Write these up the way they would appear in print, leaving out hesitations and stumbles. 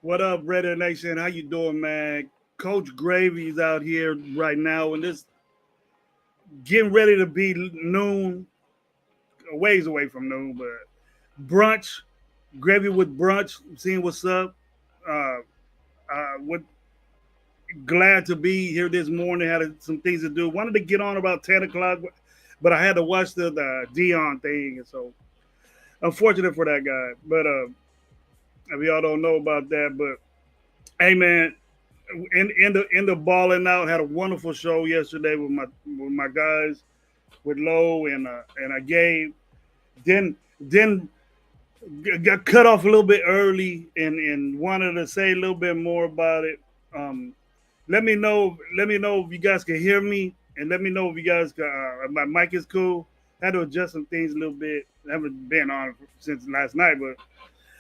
What up, Raider Nation? How you doing, man? Coach Gravy's out here right now, and this getting ready to be noon, a ways away from noon, but brunch, Gravy with brunch. Seeing what's up. Uh, what glad to be here this morning. Had some things to do. Wanted to get on about 10 o'clock, but I had to watch the Dion thing, and so unfortunate for that guy. But if y'all don't know about that, but hey, man, in the balling out. Had a wonderful show yesterday with my guys, with Lowe and I gave. Then got cut off a little bit early and wanted to say a little bit more about it. Um, let me know if you guys can hear me, and let me know if you guys can, my mic is cool. Had to adjust some things a little bit. I haven't been on since last night, but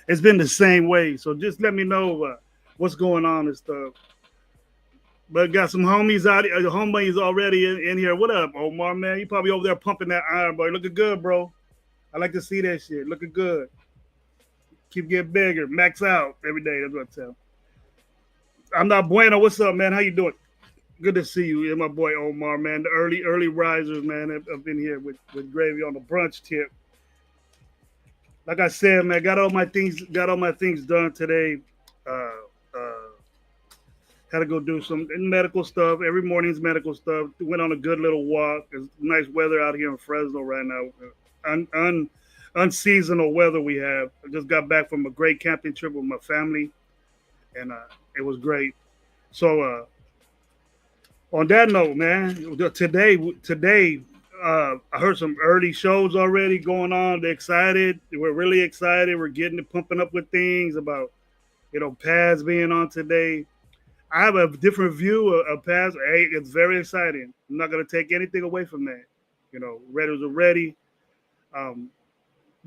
it's been the same way. So just let me know what's going on and stuff. But got some homies out here, homies already in here. What up, Omar, man? You probably over there pumping that iron, boy. Looking good, bro. I like to see that shit. Looking good. Keep getting bigger. Max out every day. That's what I tell. I'm not bueno. What's up, man? How you doing? Good to see you. And my boy Omar, man. The early risers, man. I've been here with Gravy on the brunch tip. Like I said, man, got all my things done today. Uh, uh, Had to go do some medical stuff. Every morning's medical stuff. Went on a good little walk. It's nice weather out here in Fresno right now. Unseasonal weather we have. I just got back from a great camping trip with my family, and it was great. So on that note, man, today I heard some early shows already going on. They're excited. We're really excited. We're getting it pumping up with things about Paz being on today. I have a different view of Paz. Hey, it's very exciting. I'm not going to take anything away from that. Raiders are ready. Um,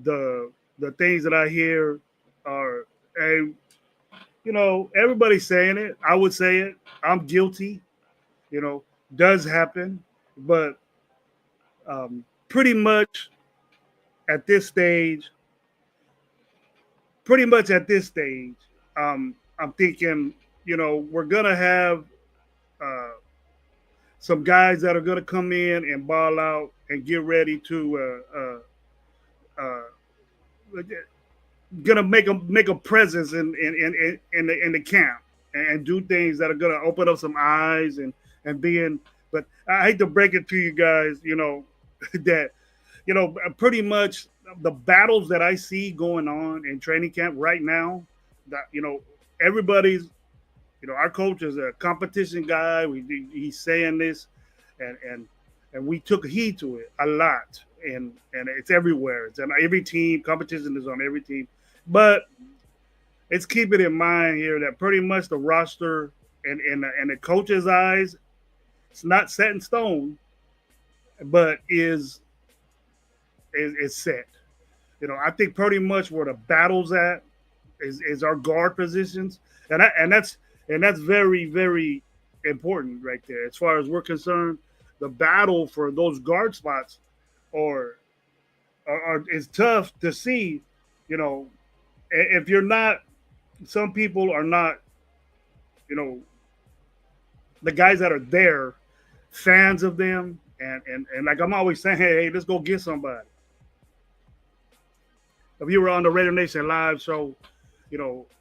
the things that I hear are, hey, everybody's saying it. I would say it. I'm guilty. Does happen, but pretty much at this stage, I'm thinking, we're gonna have uh, some guys that are gonna come in and ball out and get ready to uh, gonna make a presence in the camp and do things that are gonna open up some eyes and being. But I hate to break it to you guys, that pretty much the battles that I see going on in training camp right now, that everybody's, our coach is a competition guy. He's saying this, and we took heed to it a lot, and it's everywhere. It's on every team. Competition is on every team, but it's keeping in mind here that pretty much the roster and the coach's eyes, it's not set in stone, but is set. I think pretty much where the battle's at is our guard positions, and that's very very important right there. As far as we're concerned, the battle for those guard spots are, is tough to see. You know, if you're not, some people are not. You know, the guys that are there, fans of them, and like I'm always saying, hey, let's go get somebody. If you were on the Raider Nation live show,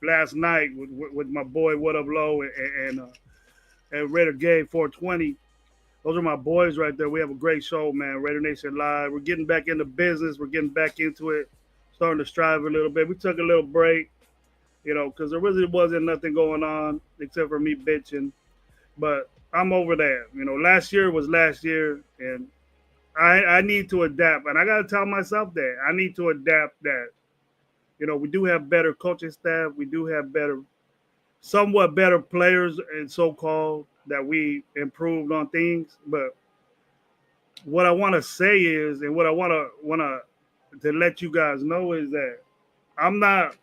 last night with my boy What Up Low and Raider Gay 420. Those are my boys right there. We have a great show, man. Raider Nation live. We're getting back into business. We're getting back into it. Starting to strive a little bit. We took a little break, because there really wasn't nothing going on except for me bitching. But I'm over that. Last year was last year, and I need to adapt. And I got to tell myself that I need to adapt. That we do have better coaching staff. We do have somewhat better players, and so-called, that we improved on things. But what I want to say is, and what I want to let you guys know is that I'm not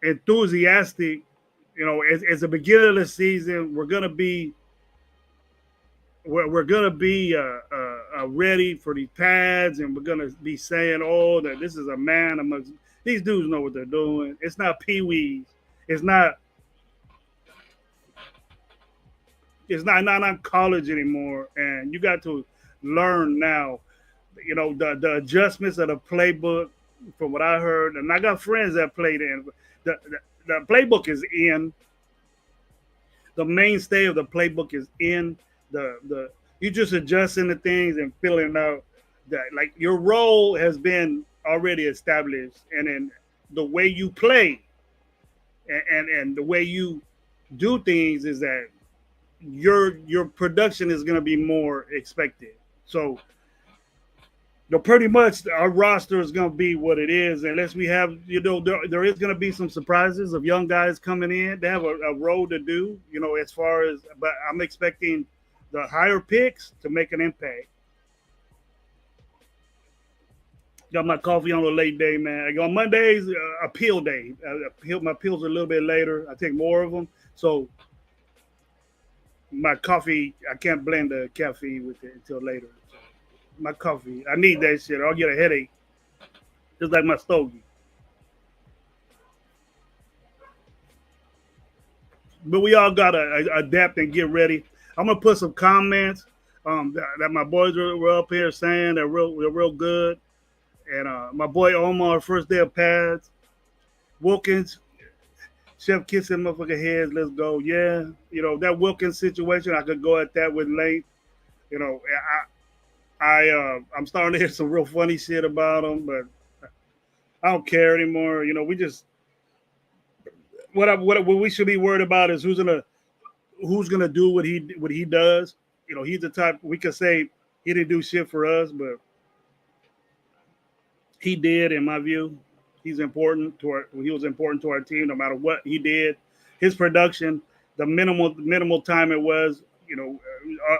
enthusiastic. It's the beginning of the season. We're gonna be ready for these pads, and we're gonna be saying, "Oh, that this is a man amongst these dudes know what they're doing." It's not peewees. It's not. It's not college anymore, and you got to learn now. The adjustments of the playbook, from what I heard, and I got friends that played in. The playbook is in. The mainstay of the playbook is in. The You just adjusting the things and filling out that, like, your role has been already established, and then the way you play and the way you do things is that your production is going to be more expected. So pretty much our roster is going to be what it is, unless we have, there is going to be some surprises of young guys coming in. They have a role to do, as far as, but I'm expecting the higher picks to make an impact. Got my coffee on a late day, man. On Mondays, a pill day. My pills are a little bit later. I take more of them, so my coffee, I can't blend the caffeine with it until later. So my coffee, I need that shit. I'll get a headache, just like my stogie. But we all gotta adapt and get ready. I'm gonna put some comments that my boys were up here saying they're real good. And my boy Omar, first day of pads, Wilkins, Chef kissing motherfucker heads. Let's go. Yeah, that Wilkins situation, I could go at that with length. You know, I'm starting to hear some real funny shit about him, but I don't care anymore. We just what we should be worried about is who's gonna do what he does. He's the type we could say he didn't do shit for us, but he did, in my view. He was important to our team, no matter what he did. His production, the minimal time it was,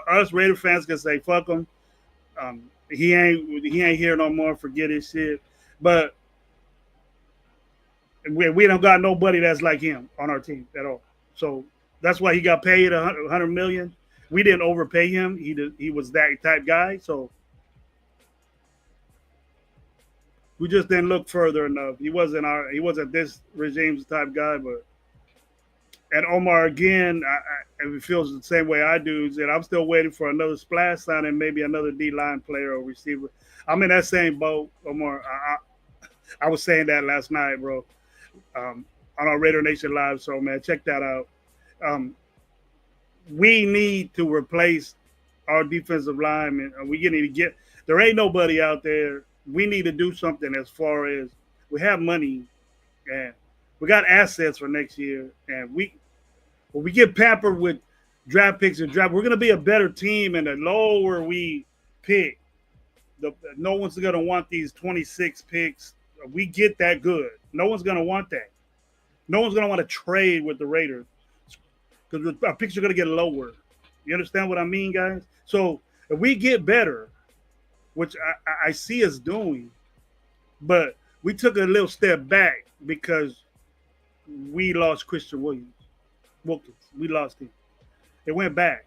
us Raider fans can say fuck him. He ain't here no more. Forget his shit. But we don't got nobody that's like him on our team at all. So that's why he got paid 100 million. We didn't overpay him. He was that type guy. So we just didn't look further enough. He wasn't this regime's type guy, but And Omar again, if it feels the same way I do, is that I'm still waiting for another splash sign and maybe another D line player or receiver. I'm in that same boat, Omar. I was saying that last night, bro, um, on our Raider Nation live. So man, check that out. Um, we need to replace our defensive line, and we need to get. There ain't nobody out there. We need to do something as far as we have money and we got assets for next year, and when we get pampered with draft picks and draft, we're going to be a better team. And the lower we pick, no one's going to want these 26 picks. We get that good. No one's going to want that. No one's going to want to trade with the Raiders because our picks are going to get lower. You understand what I mean, guys? So if we get better, which I see us doing, but we took a little step back because we lost Christian Wilkins. We lost him. It went back.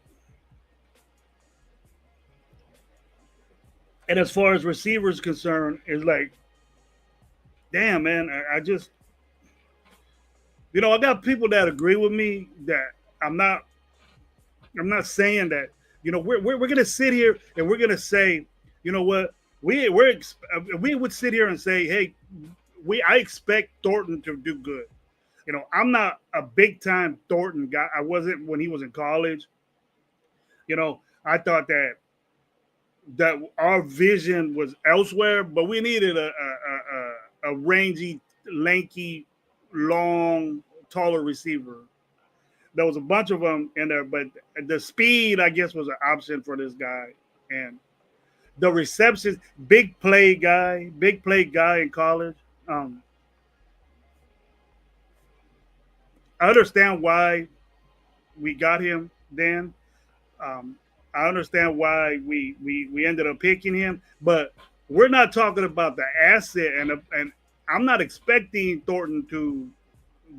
And as far as receivers concerned, it's like, damn, man, I just, I got people that agree with me that I'm not, I'm not saying that, we're gonna sit here and we're gonna say, you know what, we would sit here and say, hey, I expect Thornton to do good. I'm not a big time Thornton guy. I wasn't when he was in college. I thought that our vision was elsewhere, but we needed a rangy, lanky, long, taller receiver. There was a bunch of them in there, but the speed, I guess, was an option for this guy. And the receptions, big play guy in college. Um, I understand why we got him then. Um, I understand why we ended up picking him, but we're not talking about the asset, and I'm not expecting Thornton to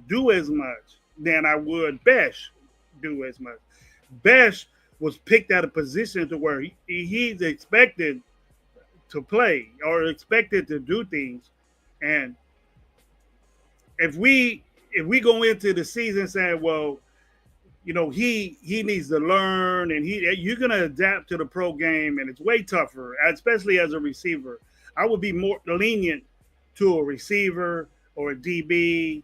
do as much than I would Besh do as much. Besh was picked at a position to where he's expected to play or expected to do things, and if we go into the season saying, well, he needs to learn, and you're gonna adapt to the pro game, and it's way tougher, especially as a receiver. I would be more lenient to a receiver or a DB,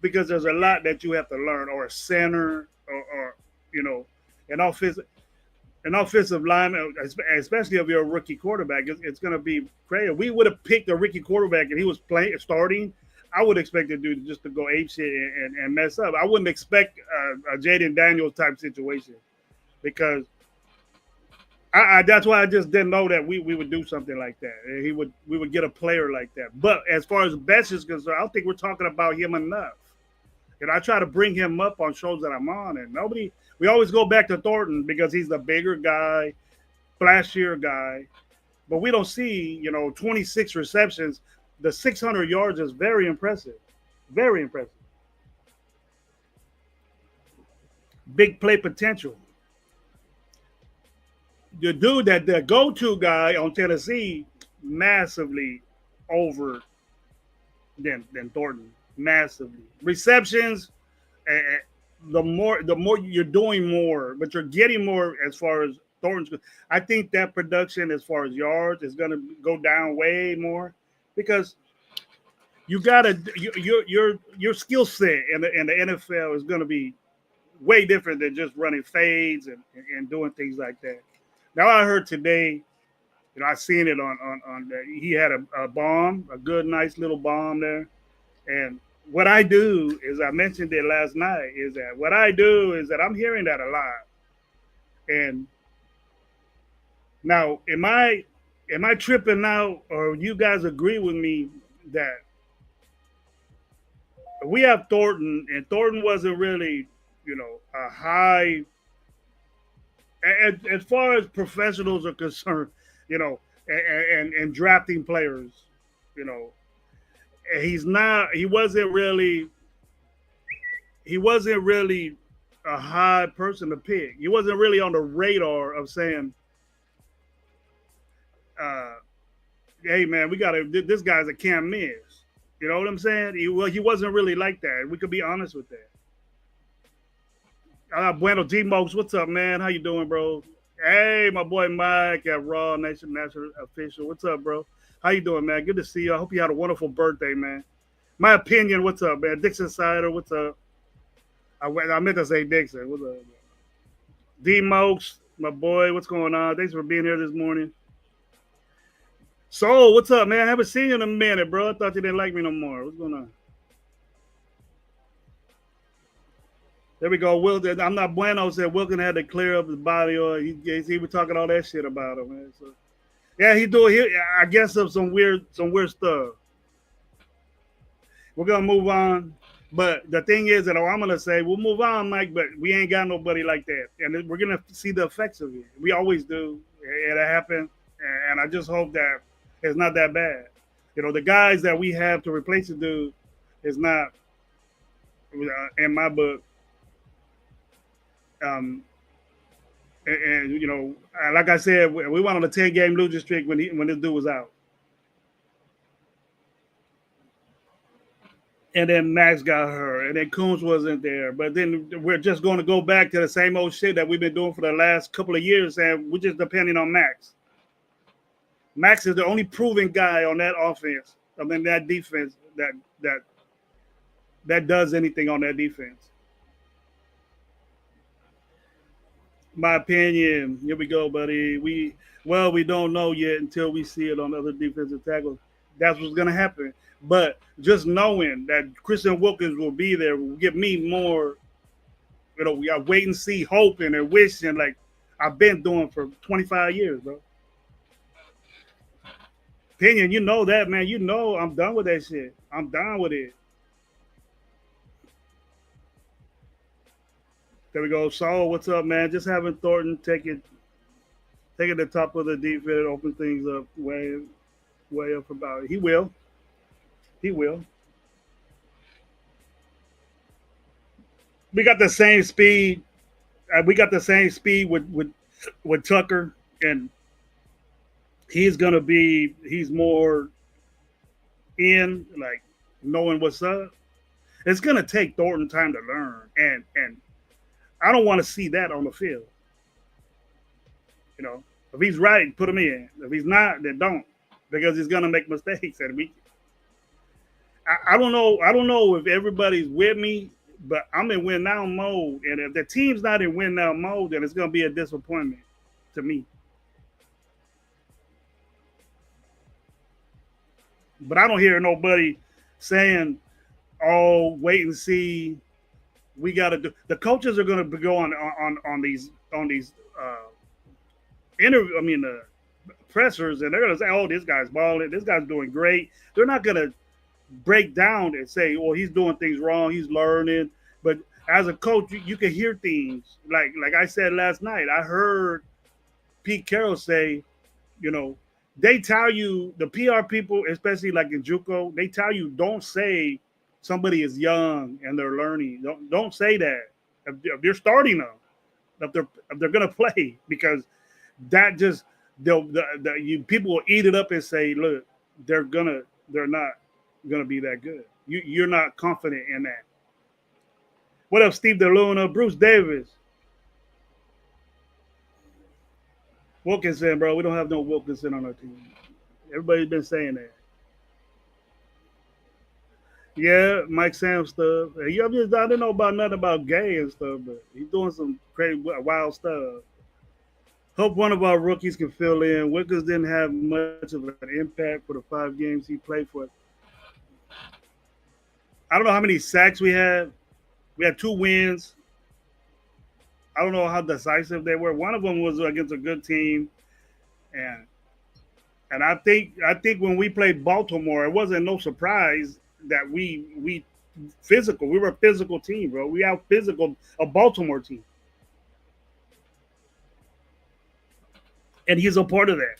because there's a lot that you have to learn, or a center, or an offensive lineman, especially if you're a rookie quarterback. It's going to be crazy. We would have picked a rookie quarterback and he was playing starting. I would expect the dude just to go ape shit and mess up. I wouldn't expect a Jaden Daniels type situation because that's why I just didn't know that we would do something like that. We would get a player like that. But as far as Betts is concerned, I don't think we're talking about him enough. And I try to bring him up on shows that I'm on, and nobody. We always go back to Thornton because he's the bigger guy, flashier guy, but we don't see 26 receptions. The 600 yards is very impressive, very impressive. Big play potential. The dude that the go-to guy on Tennessee, massively over than Thornton, massively receptions. And the more you're doing more, but you're getting more as far as Thornton's. I think that production as far as yards is going to go down way more because you gotta your skill set in the NFL is going to be way different than just running fades and doing things like that. Now I heard today, I seen it on that he had a bomb, a good nice little bomb there, and what I do is I mentioned it last night is that what I do is that I'm hearing that a lot. And now am I tripping out or you guys agree with me that we have Thornton and Thornton wasn't really, a high as far as professionals are concerned, and drafting players, you know, he wasn't really a high person to pick. He wasn't really on the radar of saying, uh, "Hey, man, we got to. This guy's a Cam Miz." You know what I'm saying? He wasn't really like that. We could be honest with that. Bueno D-Mokes, what's up, man? How you doing, bro? Hey, my boy Mike at Raw Nation National Official. What's up, bro? How you doing, man? Good to see you. I hope you had a wonderful birthday, man. My opinion, what's up, man? Dixon Sider, what's up? I meant to say Dixon. What's up? D-Mokes, my boy, what's going on? Thanks for being here this morning. So, what's up, man? I haven't seen you in a minute, bro. I thought you didn't like me no more. What's going on? There we go. Will, I'm not bueno. Said Wilkin had to clear up his body, or he was talking all that shit about him, man. So, yeah, he doing. I guess of some weird stuff. We're gonna move on, but the thing is that I'm gonna say we'll move on, Mike. But we ain't got nobody like that, and we're gonna see the effects of it. We always do. It happened, and I just hope that it's not that bad. You know, the guys that we have to replace the dude is not, in my book. Um, and you know, like I said, we went on a 10-game losing streak when this dude was out, and then Max got hurt, and then Coons wasn't there. But then we're just going to go back to the same old shit that we've been doing for the last couple of years, and we're just depending on Max. Max is the only proven guy on that offense. I mean, that defense that does anything on that defense. My opinion. Here we go, buddy. We don't know yet until we see it on other defensive tackles. That's what's gonna happen. But just knowing that Christian Wilkins will be there will give me more. You know, we are wait and see, hoping and wishing like I've been doing for 25 years, bro. Opinion, you know that, man. You know I'm done with that shit. I'm done with it. There we go. Saul, what's up, man? Just having Thornton taking the top of the defense, open things up way up about it. He will. He will. We got the same speed. We got the same speed with Tucker, and he's more in like knowing what's up. It's gonna take Thornton time to learn, and I don't want to see that on the field. You know, if he's right, put him in. If he's not, then don't, because he's gonna make mistakes. And I don't know. I don't know if everybody's with me, but I'm in win now mode. And if the team's not in win now mode, then it's gonna be a disappointment to me. But I don't hear nobody saying, "Oh, wait and see." We got to do. The coaches are going to go on these interview. I mean, pressers, and they're going to say, "Oh, this guy's balling. This guy's doing great." They're not going to break down and say, "Oh, he's doing things wrong. He's learning." But as a coach, you can hear things like I said last night. I heard Pete Carroll say, you know, they tell you the PR people, especially like in JUCO, they tell you don't say somebody is young and they're learning. Don't say that if you're starting them, if they're gonna play, because that just people will eat it up and say, look, they're not gonna be that good. You're not confident in that. What up, Steve DeLuna, Bruce Davis, Wilkinson, bro? We don't have no Wilkinson on our team. Everybody's been saying that. Yeah, Mike Sam stuff. I didn't know about nothing about gay and stuff, but he's doing some crazy, wild stuff. Hope one of our rookies can fill in. Wickers didn't have much of an impact for the 5 games he played for. I don't know how many sacks we had. We had 2 wins. I don't know how decisive they were. One of them was against a good team, and I think when we played Baltimore, it wasn't no surprise that we physical. We were a physical team, bro. We out physical a Baltimore team, and he's a part of that.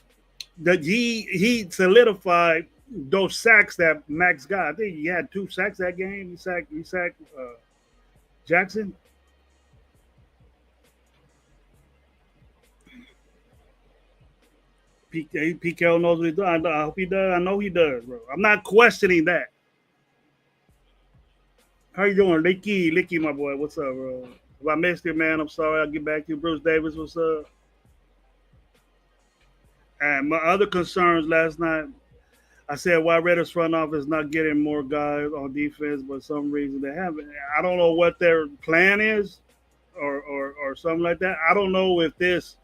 That he solidified those sacks that Max got. I think he had 2 sacks that game. He sacked Jackson. PK knows what he's doing. I hope he does. I know he does, bro. I'm not questioning that. How you doing, Licky, my boy? What's up, bro? If I missed it, man, I'm sorry. I'll get back to you. Bruce Davis, what's up? And my other concerns last night, I said why Raiders front office not getting more guys on defense, but some reason they haven't. I don't know what their plan is, or something like that. I don't know if this.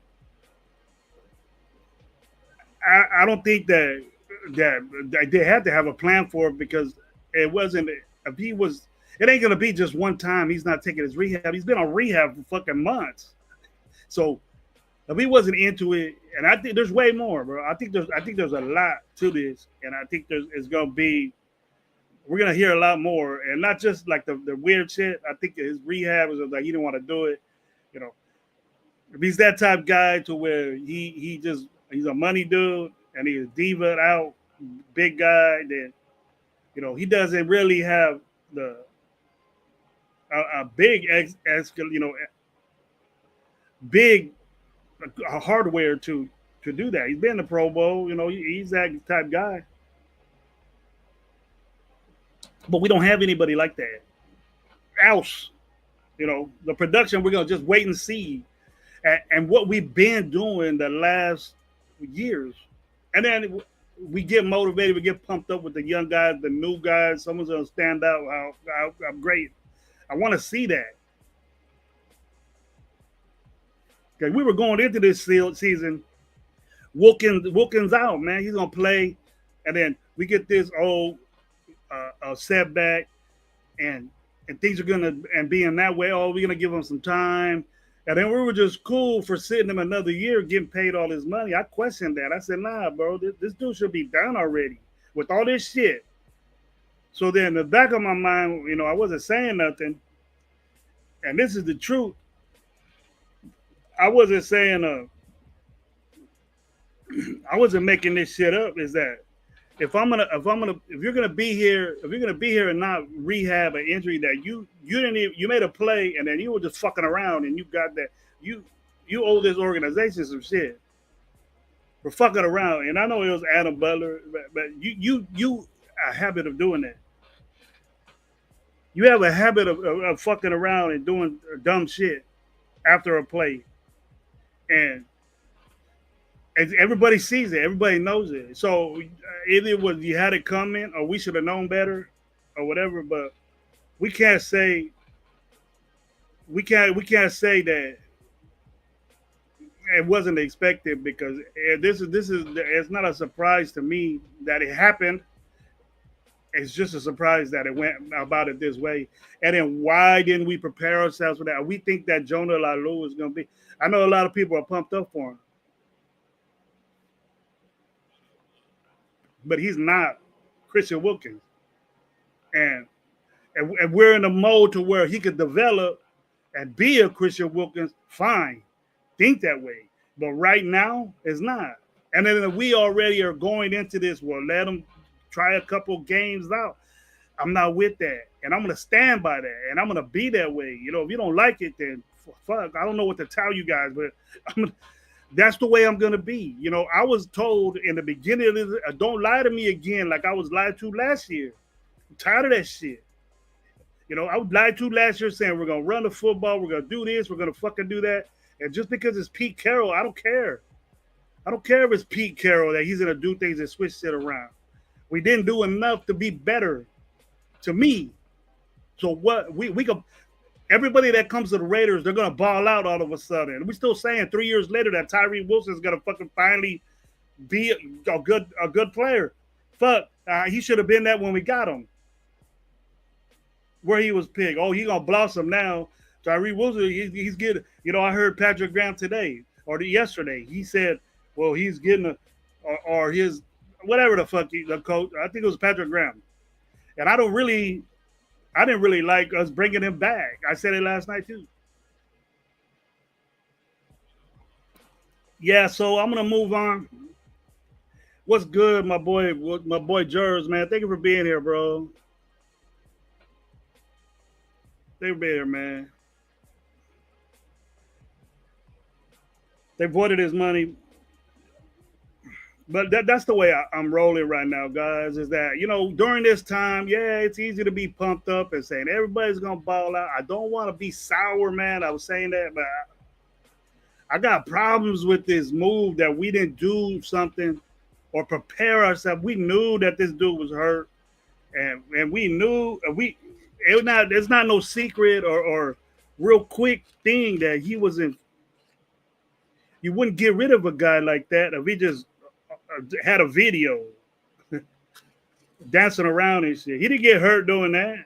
I don't think that they had to have a plan for it because it wasn't. If he was, it ain't gonna be just one time. He's not taking his rehab. He's been on rehab for fucking months. So if he wasn't into it, and I think there's way more, bro. I think there's a lot to this, and I think there's it's gonna be. We're gonna hear a lot more, and not just like the weird shit. I think his rehab is like he didn't want to do it. You know, if he's that type guy to where he's a money dude and he's a diva out big guy, then he doesn't really have the a big big hardware to do that. He's been in the Pro Bowl, he's that type guy. But we don't have anybody like that else. The production we're gonna just wait and see, and what we've been doing the last years, and then we get motivated, we get pumped up with the young guys, the new guys. Someone's gonna stand out. How great! I want to see that. Okay, we were going into this season. Wilkins out, man. He's gonna play, and then we get this old setback, and things are gonna and being that way. Oh, we're gonna give him some time, and then we were just cool for sitting him another year, getting paid all his money. I questioned that. I said, nah, bro, this dude should be done already with all this shit. So then, in the back of my mind, I wasn't saying nothing, and this is the truth. I wasn't saying I wasn't making this shit up. Is that if you're gonna be here, and not rehab an injury that you didn't even, you made a play and then you were just fucking around and you got that you owe this organization some shit for fucking around. And I know it was Adam Butler, but you a habit of doing that. You have a habit of fucking around and doing dumb shit after a play, and everybody sees it. Everybody knows it. So either it was you had it coming, or we should have known better, or whatever. But we can't say we can't say that it wasn't expected because this is it's not a surprise to me that it happened. It's just a surprise that it went about it this way. And then why didn't we prepare ourselves for that? We think that Jonah Lalu is going to be. I know a lot of people are pumped up for him, but he's not Christian Wilkins. And and we're in a mode to where he could develop and be a Christian Wilkins. Fine, think that way. But right now, it's not. And then we already are going into this. Well, let him try a couple games out. I'm not with that, and I'm gonna stand by that, and I'm gonna be that way. If you don't like it, then fuck. I don't know what to tell you guys, but that's the way I'm gonna be. I was told in the beginning of this, don't lie to me again, like I was lied to last year. I'm tired of that shit. I was lied to last year saying we're gonna run the football, we're gonna do this, we're gonna fucking do that, and just because it's Pete Carroll, I don't care. I don't care if it's Pete Carroll that he's gonna do things and switch shit around. We didn't do enough to be better, to me. So what we could everybody that comes to the Raiders, they're gonna ball out all of a sudden. And we're still saying 3 years later that Tyree Wilson's gonna fucking finally be a good player. Fuck, he should have been that when we got him, where he was picked. Oh, he gonna blossom now. Tyree Wilson, he's getting. I heard Patrick Graham today yesterday. He said, well, he's getting or his whatever the fuck the coach. I think it was Patrick Graham, and I didn't really like us bringing him back. I said it last night too. Yeah, so I'm gonna move on. What's good, my boy? My boy Jers, man. Thank you for being here, bro. Thank you for being here, man. They voided his money. But that's the way I'm rolling right now, guys. Is that during this time, yeah, it's easy to be pumped up and saying everybody's gonna ball out. I don't want to be sour, man. I was saying that, but I got problems with this move that we didn't do something or prepare ourselves. We knew that this dude was hurt, and we knew it's not no secret or real quick thing that he was in. You wouldn't get rid of a guy like that if he just had a video dancing around and shit. He didn't get hurt doing that.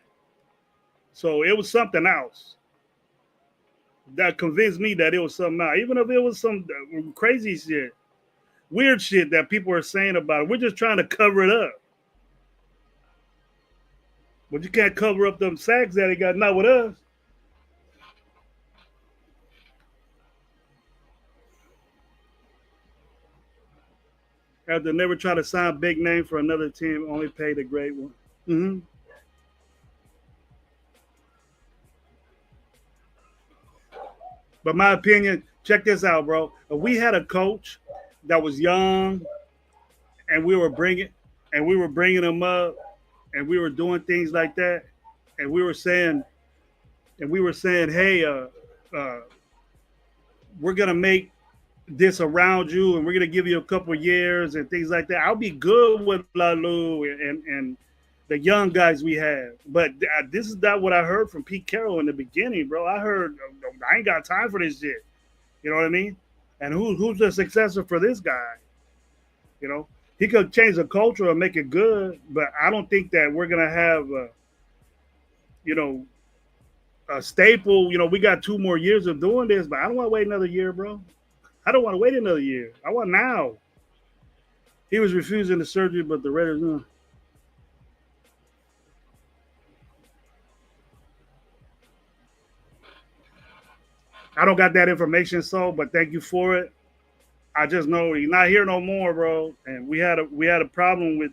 So it was something else that convinced me that it was something else. Even if it was some crazy shit, weird shit that people are saying about it. We're just trying to cover it up. But you can't cover up them sacks that he got, not with us. After never try to sign big name for another team, only pay the great one. Mm-hmm. But my opinion, check this out, bro. If we had a coach that was young, and we were bringing him up, and we were doing things like that, and we were saying, hey, uh, we're gonna make this around you, and we're gonna give you a couple years and things like that. I'll be good with Lalu and the young guys we have. But this is not what I heard from Pete Carroll in the beginning, bro. I heard I ain't got time for this shit. You know what I mean? And who's the successor for this guy? You know, he could change the culture and make it good, but I don't think that we're gonna have you know a staple. We got 2 more years of doing this, but I don't want to wait another year, bro. I don't want to wait another year. I want now. He was refusing the surgery, but the Raiders. I don't got that information, so but thank you for it. I just know he's not here no more, bro. And we had a problem with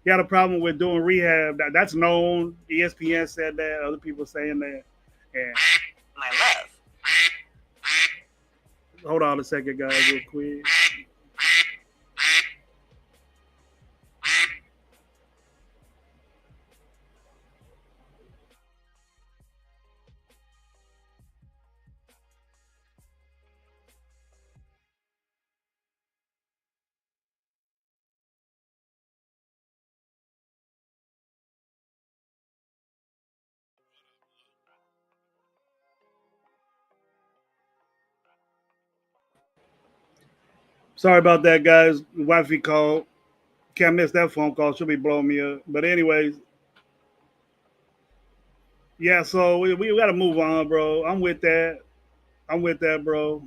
he had a problem with doing rehab. That's known. ESPN said that. Other people saying that. And my love. Hold on a second, guys, real quick. Sorry about that, guys. Wifey called. Can't miss that phone call. She'll be blowing me up. But anyways, yeah. So we got to move on, bro. I'm with that. I'm with that, bro.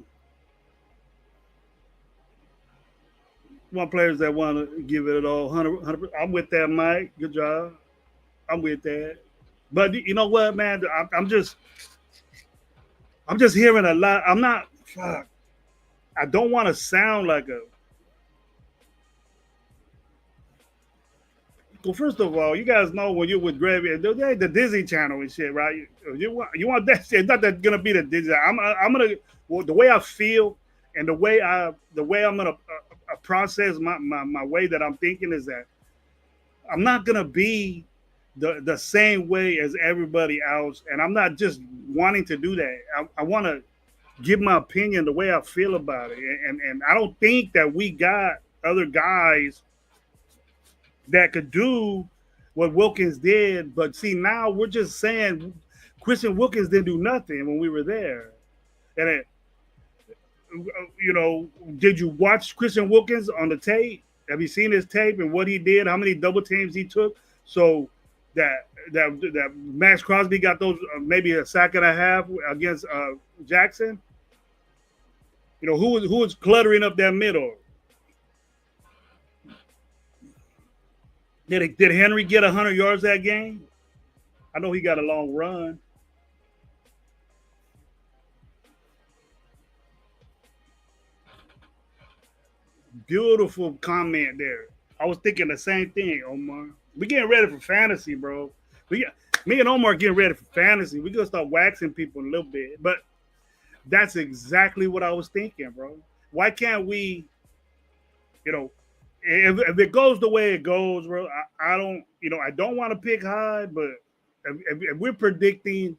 Want players that want to give it all 100. I'm with that, Mike. Good job. I'm with that. But you know what, man? I'm just hearing a lot. I'm not. Fuck. I don't want to sound like a. Well, first of all, you guys know when you're with Gravy, the Disney Channel and shit, right? You want that shit? It's not that gonna be the Disney. I'm gonna well, the way I feel and the way I'm gonna process my way that I'm thinking is that I'm not gonna be the same way as everybody else, and I'm not just wanting to do that. I want to give my opinion the way I feel about it, and I don't think that we got other guys that could do what Wilkins did. But see, now we're just saying Christian Wilkins didn't do nothing when we were there, and did you watch Christian Wilkins on the tape? Have you seen his tape and what he did? How many double teams he took? So that Max Crosby got those maybe a sack and a half against Jackson. Who was cluttering up that middle? Did Henry get 100 yards that game? I know he got a long run. Beautiful comment there. I was thinking the same thing, Omar. We getting ready for fantasy, bro. Me and Omar getting ready for fantasy. We gonna start waxing people a little bit, but that's exactly what I was thinking, bro. Why can't we, you know, if it goes the way it goes, bro, I don't, I don't want to pick high, but if we're predicting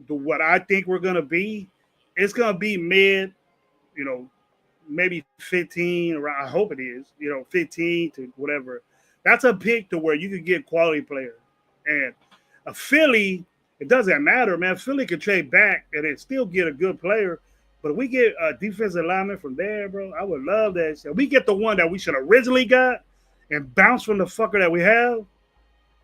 what I think we're gonna be, it's gonna be mid, you know, maybe 15. Around, I hope it is, 15 to whatever. That's a pick to where you could get quality player, and a Philly. It doesn't matter, man. Philly could trade back and then still get a good player. But if we get a defensive lineman from there, bro, I would love that shit. We get the one that we should originally got and bounce from the fucker that we have.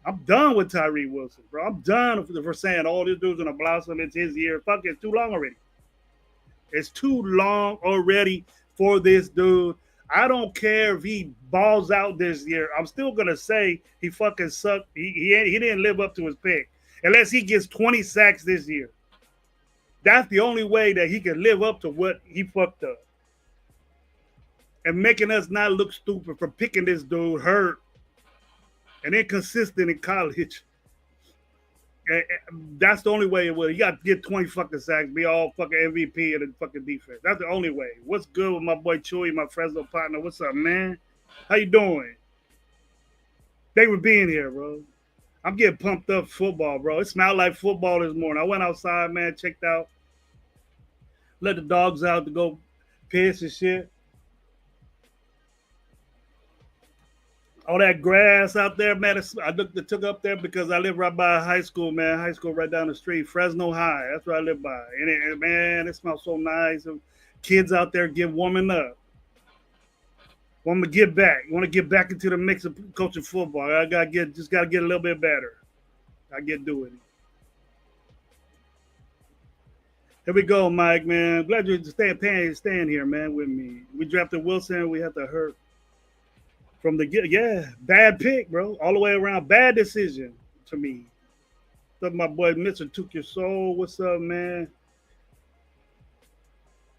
I'm done with Tyree Wilson, bro. I'm done for saying all this dude's gonna blossom. It's his year. Fuck, it's too long already. It's too long already for this dude. I don't care if he balls out this year. I'm still gonna say he fucking sucked. He didn't live up to his pick unless he gets 20 sacks this year. That's the only way that he can live up to what he fucked up. And making us not look stupid for picking this dude hurt and inconsistent in college. That's the only way it will. You got to get 20 fucking sacks, be all fucking MVP in the fucking defense. That's the only way. What's good with my boy Chewy, my Fresno partner? What's up, man? How you doing? They were being here, bro. I'm getting pumped up for football, bro. It smelled like football this morning. I went outside, man, checked out, let the dogs out to go piss and shit. All that grass out there, man. I took up there because I live right by a high school, man. High school right down the street, Fresno High. That's where I live by. And man, it smells so nice. Kids out there get warming up. Want to get back. Want to get back into the mix of coaching football. I gotta get a little bit better. I get doing it. Here we go, Mike, man. Glad you're staying here, man, with me. We drafted Wilson. We have to hurt. From the bad pick, bro. All the way around, bad decision to me. Thought my boy Mitchell took your soul. What's up, man?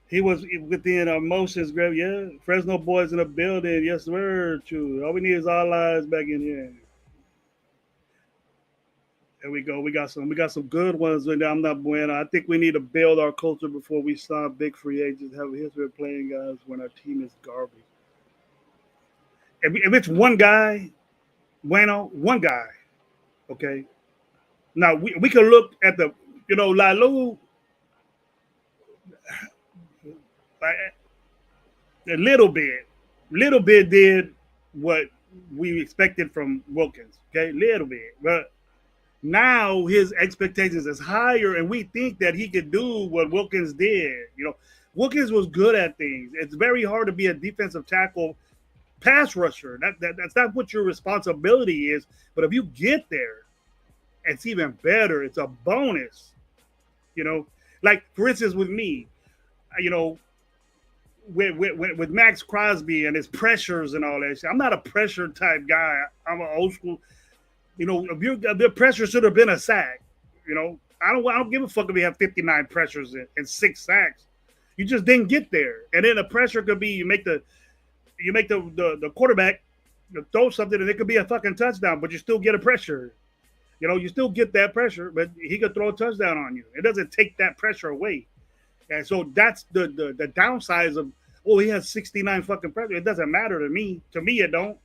He was within emotions, grab. Yeah, Fresno boys in the building. Yes, sir. True. All we need is our lives back in here. There we go. We got some good ones. I'm not bueno. I think we need to build our culture before we sign big free agents. Have a history of playing guys when our team is garbage. If it's one guy, one guy, okay. Now we can look at the, Lalu, a little bit did what we expected from Wilkins, okay, little bit, but now his expectations is higher, and we think that he could do what Wilkins did. Wilkins was good at things. It's very hard to be a defensive tackle pass rusher. That's not what your responsibility is. But if you get there, it's even better. It's a bonus. Like for instance with me, with Max Crosby and his pressures and all that shit. I'm not a pressure type guy. I'm an old school. If the pressure should have been a sack. I don't give a fuck if you have 59 pressures and 6 sacks. You just didn't get there. And then the pressure could be you make the quarterback throw something and it could be a fucking touchdown, but you still get a pressure. You still get that pressure, but he could throw a touchdown on you. It doesn't take that pressure away. And so that's the downsides of, he has 69 fucking pressure. It doesn't matter to me. To me, it don't.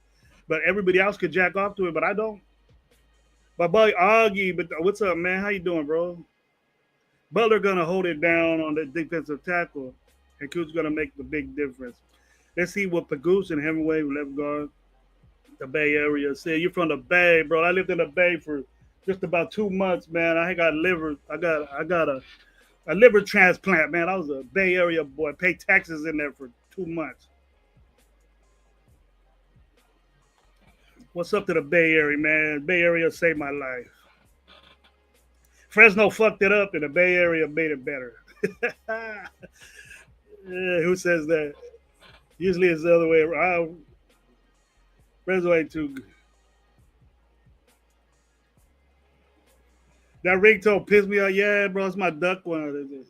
But everybody else could jack off to it, but I don't. My boy Augie, but what's up, man? How you doing, bro? Butler gonna hold it down on the defensive tackle, and Kutz's gonna make the big difference. Let's see what Pagoose and Hemingway, left guard, the Bay Area, said. You're from the Bay, bro. I lived in the Bay for just about 2 months, man. I got a liver transplant, man. I was a Bay Area boy. Paid taxes in there for 2 months. What's up to the Bay Area, man? Bay Area saved my life. Fresno fucked it up, and the Bay Area made it better. Yeah, who says that? Usually it's the other way around. Fresno ain't too good. That ringtone pissed me off. Yeah, bro, it's my duck one.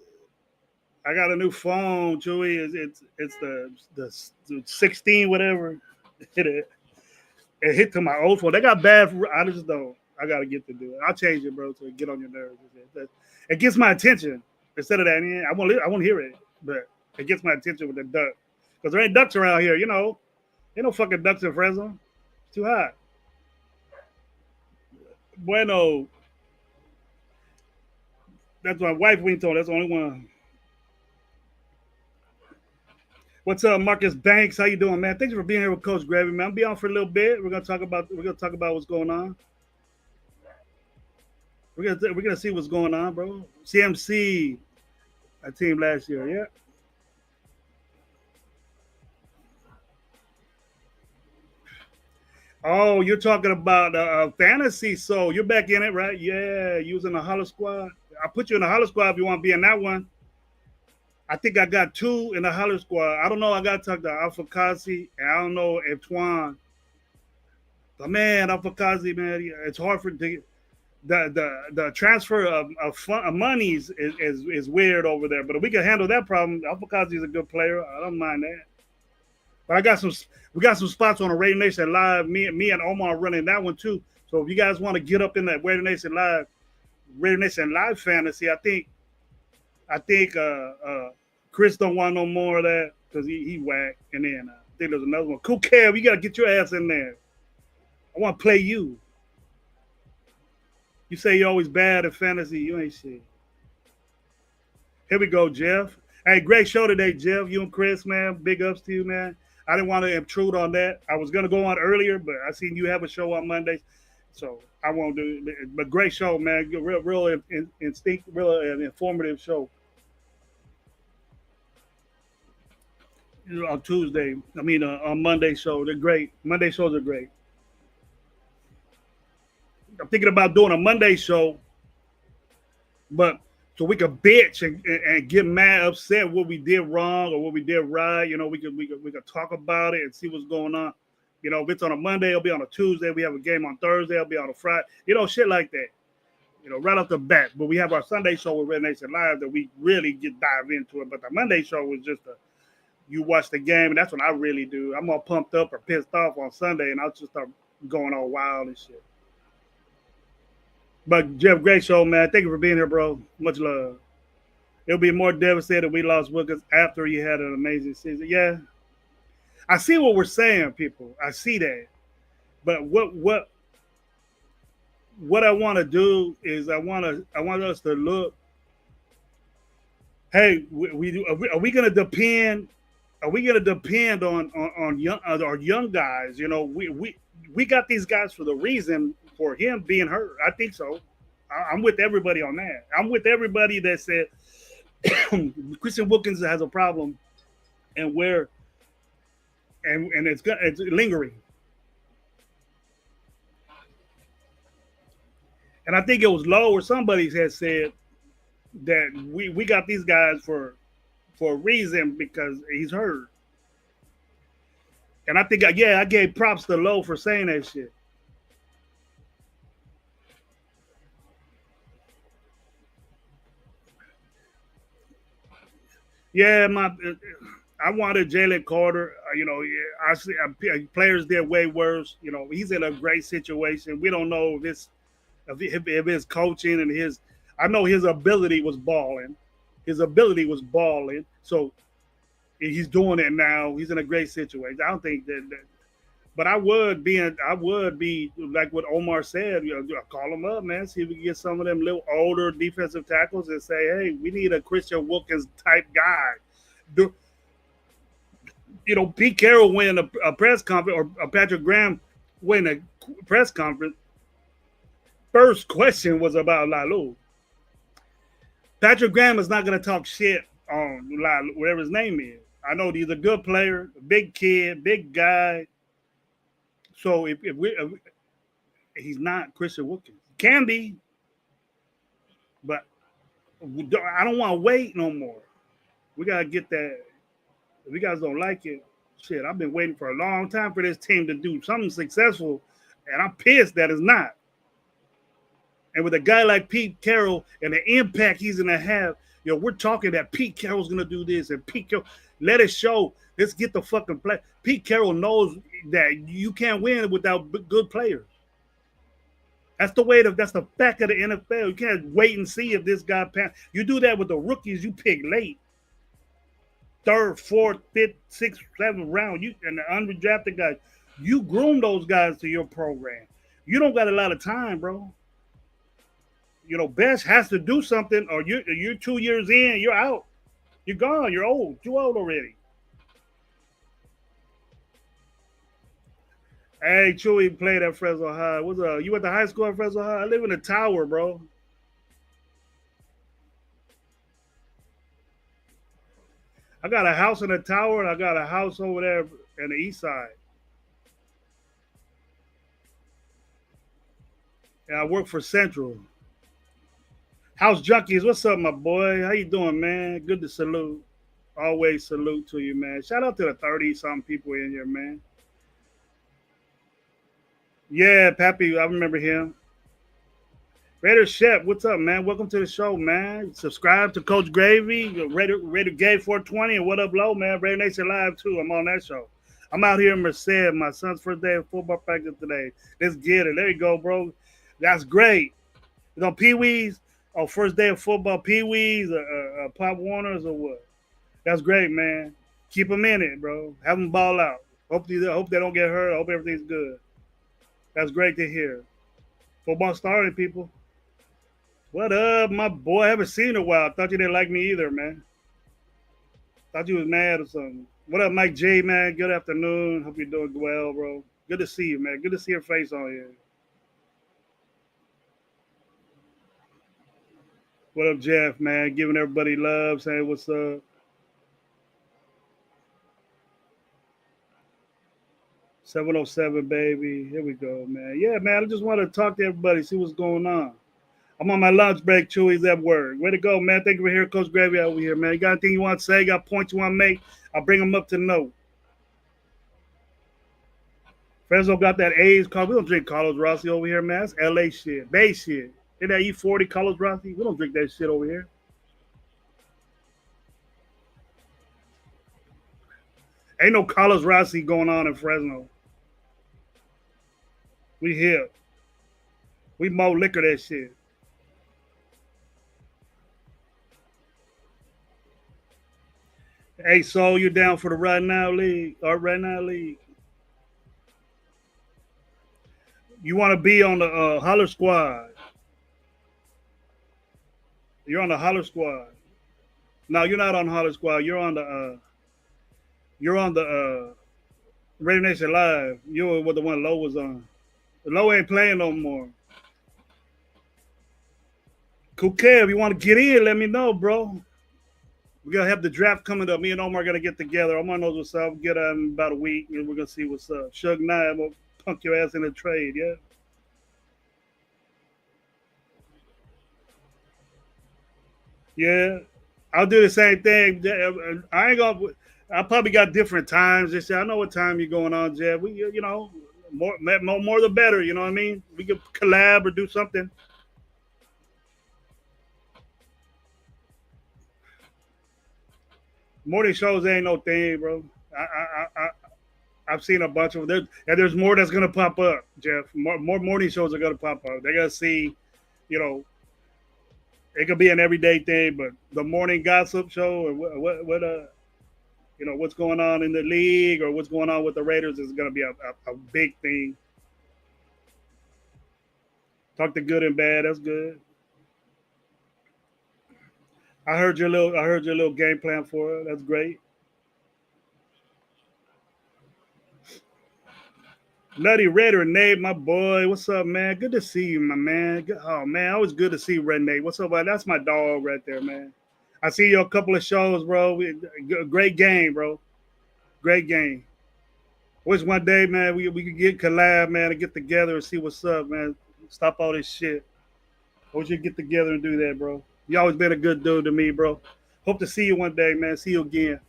I got a new phone, Chewy. It's the 16, whatever. It hit to my old phone. They got bad. I just don't. I gotta get to do it. I'll change it, bro, to get on your nerves. It gets my attention. Instead of that, I won't hear it, but it gets my attention with the duck because there ain't ducks around here. Ain't no fucking ducks in Fresno. It's too hot. Bueno, that's my wife we told. That's the only one. What's up, Marcus Banks? How you doing, man? Thanks for being here with Coach Gravy, man. I'll be on for a little bit. We're gonna talk about what's going on. We're gonna see what's going on, bro. CMC, a team last year, yeah. Oh, you're talking about fantasy. So you're back in it, right? Yeah, using the Hollow Squad. I'll put you in the Hollow Squad if you want to be in that one. I think I got two in the Hollow Squad. I don't know. I got to talk to Alpha Kazi, and I don't know if Twan. But man, Alpha Kazi, man, it's hard for the transfer of monies is weird over there. But if we can handle that problem, Alpha Kazi is a good player. I don't mind that. But we got some spots on the Radio Nation Live. Me and Omar are running that one too. So if you guys want to get up in that Radio Nation Live fantasy, I think Chris don't want no more of that because he whack. And then I think there's another one. Cool Kev, you gotta get your ass in there. I want to play you. You say you're always bad at fantasy. You ain't shit. Here we go, Jeff. Hey, great show today, Jeff. You and Chris, man. Big ups to you, man. I didn't want to intrude on that. I was gonna go on earlier, but I seen you have a show on Mondays, so I won't do it. But great show, man. Real instinct, real informative show. On Tuesday. On Monday show. They're great. Monday shows are great. I'm thinking about doing a Monday show, but so we could bitch and get mad, upset what we did wrong or what we did right. We could talk about it and see what's going on. If it's on a Monday, it'll be on a Tuesday. We have a game on Thursday. It'll be on a Friday. Shit like that. Right off the bat. But we have our Sunday show with Red Nation Live that we really dive into it. But the Monday show was just you watch the game, and that's what I really do. I'm all pumped up or pissed off on Sunday, and I'll just start going all wild and shit. But Jeff, great show, man. Thank you for being here, bro. Much love. It'll be more devastated if we lost Wilkins after he had an amazing season. Yeah, I see what we're saying, people. I see that. But what I want to do is I want us to look. Hey, are we going to depend? Are we going to depend on our young guys? We got these guys for the reason for him being hurt. I think so. I'm with everybody on that. I'm with everybody that said Christian Wilkins has a problem, and it's lingering. And I think it was Lowe or somebody had said that we got these guys for a reason because he's hurt. And I think I gave props to Lowe for saying that shit. Yeah, I wanted Jalen Carter. I see players did way worse. He's in a great situation. We don't know if his coaching and his. I know his ability was balling. His ability was balling. So he's doing it now. He's in a great situation. I don't think that but I would be like what Omar said. Call him up, man. See if we can get some of them little older defensive tackles and say, hey, we need a Christian Wilkins type guy. Pete Carroll win a press conference or Patrick Graham win a press conference. First question was about Lalu. Patrick Graham is not going to talk shit on Lalu, whatever his name is. I know he's a good player, a big kid, big guy. So if he's not Christian Wilkins, can be, but I don't want to wait no more. We gotta get that. If you guys don't like it, shit, I've been waiting for a long time for this team to do something successful, and I'm pissed that it's not. And with a guy like Pete Carroll and the impact he's gonna have, we're talking that Pete Carroll's gonna do this, and Pete Carroll, let it show. Let's get the fucking play. Pete Carroll knows that you can't win without good players. That's the fact of the NFL. You can't wait and see if this guy pass. You do that with the rookies you pick late. third, fourth, fifth, sixth, seventh round. You and the undrafted guys, you groom those guys to your program. You don't got a lot of time, bro. You know, Best has to do something, or you're 2 years in, you're out. You're gone. You're old. Too old already. Hey, Chewy played at Fresno High. What's up? You went to high school at Fresno High? I live in a tower, bro. I got a house in a tower, and I got a house over there in the east side. And I work for Central. House Junkies, what's up, my boy? How you doing, man? Good to salute. Always salute to you, man. Shout out to the 30-something people in here, man. Yeah, Pappy, I remember him. Raider Shep, what's up, man? Welcome to the show, man. Subscribe to Coach Gravy, Raider Gay 420, and what up, low, man? Raider Nation Live, too. I'm on that show. I'm out here in Merced. My son's first day of football practice today. Let's get it. There you go, bro. That's great. You know, Pee Wees, first day of football, Pee Wees, Pop Warners, or what? That's great, man. Keep them in it, bro. Have them ball out. Hope they don't get hurt. I hope everything's good. That's great to hear. Football started, people. What up, my boy? I haven't seen you in a while. Thought you didn't like me either, man. Thought you was mad or something. What up, Mike J, man? Good afternoon. Hope you're doing well, bro. Good to see you, man. Good to see your face on here. What up, Jeff, man? Giving everybody love, saying what's up. 707, baby. Here we go, man. Yeah, man. I just want to talk to everybody, see what's going on. I'm on my lunch break. Chewy's at work. Way to go, man. Thank you for hearing Coach Gravy over here, man. You got anything you want to say? Got points you want to make? I'll bring them up to note. Fresno got that A's call. We don't drink Carlos Rossi over here, man. That's LA shit. Bay shit. Ain't that E40 Carlos Rossi? We don't drink that shit over here. Ain't no Carlos Rossi going on in Fresno. We here. We more liquor that shit. Hey, so you down for the right now league? Or right now league? You want to be on the Holler Squad? You're on the Holler Squad. No, you're not on Holler Squad. You're on the Radio Nation Live. You're what the one Low was on. The Low ain't playing no more. Cool, Kev, you want to get in? Let me know, bro. We're gonna have the draft coming up. Me and Omar are gonna get together. Omar knows what's up. Get out in about a week, and we're gonna see what's up. Shug Knight, I'm gonna punk your ass in a trade, yeah. Yeah, I'll do the same thing. I ain't gonna. I probably got different times. This year. I know what time you're going on, Jeff. We, more the better. You know what I mean? We could collab or do something. Morning shows ain't no thing, bro. I've seen a bunch of them. And there's more that's gonna pop up, Jeff. More morning shows are gonna pop up. They're gonna see, you know, it could be an everyday thing, but the morning gossip show or what's going on in the league or what's going on with the Raiders is gonna be a big thing. Talk the good and bad. That's good. I heard your little game plan for it. That's great. Nutty Red Renee, my boy. What's up, man? Good to see you, my man. Oh man, always good to see Renee. What's up, man? That's my dog right there, man. I see you a couple of shows, bro. Great game, bro. Great game. Wish one day, man, we could get collab, man, and get together and see what's up, man. Stop all this shit. I wish you get together and do that, bro. You always been a good dude to me, bro. Hope to see you one day, man. See you again.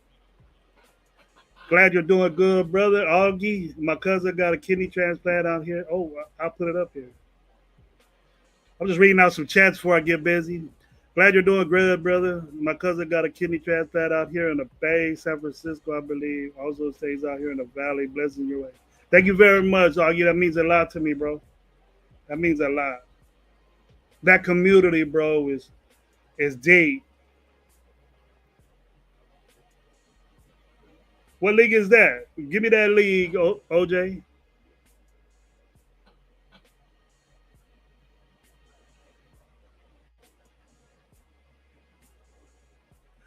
Glad you're doing good, brother. Augie, my cousin got a kidney transplant out here. Oh, I'll put it up here. I'm just reading out some chats before I get busy. Glad you're doing good, brother. My cousin got a kidney transplant out here in the Bay, San Francisco, I believe. Also stays out here in the Valley. Blessing your way. Thank you very much, Augie. That means a lot to me, bro. That means a lot. That community, bro, is deep. What league is that? Give me that league, OJ.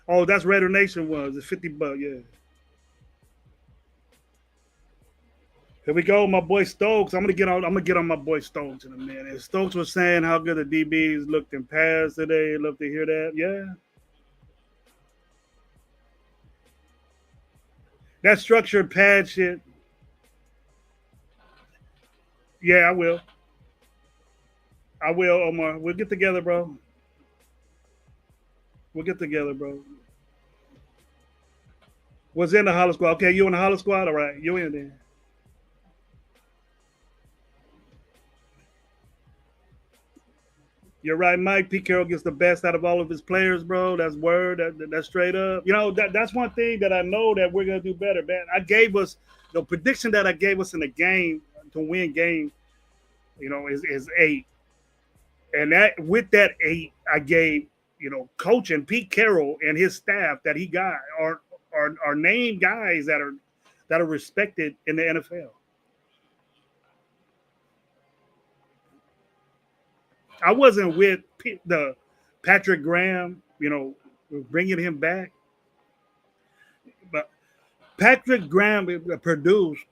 Oh, that's Raider Nation was. It's $50. Yeah. Here we go, my boy Stokes. I'm gonna get on my boy Stokes in a minute. Stokes was saying how good the DBs looked in pass today. Love to hear that. Yeah, that structured pad shit. Yeah, I will. I will, Omar. We'll get together, bro. We'll get together, bro. Was in the Hollow Squad. Okay, you in the Hollow Squad? All right, you in there. You're right, Mike. Pete Carroll gets the best out of all of his players, bro. That's word. That's straight up. You know, that's one thing that I know that we're gonna do better, man. I gave us the prediction that I gave us in the game to win game. You know, is 8, and that with that 8, I gave coach and Pete Carroll and his staff that he got are named guys that are respected in the NFL. I wasn't with the Patrick Graham, bringing him back, but Patrick Graham produced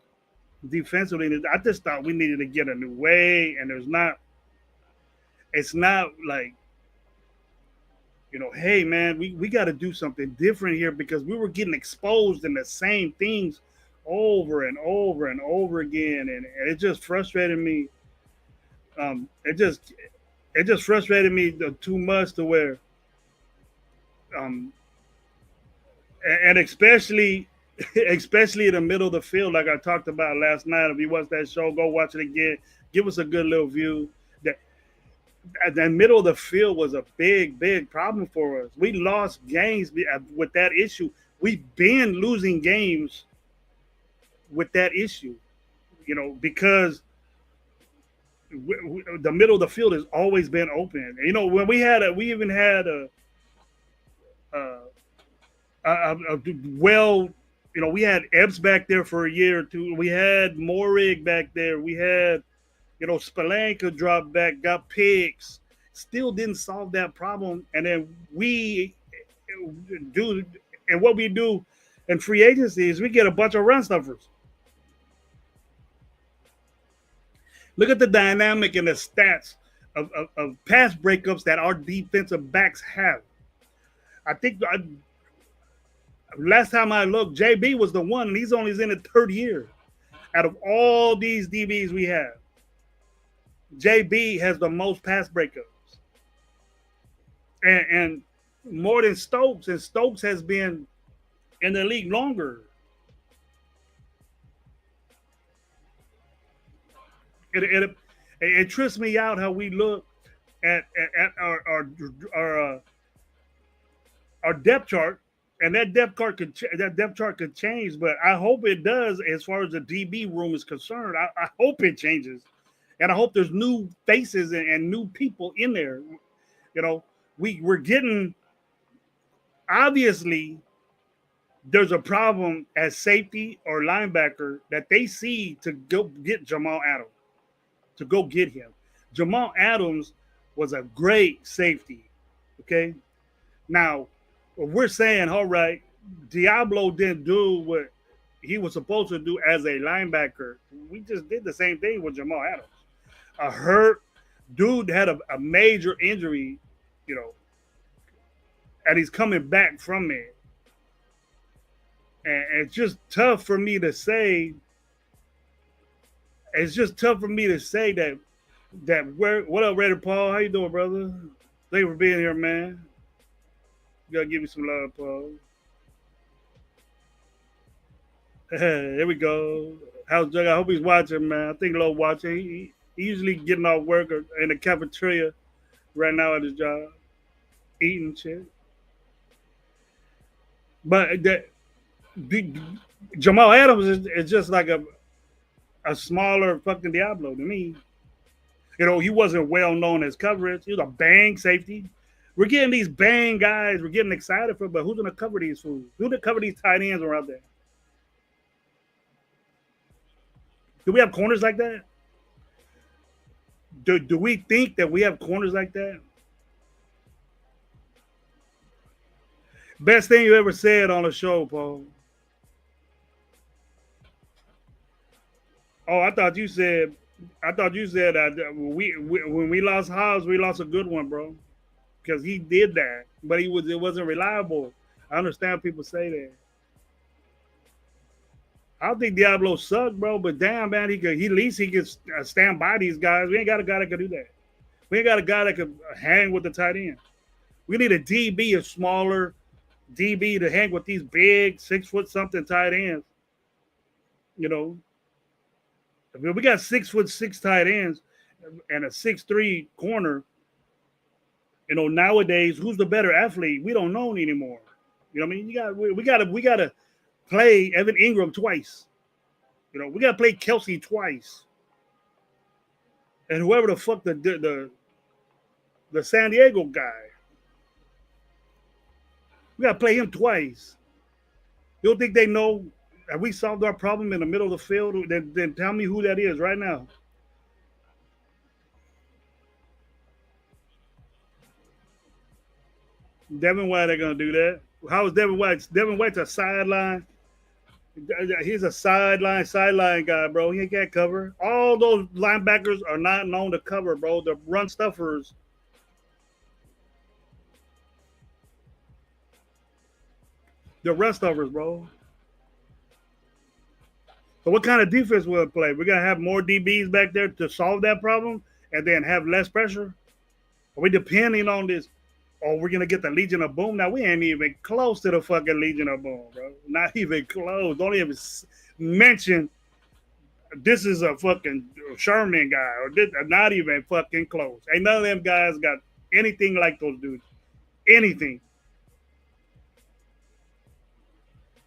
defensively. I just thought we needed to get a new way, and it's not like, hey man, we got to do something different here because we were getting exposed in the same things over and over and over again, and it just frustrated me. Um, it just it just frustrated me too much to where, um, and especially in the middle of the field, like I talked about last night. If you watch that show, go watch it again. Give us a good little view. That the middle of the field was a big problem for us. We lost games with that issue. We've been losing games with that issue, because the middle of the field has always been open. When we even had a, a well, we had Epps back there for a year or two. We had Morig back there. We had, Spalanka dropped back, got picks, still didn't solve that problem. And then we do, and what we do in free agency is we get a bunch of run stuffers. Look at the dynamic and the stats of pass breakups that our defensive backs have. I think last time I looked, JB was the one, and he's only in his third year. Out of all these DBs we have, JB has the most pass breakups, and more than Stokes. And Stokes has been in the league longer. It trips me out how we look at our depth chart, and that depth chart could change. But I hope it does as far as the DB room is concerned. I hope it changes, and I hope there's new faces and new people in there. We're getting, obviously there's a problem at safety or linebacker that they see to go get Jamal Adams, to go get him. Jamal Adams was a great safety. Okay. Now, we're saying, all right, Diablo didn't do what he was supposed to do as a linebacker. We just did the same thing with Jamal Adams. A hurt dude had a major injury, and he's coming back from it. And it's just tough for me to say. It's just tough for me to say that what up, Raider Paul? How you doing, brother? Thank you for being here, man. You gotta give me some love, Paul. Here we go. How's Jug? I hope he's watching, man. I think Low watching. He usually getting off work or in the cafeteria right now at his job, eating shit. But Jamal Adams is just like a smaller fucking Diablo to me. He wasn't well known as coverage. He was a bang safety. We're getting these bang guys. We're getting excited for, but who's gonna cover these fools? Who's gonna cover these tight ends around there? Do we have corners like that? Do we think that we have corners like that? Best thing you ever said on the show, Paul. Oh, I thought you said that we when we lost Hobbs, we lost a good one, bro, because he did that, but it wasn't reliable. I understand people say that. I don't think Diablo sucked, bro, but damn, man, he at least he could stand by these guys. We ain't got a guy that could do that. We ain't got a guy that could hang with the tight end. We need a DB, a smaller DB to hang with these big 6 foot something tight ends. You know, I mean, we got 6'6" tight ends and a 6'3" corner. You know, nowadays, who's the better athlete? We don't know anymore. You know what I mean? We gotta play Evan Ingram twice. You know, we gotta play Kelsey twice. And whoever the fuck the San Diego guy, we gotta play him twice. You don't think they know? Have we solved our problem in the middle of the field? Then tell me who that is right now. Devin White ain't gonna do that. How is Devin White? Devin White's a sideline. He's a sideline guy, bro. He can't cover. All those linebackers are not known to cover, bro. The run stuffers. The run stuffers, bro. So what kind of defense will it play? We're gonna have more DBs back there to solve that problem, and then have less pressure. Are we depending on this? Or we're gonna get the Legion of Boom? Now we ain't even close to the fucking Legion of Boom, bro. Not even close. Don't even mention this is a fucking Sherman guy, or this, not even fucking close. Ain't none of them guys got anything like those dudes. Anything.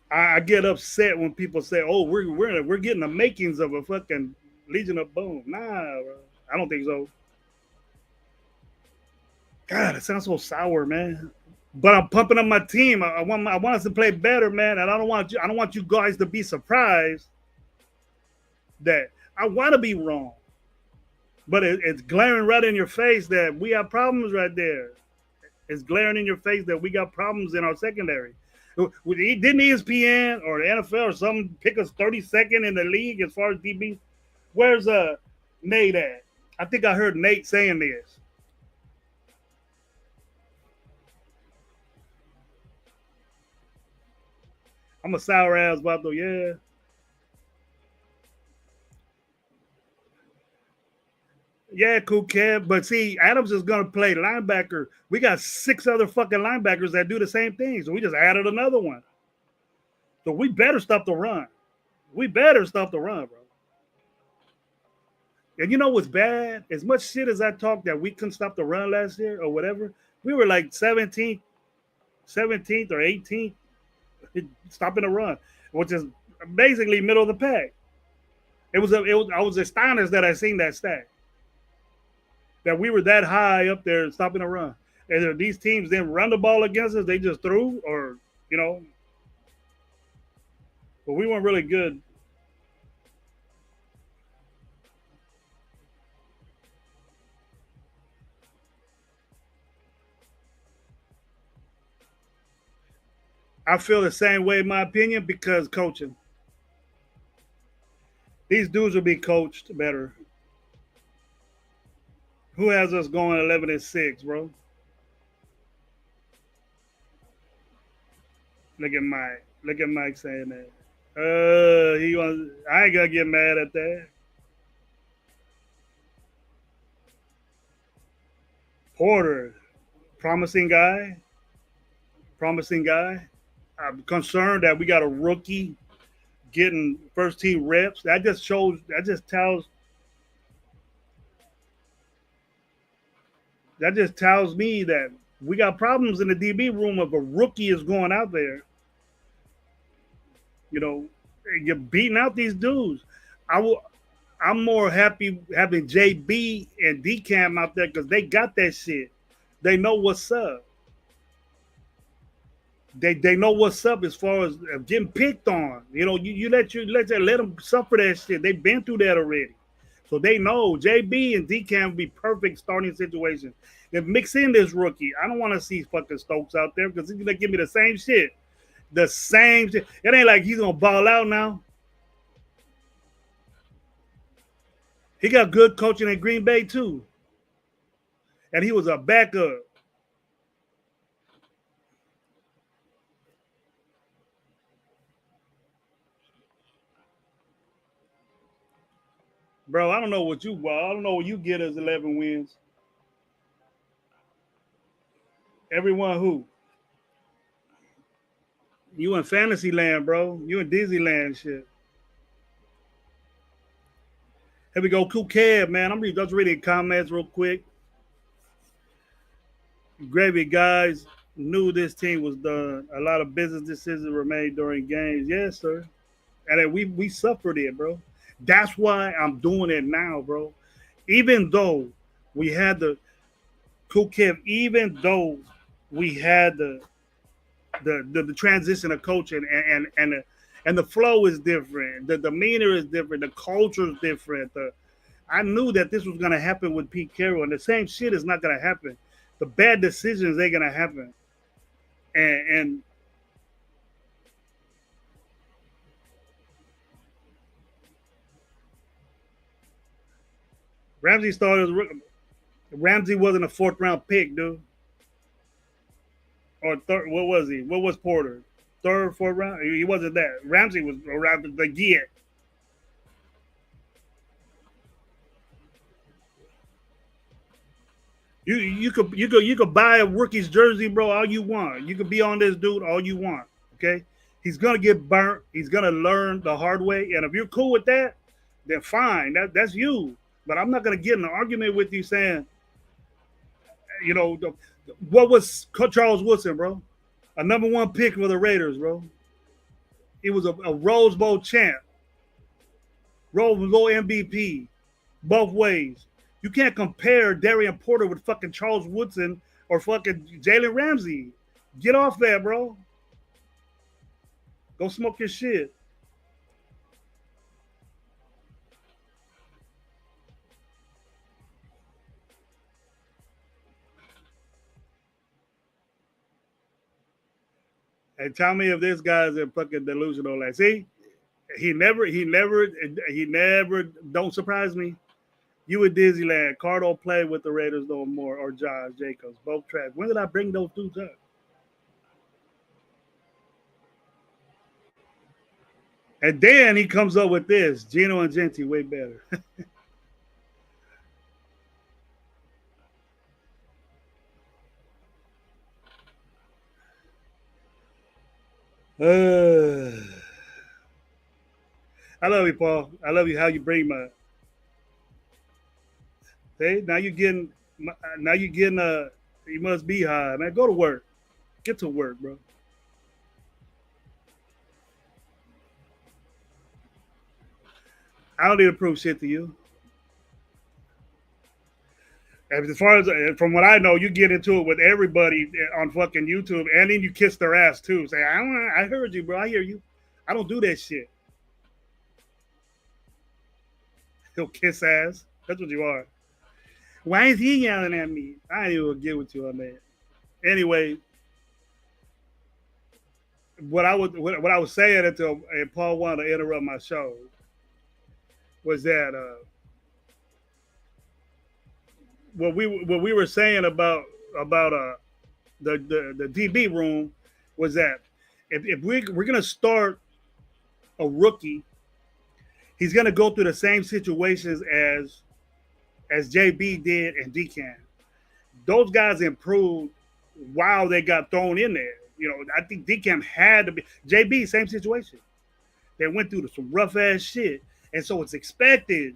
I get upset when people say, "Oh, we're getting the makings of a fucking Legion of Boom." Nah, bro. I don't think so. God, it sounds so sour, man. But I'm pumping up my team. I want us to play better, man. And I don't want you guys to be surprised that I want to be wrong. But it's glaring right in your face that we have problems right there. It's glaring in your face that we got problems in our secondary. Didn't ESPN or the NFL or something pick us 32nd in the league as far as DB? Where's Nate at? I think I heard Nate saying this. I'm a sour ass about though, yeah. Yeah, cool kid. But see, Adams is gonna play linebacker. We got 6 other fucking linebackers that do the same thing. So we just added another one. So we better stop the run. We better stop the run, bro. And you know what's bad? As much shit as I talked that we couldn't stop the run last year or whatever, we were like 17th or 18th stopping the run, which is basically middle of the pack. I was astonished that I seen that stat. That we were that high up there stopping the run. And if these teams didn't run the ball against us, they just threw, or you know, but we weren't really good. I feel the same way, in my opinion, because coaching. These dudes will be coached better. Who has us going 11-6, bro? Look at Mike. Look at Mike saying that. He was. I ain't gonna get mad at that. Porter, promising guy. Promising guy. I'm concerned that we got a rookie getting first team reps. That just shows. That just tells. That just tells me that we got problems in the DB room if a rookie is going out there. You know, you're beating out these dudes. I will. I'm more happy having JB and DCAM out there because they got that shit. They know what's up. They know what's up as far as getting picked on. You know, you let them suffer that shit. They've been through that already, so they know JB and DCAM would be perfect starting situation. If mix in this rookie, I don't want to see fucking Stokes out there because he's gonna give me the same shit. The same shit. It ain't like he's gonna ball out now. He got good coaching in Green Bay too, and he was a backup. Bro, I don't know what you. Well, I don't know what you get as 11 wins. Everyone who you in fantasy land, bro. You in Disneyland shit. Here we go, Cool Cab, man. Just reading comments real quick. Gravy guys knew this team was done. A lot of business decisions were made during games. Yes, sir. And then we suffered it, bro. That's why I'm doing it now, bro. Even though we had the Cool Kev, even though we had the transition of coaching and the flow is different, the demeanor is different, the culture is different. I knew that this was gonna happen with Pete Carroll, and the same shit is not gonna happen. The bad decisions ain't gonna happen, and Ramsey started. Ramsey wasn't a fourth round pick, dude. Or third. What was he? What was Porter? Third, fourth round. He wasn't that. Ramsey was around the get. You could buy a rookie's jersey, bro, all you want. You could be on this dude all you want. Okay, he's gonna get burnt. He's gonna learn the hard way. And if you're cool with that, then fine. That's you. But I'm not gonna get in an argument with you saying, what was Charles Woodson, bro? A number one pick for the Raiders, bro. He was a Rose Bowl champ, Rose Bowl MVP, both ways. You can't compare Darian Porter with fucking Charles Woodson or fucking Jalen Ramsey. Get off that, bro. Go smoke your shit. And tell me if this guy's a fucking delusional. Like, see, he never. Don't surprise me. You at Disneyland. Cardo play with the Raiders no more, or Josh Jacobs, both trash. When did I bring those dudes up? And then he comes up with this: Gino and Genti way better. uh, I love you, Paul. I love you. How you bring my. Hey, now you getting. You must be high, man. Go to work. Get to work, bro. I don't need to prove shit to you. As far as from what I know, you get into it with everybody on fucking YouTube, and then you kiss their ass too. Say, I heard you, bro. I hear you. I don't do that shit. He'll kiss ass. That's what you are. Why is he yelling at me? I ain't even get with you on that. Anyway, what I was saying until and Paul wanted to interrupt my show was that what we were saying about the DB room was that if we're gonna start a rookie, he's gonna go through the same situations as JB did and DCAN. Those guys improved while they got thrown in there. I think DCAM had to be JB, same situation. They went through some rough ass shit. And so it's expected.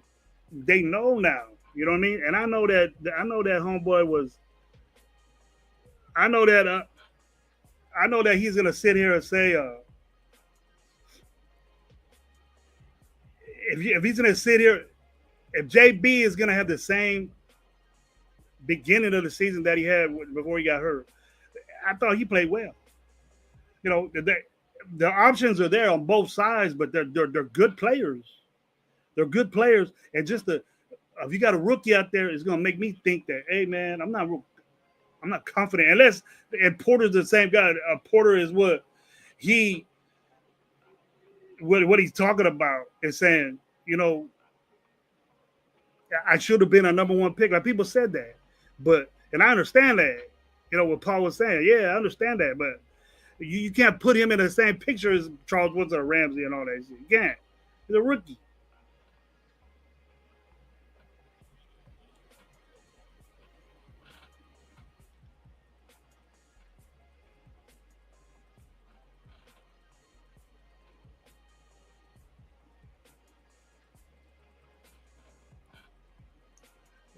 They know now. You know what I mean? And I know that homeboy was I know that he's gonna sit here and say if he's gonna sit here if JB is gonna have the same beginning of the season that he had before he got hurt. I thought he played well. You know, the options are there on both sides, but they're good players. They're good players, and just the if you got a rookie out there, it's gonna make me think that, hey man, I'm not confident unless and Porter's the same guy. Porter is he what he's talking about is saying, you know, I should have been a number one pick. Like people said that, but and I understand that. You know what Paul was saying. Yeah, I understand that, but you can't put him in the same picture as Charles Woodson or Ramsey and all that shit. You can't. He's a rookie.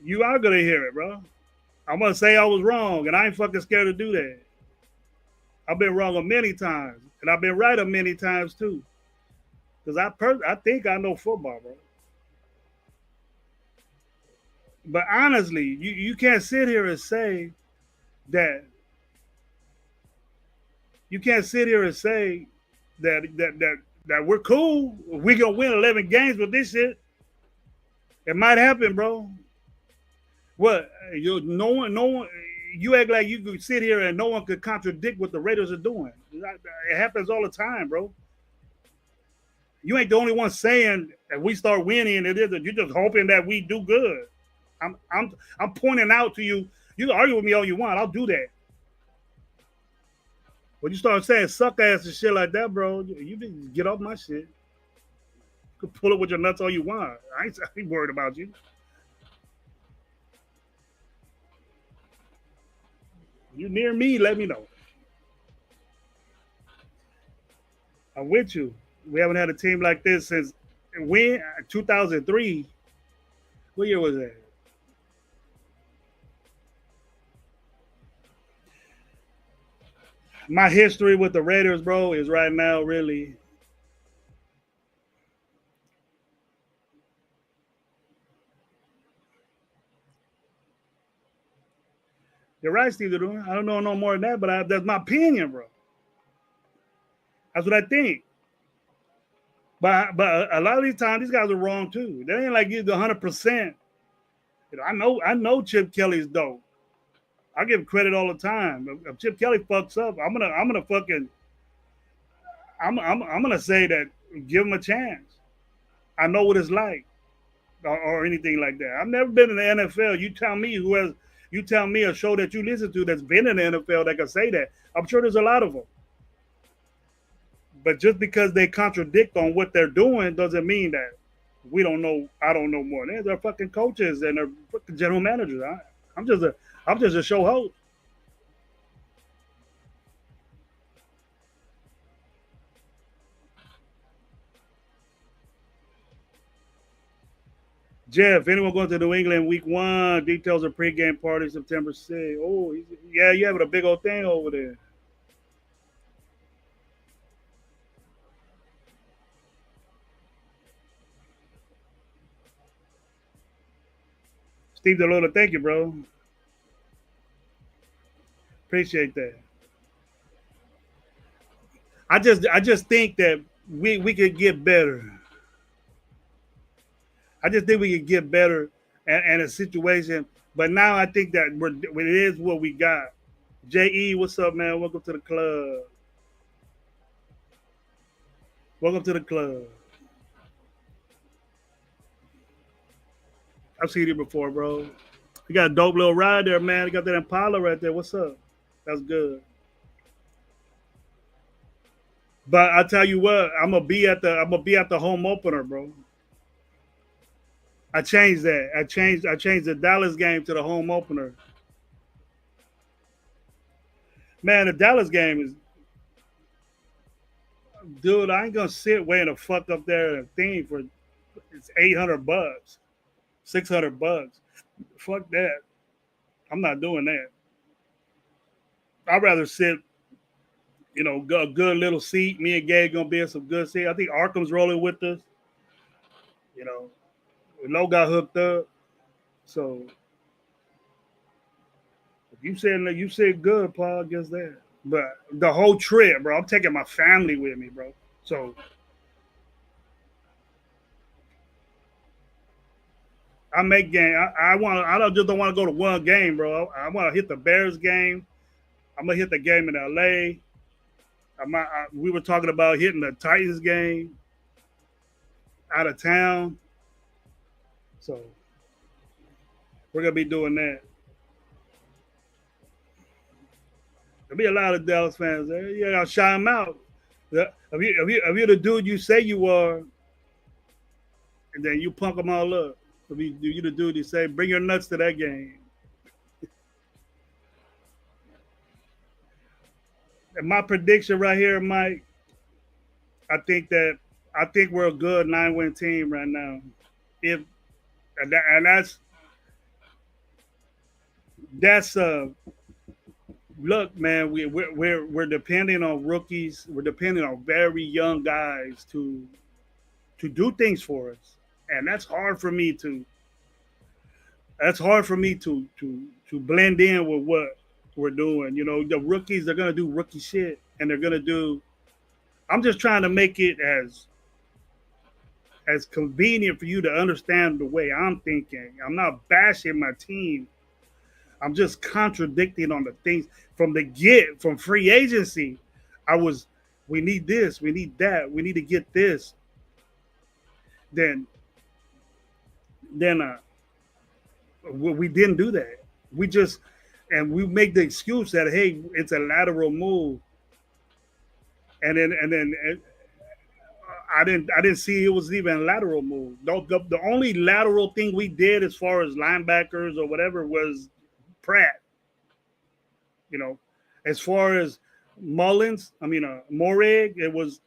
You are gonna hear it, bro. I'm gonna say I was wrong, and I ain't fucking scared to do that. I've been wrong a many times, and I've been right a many times too. Because I think I know football, bro. But honestly, you can't sit here and say that you can't sit here and say that we're cool. We gonna win 11 games with this shit. It might happen, bro. What you no one you act like you could sit here and no one could contradict what the Raiders are doing. It happens all the time, bro. You ain't the only one saying that we start winning. You're just hoping that we do good. I'm pointing out to you. You can argue with me all you want. I'll do that. When you start saying suck ass and shit like that, bro, you just get off my shit. You can pull it with your nuts all you want. I ain't worried about you. You near me, let me know. I'm with you. We haven't had a team like this since when 2003. What year was that? My history with the Raiders, bro, is right now really. You're right, Steve. I don't know no more than that, but that's my opinion, bro. That's what I think. But a lot of these times, these guys are wrong too. They ain't like you 100%. You know, I know Chip Kelly's dope. I give him credit all the time. If Chip Kelly fucks up, I'm gonna fucking I'm gonna say that give him a chance. I know what it's like or anything like that. I've never been in the NFL. You tell me a show that you listen to that's been in the NFL that can say that. I'm sure there's a lot of them. But just because they contradict on what they're doing doesn't mean that we don't know. I don't know more. They're fucking coaches and they're fucking general managers. I'm just a I'm just a show host. Jeff, anyone going to New England week one? Details of pregame party September 6th. Oh, yeah, you having a big old thing over there. Steve DeLuna, thank you, bro. Appreciate that. I just think that we could get better. I just think we could get better and a situation. But now I think that it is what we got. Je, what's up, man? Welcome to the club. Welcome to the club. I've seen you before, bro. You got a dope little ride there, man. You got that Impala right there. What's up? That's good. But I tell you what, I'm gonna be at the home opener, bro. I changed the Dallas game to the home opener. Man, the Dallas game is, dude. I ain't gonna sit waiting to fuck up there thing for it's $800, $600. Fuck that. I'm not doing that. I'd rather sit, a good little seat. Me and Gabe gonna be in some good seat. I think Arkham's rolling with us. You know, Low got hooked up. So if you said good, Paul, guess that. But the whole trip, bro, I'm taking my family with me, bro. So I make game. I want. I don't just don't want to go to one game, bro. I want to hit the Bears game. I'm gonna hit the game in LA. We were talking about hitting the Titans game out of town, so we're gonna be doing that. There'll be a lot of Dallas fans there. Yeah, I'll shout them out. If you the dude you say you are, and then you punk them all up. If you the dude you say, bring your nuts to that game. And my prediction right here, Mike, I think that I think we're a good 9-win team right now. If and that's look, man, we're depending on rookies. We're depending on very young guys to do things for us, and that's hard for me to blend in with what we're doing. You know, the rookies are gonna do rookie shit, and they're gonna do. I'm just trying to make it as convenient for you to understand the way I'm thinking. I'm not bashing my team. I'm just contradicting on the things from free agency. I was we need this, we need that, we need to get this. Then then we didn't do that. We just and we make the excuse that hey, it's a lateral move, and then I didn't see it was even a lateral move. The only lateral thing we did as far as linebackers or whatever was Pratt. You know, as far as Mullins, I mean Morig, it was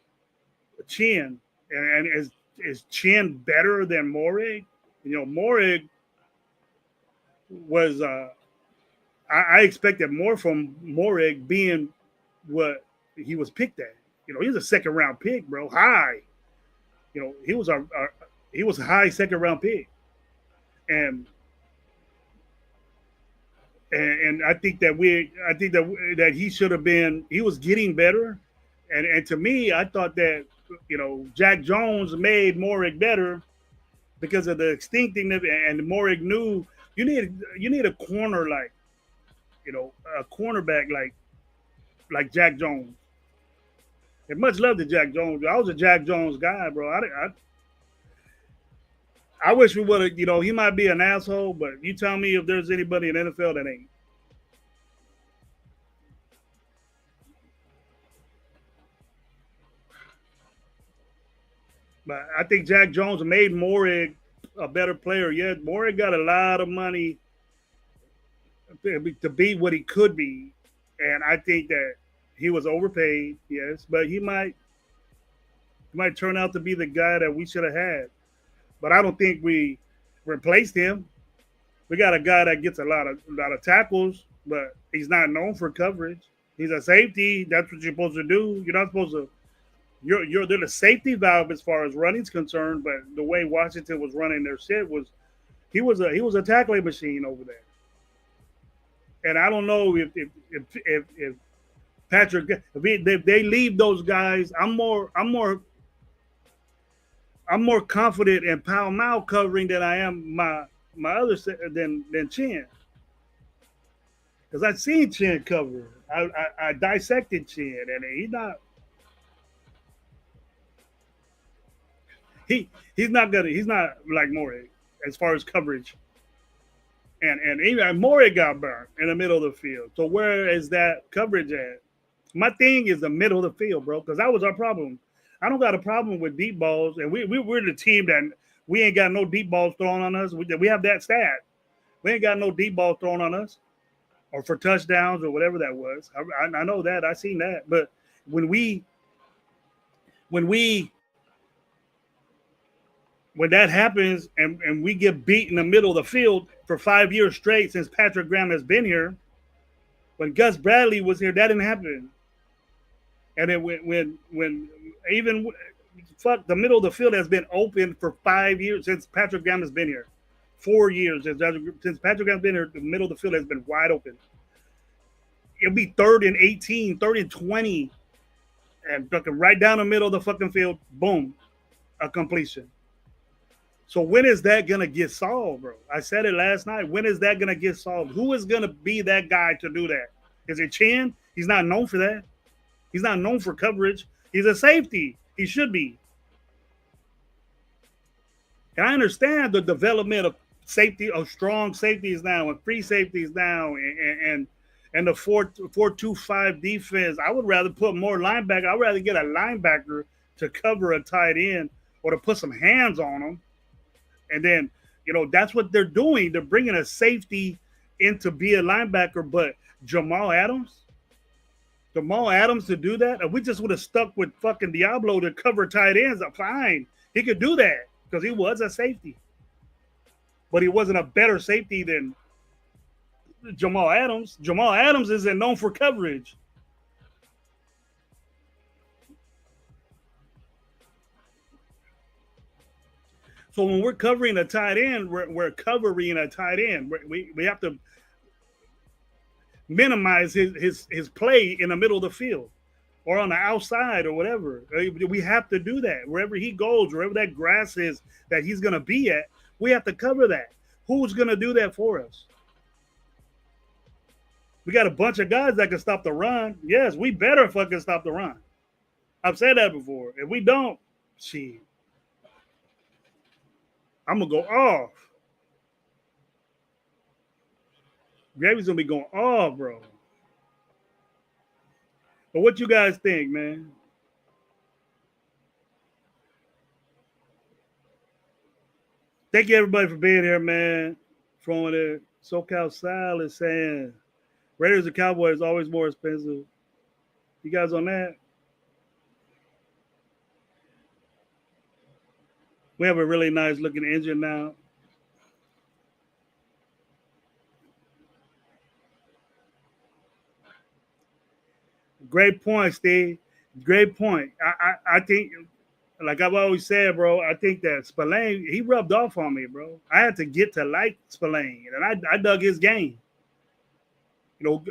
Chin, and is Chin better than Morig? You know, Morig was I expected more from Morig being what he was picked at. You know, he was a second round pick, bro, high. You know, he was a high second round pick, and and I think that he should have been. He was getting better, and to me, I thought that Jack Jones made Morik better because of the instinctiveness, and Morik knew you need a corner like a cornerback like Jack Jones. And much love to Jack Jones. I was a Jack Jones guy, bro. I wish we would have. He might be an asshole, but you tell me if there's anybody in the NFL that ain't. But I think Jack Jones made Morig a better player. Yeah, Morig got a lot of money to be what he could be, and I think that he was overpaid. Yes, but he might turn out to be the guy that we should have had. But I don't think we replaced him. We got a guy that gets a lot of tackles, but he's not known for coverage. He's a safety. That's what you're supposed to do. You're not supposed to. They're the safety valve as far as running's concerned. But the way Washington was running their shit was he was a tackling machine over there. And I don't know if Patrick if they leave those guys, I'm more confident in Pal Mal covering than I am my other than Chin, because I've seen Chin cover. I dissected Chin, and he's not like Morey as far as coverage, and even Morey got burned in the middle of the field. So where is that coverage at? My thing is the middle of the field, bro, because that was our problem. I don't got a problem with deep balls, and we're the team that we ain't got no deep balls thrown on us. We have that stat. We ain't got no deep ball thrown on us, or for touchdowns or whatever that was. I know that. I seen that. But when we when we when that happens and we get beat in the middle of the field for 5 years straight since Patrick Graham has been here, when Gus Bradley was here, that didn't happen. And then when even fuck the middle of the field has been open for 5 years since Patrick Graham has been here. 4 years since Patrick Graham's been here, the middle of the field has been wide open. it'll be 3rd and 18, 3rd and 20, and fucking right down the middle of the fucking field, boom, a completion. So when is that gonna get solved, bro? I said it last night. When is that gonna get solved? Who is gonna be that guy to do that? Is it Chin? He's not known for that. He's not known for coverage. He's a safety. He should be. And I understand the development of safety, of strong safeties now, and free safeties now, and the 4-2-5 defense. I would rather put more linebacker. I'd rather get a linebacker to cover a tight end or to put some hands on them. And then, that's what they're doing. They're bringing a safety in to be a linebacker, but Jamal Adams to do that? If we just would have stuck with fucking Diablo to cover tight ends, fine. He could do that because he was a safety. But he wasn't a better safety than Jamal Adams. Jamal Adams isn't known for coverage. So when we're covering a tight end, we're covering a tight end. We have to minimize his play in the middle of the field or on the outside or whatever. We have to do that. Wherever he goes, wherever that grass is that he's going to be at, we have to cover that. Who's going to do that for us? We got a bunch of guys that can stop the run. Yes, we better fucking stop the run. I've said that before. If we don't, shit, I'm going to go off. Gravy's going to be going off, bro. But what you guys think, man? Thank you, everybody, for being here, man. From it, SoCal Sal is saying Raiders and Cowboys always more expensive. You guys on that? We have a really nice looking engine now. Great point, Steve. Great point. I think, like I've always said, bro, I think that Spillane, he rubbed off on me, bro. I had to get to like Spillane, and I dug his game.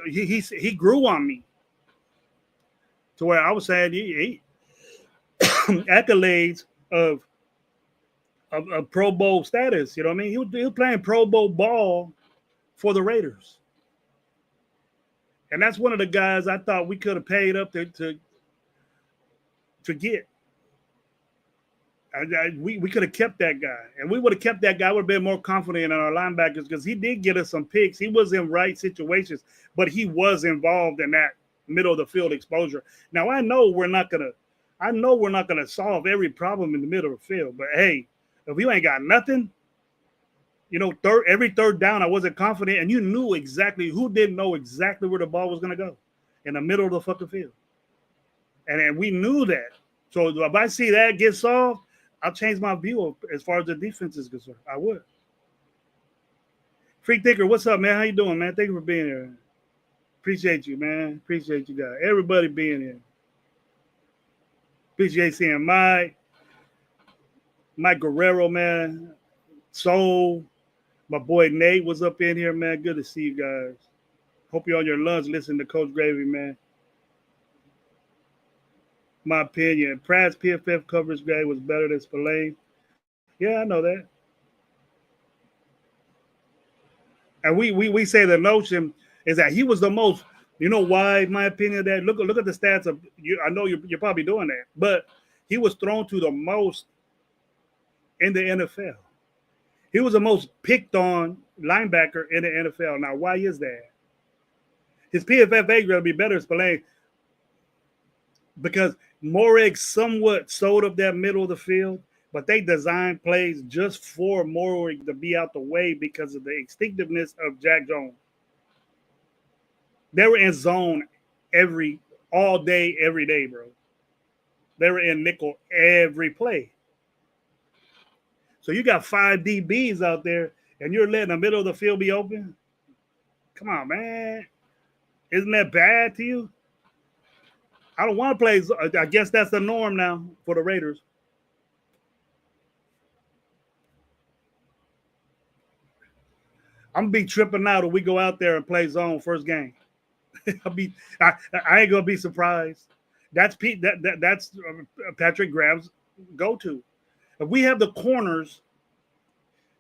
He grew on me to where I was saying he accolades of Pro Bowl status. You know what I mean? He was playing Pro Bowl ball for the Raiders. And that's one of the guys I thought we could have paid up to get. We could have kept that guy. And we would have kept that guy. Would have been more confident in our linebackers because he did get us some picks. He was in right situations, but he was involved in that middle of the field exposure. Now, I know we're not going to solve every problem in the middle of the field. But, hey, if you ain't got nothing, every third down, I wasn't confident, and you knew exactly who didn't know exactly where the ball was going to go in the middle of the fucking field. And we knew that. So if I see that get solved, I'll change my view as far as the defense is concerned. I would. Freak Thinker, what's up, man? How you doing, man? Thank you for being here. Appreciate you, man. Appreciate you guys. Everybody being here. Appreciate seeing Mike Guerrero, man. Soul. My boy Nate was up in here, man. Good to see you guys. Hope you're on your lunch listening to Coach Gravy, man. My opinion, Pratt's PFF coverage grade was better than Spillane. Yeah, I know that. And we say the notion is that he was the most. You know why? In my opinion, that look at the stats of you. I know you're probably doing that, but he was thrown to the most in the NFL. He was the most picked on linebacker in the NFL. Now, why is that? His PFF grade will be better than Spillane because Morig somewhat sold up that middle of the field, but they designed plays just for Morig to be out the way because of the instinctiveness of Jack Jones. They were in zone all day, every day, bro. They were in nickel every play. So you got 5 DBs out there, and you're letting the middle of the field be open? Come on, man. Isn't that bad to you? I don't want to play. I guess that's the norm now for the Raiders. I'm going to be tripping out if we go out there and play zone first game. I ain't gonna be surprised. That's that's Patrick Graham's go to. If we have the corners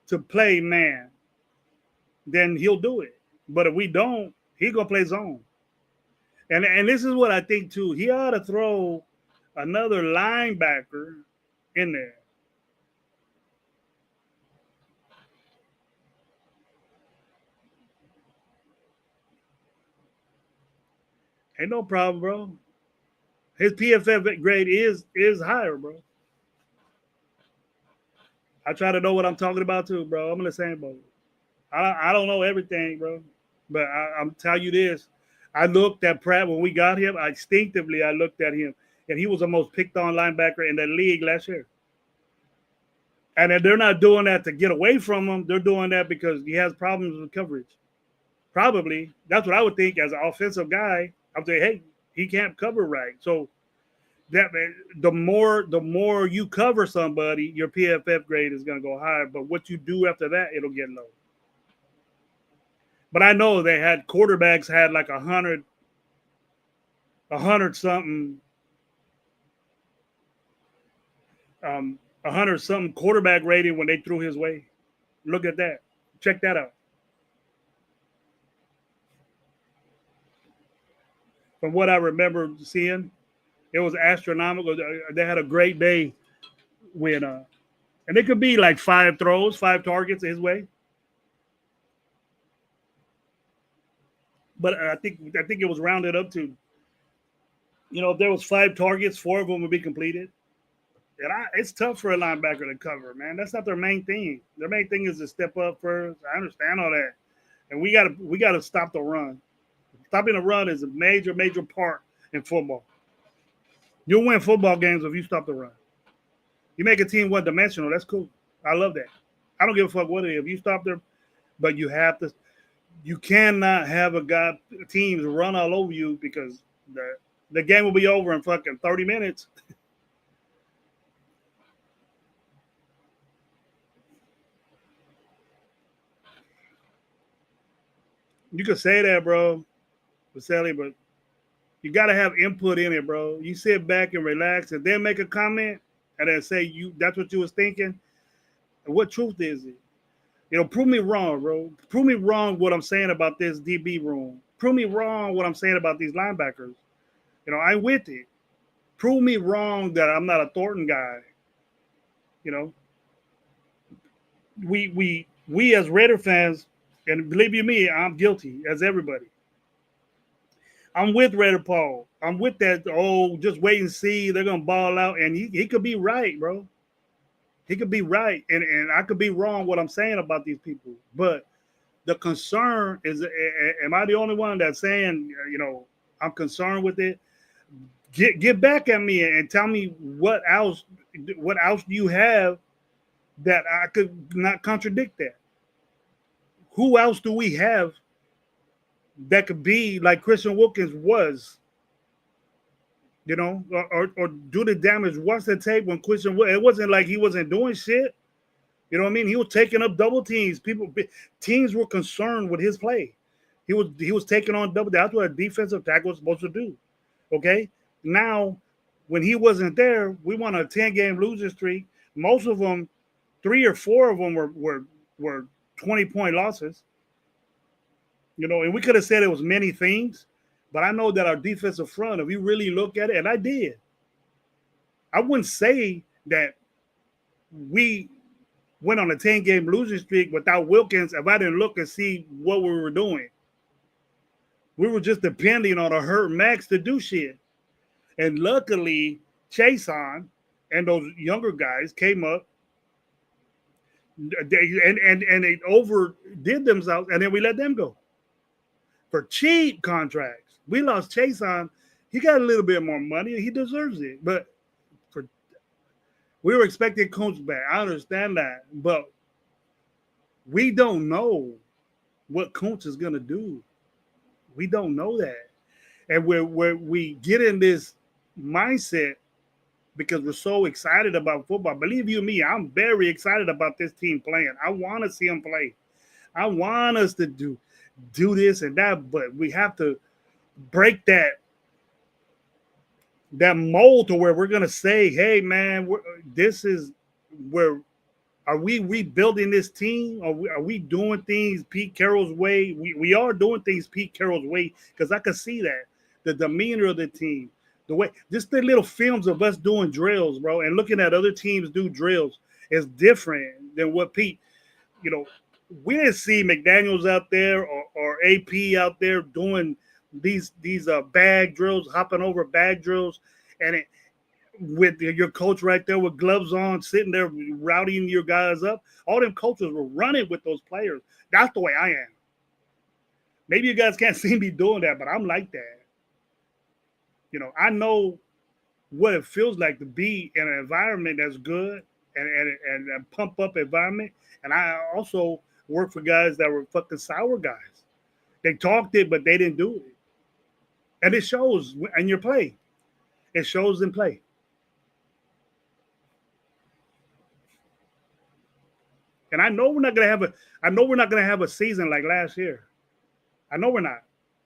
to play man, then he'll do it. But if we don't, he gonna play zone. And this is what I think too. He ought to throw another linebacker in there. Ain't no problem, bro. His PFF grade is higher, bro. I try to know what I'm talking about too, bro. I'm in the same boat. I don't know everything, bro. But I'm telling you this. I looked at Pratt when we got him. I looked at him, and he was the most picked on linebacker in the league last year. And they're not doing that to get away from him. They're doing that because he has problems with coverage. Probably. That's what I would think as an offensive guy. I'm saying, hey, he can't cover right. So that the more you cover somebody, your PFF grade is going to go higher. But what you do after that, it'll get low. But I know they had quarterbacks had like 100 something, 100 something quarterback rating when they threw his way. Look at that. Check that out. From what I remember seeing, it was astronomical. They had a great day when, and it could be like 5 throws, 5 targets his way. But I think it was rounded up to, if there was 5 targets, 4 of them would be completed. And it's tough for a linebacker to cover, man. That's not their main thing. Their main thing is to step up first. I understand all that, and we gotta stop the run. Stopping the run is a major, major part in football. You'll win football games if you stop the run. You make a team one dimensional. That's cool. I love that. I don't give a fuck what it is. If you stop them, but you have to. You cannot have teams run all over you because the game will be over in fucking 30 minutes. You could say that, bro, Vasily, but you got to have input in it, bro. You sit back and relax and then make a comment and then say that's what you was thinking. And what truth is it? Prove me wrong, bro. Prove me wrong what I'm saying about this DB room. Prove me wrong what I'm saying about these linebackers. I'm with it. Prove me wrong that I'm not a Thornton guy. You know, we as Raider fans, and believe you me, I'm guilty as everybody. I'm with Raider Paul. I'm with that. Oh, just wait and see. They're gonna ball out, and he could be right, bro. He could be right, and I could be wrong what I'm saying about these people. But the concern is, am I the only one that's saying, I'm concerned with it? Get back at me and tell me what else do you have that I could not contradict that? Who else do we have that could be like Christian Wilkins was? Or do the damage. Watch the tape when Christian. It wasn't like he wasn't doing shit. You know what I mean? He was taking up double teams. Teams were concerned with his play. He was taking on double. That's what a defensive tackle was supposed to do. Okay. Now, when he wasn't there, we won a 10-game losing streak. Most of them, 3 or 4 of them were 20-point losses. And we could have said it was many things. But I know that our defensive front, if you really look at it, and I did, I wouldn't say that we went on a 10-game losing streak without Wilkins if I didn't look and see what we were doing. We were just depending on a hurt Max to do shit. And luckily, Chason and those younger guys came up and they overdid themselves, and then we let them go for cheap contracts. We lost Chason. He got a little bit more money. He deserves it. But we were expecting Coach back. I understand that. But we don't know what Coach is going to do. We don't know that. And where we get in this mindset because we're so excited about football. Believe you me, I'm very excited about this team playing. I want to see them play. I want us to do this and that, but we have to break that mold to where we're gonna say, hey man, this is where are we rebuilding this team? Are we doing things Pete Carroll's way? We are doing things Pete Carroll's way because I could see that the demeanor of the team, the way just the little films of us doing drills, bro, and looking at other teams do drills is different than what Pete. You know, we didn't see McDaniels out there or AP out there doing these bag drills, hopping over bag drills, and with your coach right there with gloves on, sitting there routing your guys up. All them coaches were running with those players. That's the way I am. Maybe you guys can't see me doing that, but I'm like that. I know what it feels like to be in an environment that's good and a pump up environment. And I also work for guys that were fucking sour guys. They talked it, but they didn't do it. And it shows in your play. It shows in play. And I know we're not gonna have a season like last year. I know we're not.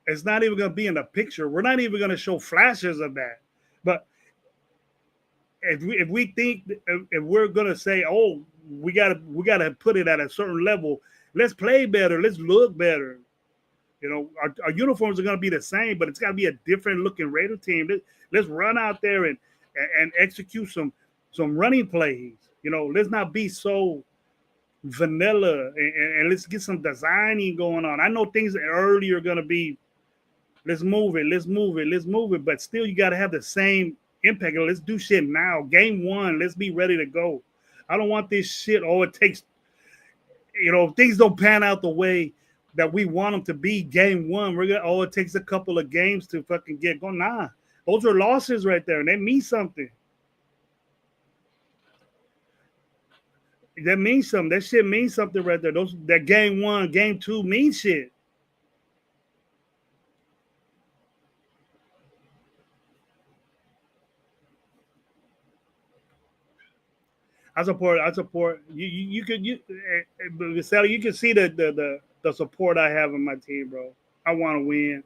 It's not even gonna be in the picture. We're not even gonna show flashes of that. But if we think if we're gonna say, oh, we gotta put it at a certain level, let's play better, let's look better. Our uniforms are gonna be the same, but it's gotta be a different looking Raider team. Let's run out there and execute some running plays. Let's not be so vanilla and let's get some designing going on. I know things early are gonna be let's move it, but still you gotta have the same impact. Let's do shit now. Game one, let's be ready to go. I don't want this shit. Oh, it takes, if things don't pan out the way that we want them to be game one, it takes a couple of games to fucking get going. Nah, those are losses right there, and they mean something. That means something. That shit means something right there. That game one, game two means shit. I support you. Sally, you can see the support I have in my team, bro. I want to win.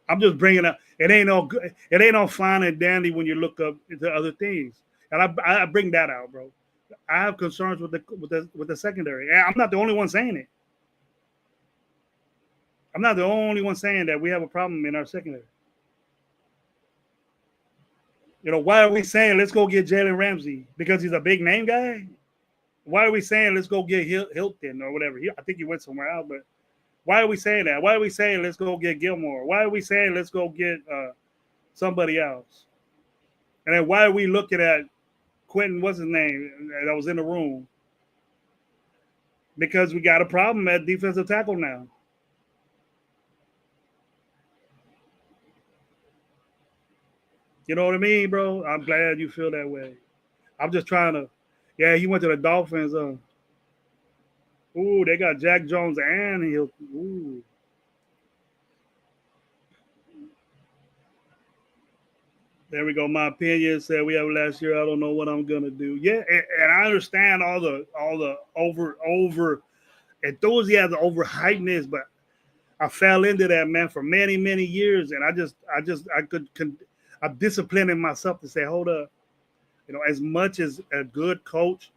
I'm just bringing up. It ain't all good. It ain't all fine and dandy when you look up the other things, and I bring that out, bro. I have concerns with the secondary. And I'm not the only one saying it. I'm not the only one saying that we have a problem in our secondary. Why are we saying let's go get Jalen Ramsey? Because he's a big name guy? Why are we saying let's go get Hilton or whatever? I think he went somewhere else, but why are we saying that? Why are we saying let's go get Gilmore? Why are we saying let's go get somebody else? And then why are we looking at Quentin, what's his name, that was in the room? Because we got a problem at defensive tackle now. You know what I mean, bro? I'm glad you feel that way. I'm just trying to. Yeah, he went to the Dolphins. Ooh, they got Jack Jones and Hill. Ooh. There we go. My opinion said we have last year. I don't know what I'm gonna do. Yeah, and I understand all the over enthusiasm, over hypeness, but I fell into that, man, for many years, and I'm disciplining myself to say, hold up, as much as a good coach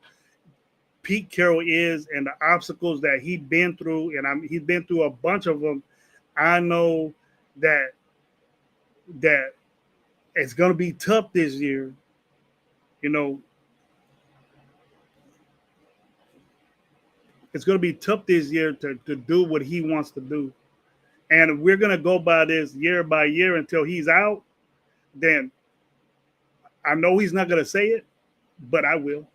Pete Carroll is, and the obstacles that he's been through, and he's been through a bunch of them. I know that it's going to be tough this year. It's going to be tough this year to do what he wants to do. And if we're going to go by this year by year until he's out, then I know he's not going to say it, but I will.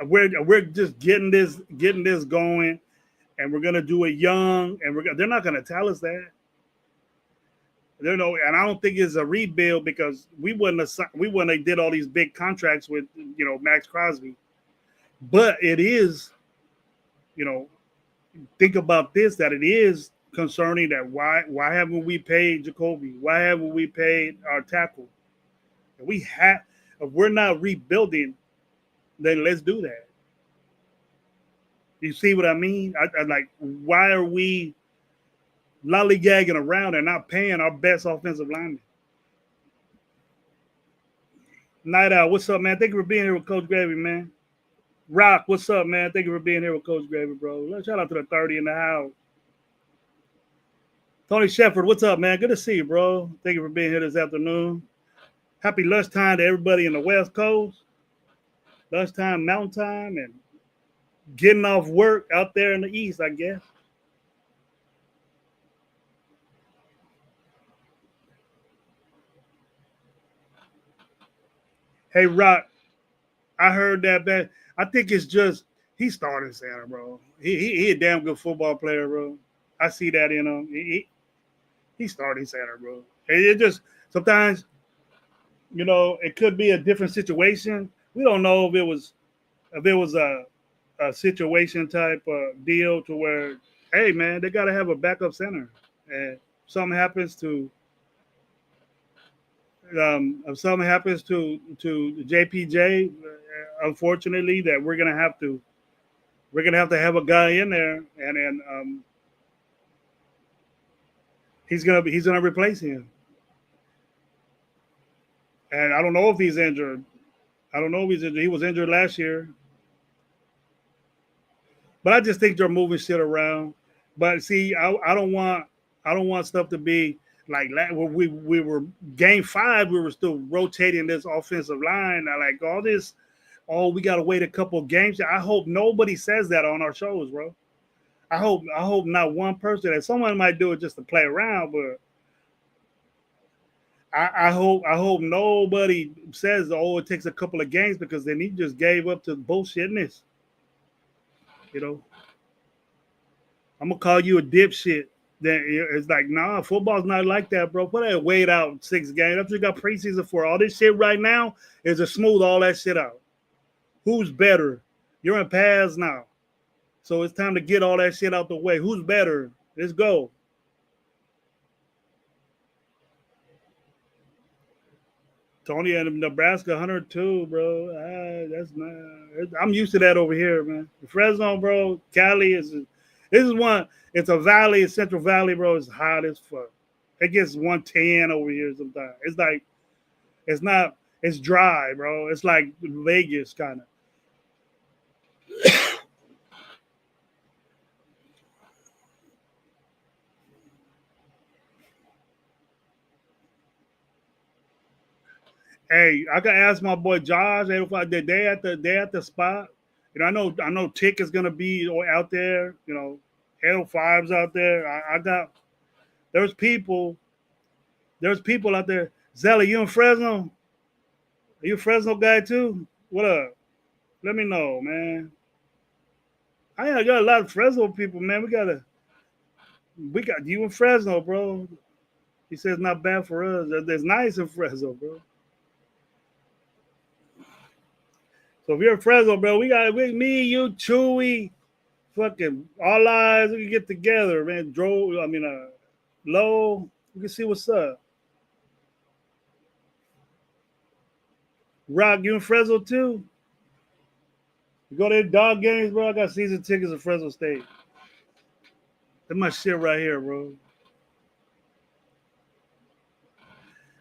We're just getting this going, and we're going to do it young, and they're not going to tell us that. And I don't think it's a rebuild because we wouldn't have did all these big contracts with Max Crosby. But it is, think about this, that it is concerning that why haven't we paid Jacoby? Why haven't we paid our tackle? If we're not rebuilding, then let's do that. You see what I mean? I like, why are we lollygagging around and not paying our best offensive lineman. Night Out, what's up, man? Thank you for being here with Coach Gravy, man. Rock, what's up, man? Thank you for being here with Coach Gravy, bro. Shout out to the 30 in the house. Tony Shepard, what's up, man? Good to see you, bro. Thank you for being here this afternoon. Happy lunchtime to everybody in the West Coast. Lunchtime, mountain time, and getting off work out there in the East, I guess. Hey, Rock, I heard that back. I think it's just he started center, bro. He a damn good football player, bro. I see that in him. He started center, bro. It just sometimes, it could be a different situation. We don't know if it was a situation type deal to where, hey man, they got to have a backup center, and something happens to if something happens to JPJ, unfortunately, that we're gonna have to have a guy in there, and he's gonna replace him. And I don't know if he's injured. I don't know if he's injured. He was injured last year. But I just think they're moving shit around. But see, I don't want stuff to be like we were game 5. We were still rotating this offensive line. I like all this. Oh, we gotta wait a couple of games. I hope nobody says that on our shows, bro. I hope not one person. That someone might do it just to play around, but I hope nobody says, oh, it takes a couple of games, because then he just gave up to bullshitness. I'm gonna call you a dipshit. Then it's like, nah, football's not like that, bro. Put that wait out 6 games. That's what you got preseason for. All this shit right now is to smooth all that shit out. Who's better? You're in pass now. So it's time to get all that shit out the way. Who's better? Let's go. Tony and Nebraska 102, bro. That's not. I'm used to that over here, man. Fresno, bro. Cali is. This is one. It's a valley, Central Valley, bro. It's hot as fuck. It gets 110 over here sometimes. It's like, it's not. It's dry, bro. It's like Vegas kind of. Hey, I can ask my boy Josh. They at the spot. I know Tick is gonna be out there. 805's out there. I got. There's people out there. Zella, you in Fresno? Are you a Fresno guy too? What up? Let me know, man. I got a lot of Fresno people, man. We got you in Fresno, bro. He says not bad for us. It's nice in Fresno, bro. So if you're in Fresno, bro, me, you, Chewy, fucking all eyes. We can get together, man. Low. We can see what's up. Rock, you in Fresno too? You go to the dog games, bro. I got season tickets at Fresno State. That's my shit right here, bro.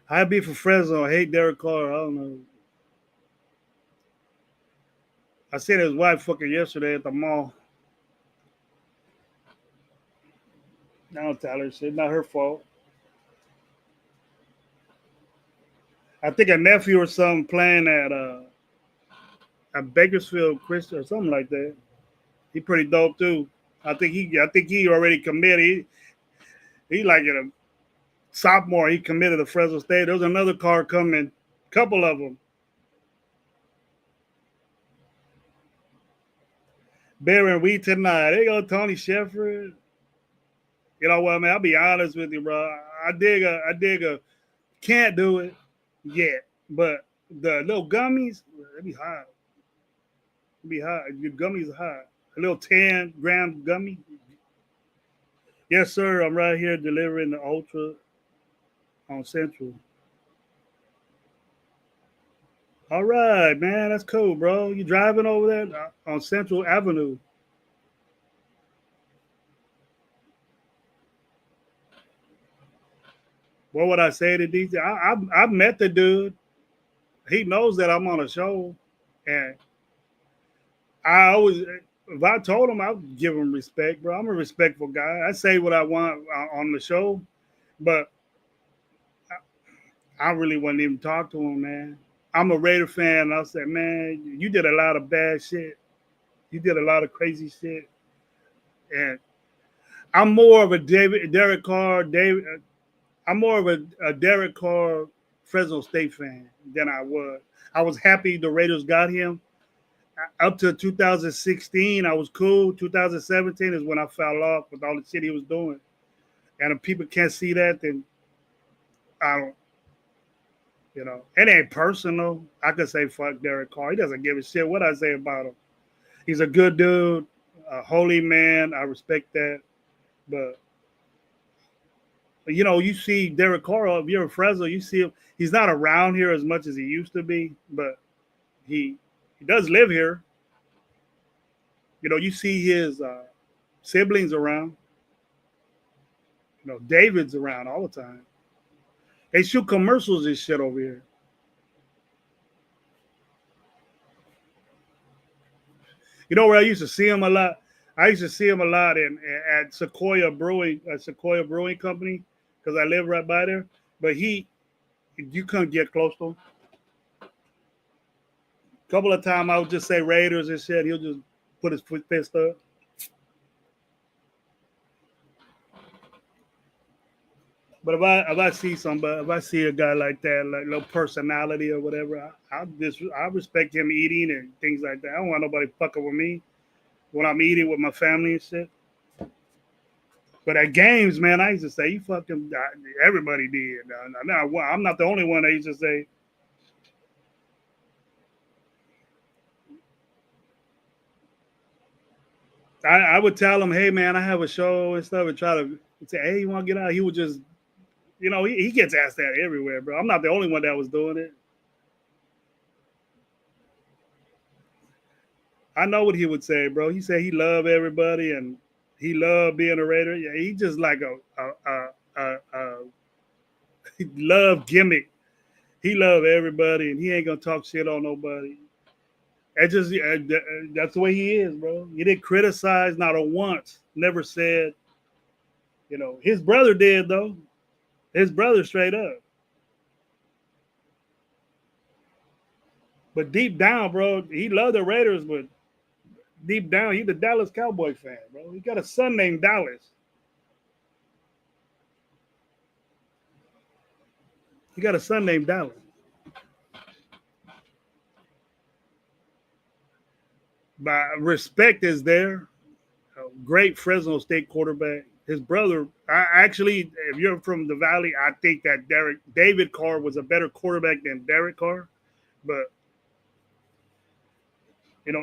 I'd be for Fresno. I hate Derek Carr. I don't know. I seen his wife fucking yesterday at the mall. I don't tell her shit. Not her fault. I think a nephew or something playing at Bakersfield Christian or something like that. He pretty dope too. I think he already committed. He like a sophomore. He committed to Fresno State. There's another car coming. Couple of them. Bearing wheat tonight. There you go, Tony Shepard. You know what, man? I'll be honest with you, bro. I dig a can't do it yet. But the little gummies, it'd be hot. It'd be hot. The gummies are hot. A little 10-gram gummy. Yes, sir. I'm right here delivering the Ultra on Central. All right, man. That's cool, bro. You driving over there on Central Avenue? What would I say to DJ? I've met the dude. He knows that I'm on a show, and I always, if I told him, I'd give him respect, bro. I'm a respectful guy. I say what I want on the show, but I really wouldn't even talk to him, man. I'm a Raider fan. I said, man, you did a lot of bad shit. You did a lot of crazy shit, and I'm more of a Derek Carr, David. I'm more of a Derek Carr, Fresno State fan than I was. I was happy the Raiders got him. Up to 2016, I was cool. 2017 is when I fell off with all the shit he was doing. And if people can't see that, then I don't, it ain't personal. I could say fuck Derek Carr. He doesn't give a shit what I say about him. He's a good dude, a holy man. I respect that. But, you see Derek Carr, if you're in Fresno, you see him. He's not around here as much as he used to be, but he does live here. You see his siblings around. David's around all the time. They shoot commercials and shit over here. Where I used to see him a lot? I used to see him a lot at Sequoia Brewing Company, because I live right by there. But you couldn't get close to him. A couple of times I would just say Raiders and shit. He'll just put his fist up. But if I see somebody, if I see a guy like that, like little personality or whatever, I respect him eating and things like that. I don't want nobody fucking with me when I'm eating with my family and shit. But at games, man, I used to say, you fucking, everybody did. I'm not the only one that used to say. I would tell him, hey, man, I have a show and stuff, and try to say, hey, you want to get out? He would just, he gets asked that everywhere, bro. I'm not the only one that was doing it. I know what he would say, bro. He said he loved everybody and he loved being a Raider. Yeah, he just like he loved gimmick. He loved everybody and he ain't gonna talk shit on nobody. That's the way he is, bro. He didn't criticize not a once. Never said, his brother did though. His brother straight up. But deep down, bro, he loved the Raiders, but deep down, he's a Dallas Cowboy fan, bro. He got a son named Dallas. He got a son named Dallas. But respect is there. A great Fresno State quarterback. His brother, actually, if you're from the Valley, I think that David Carr was a better quarterback than Derek Carr. But,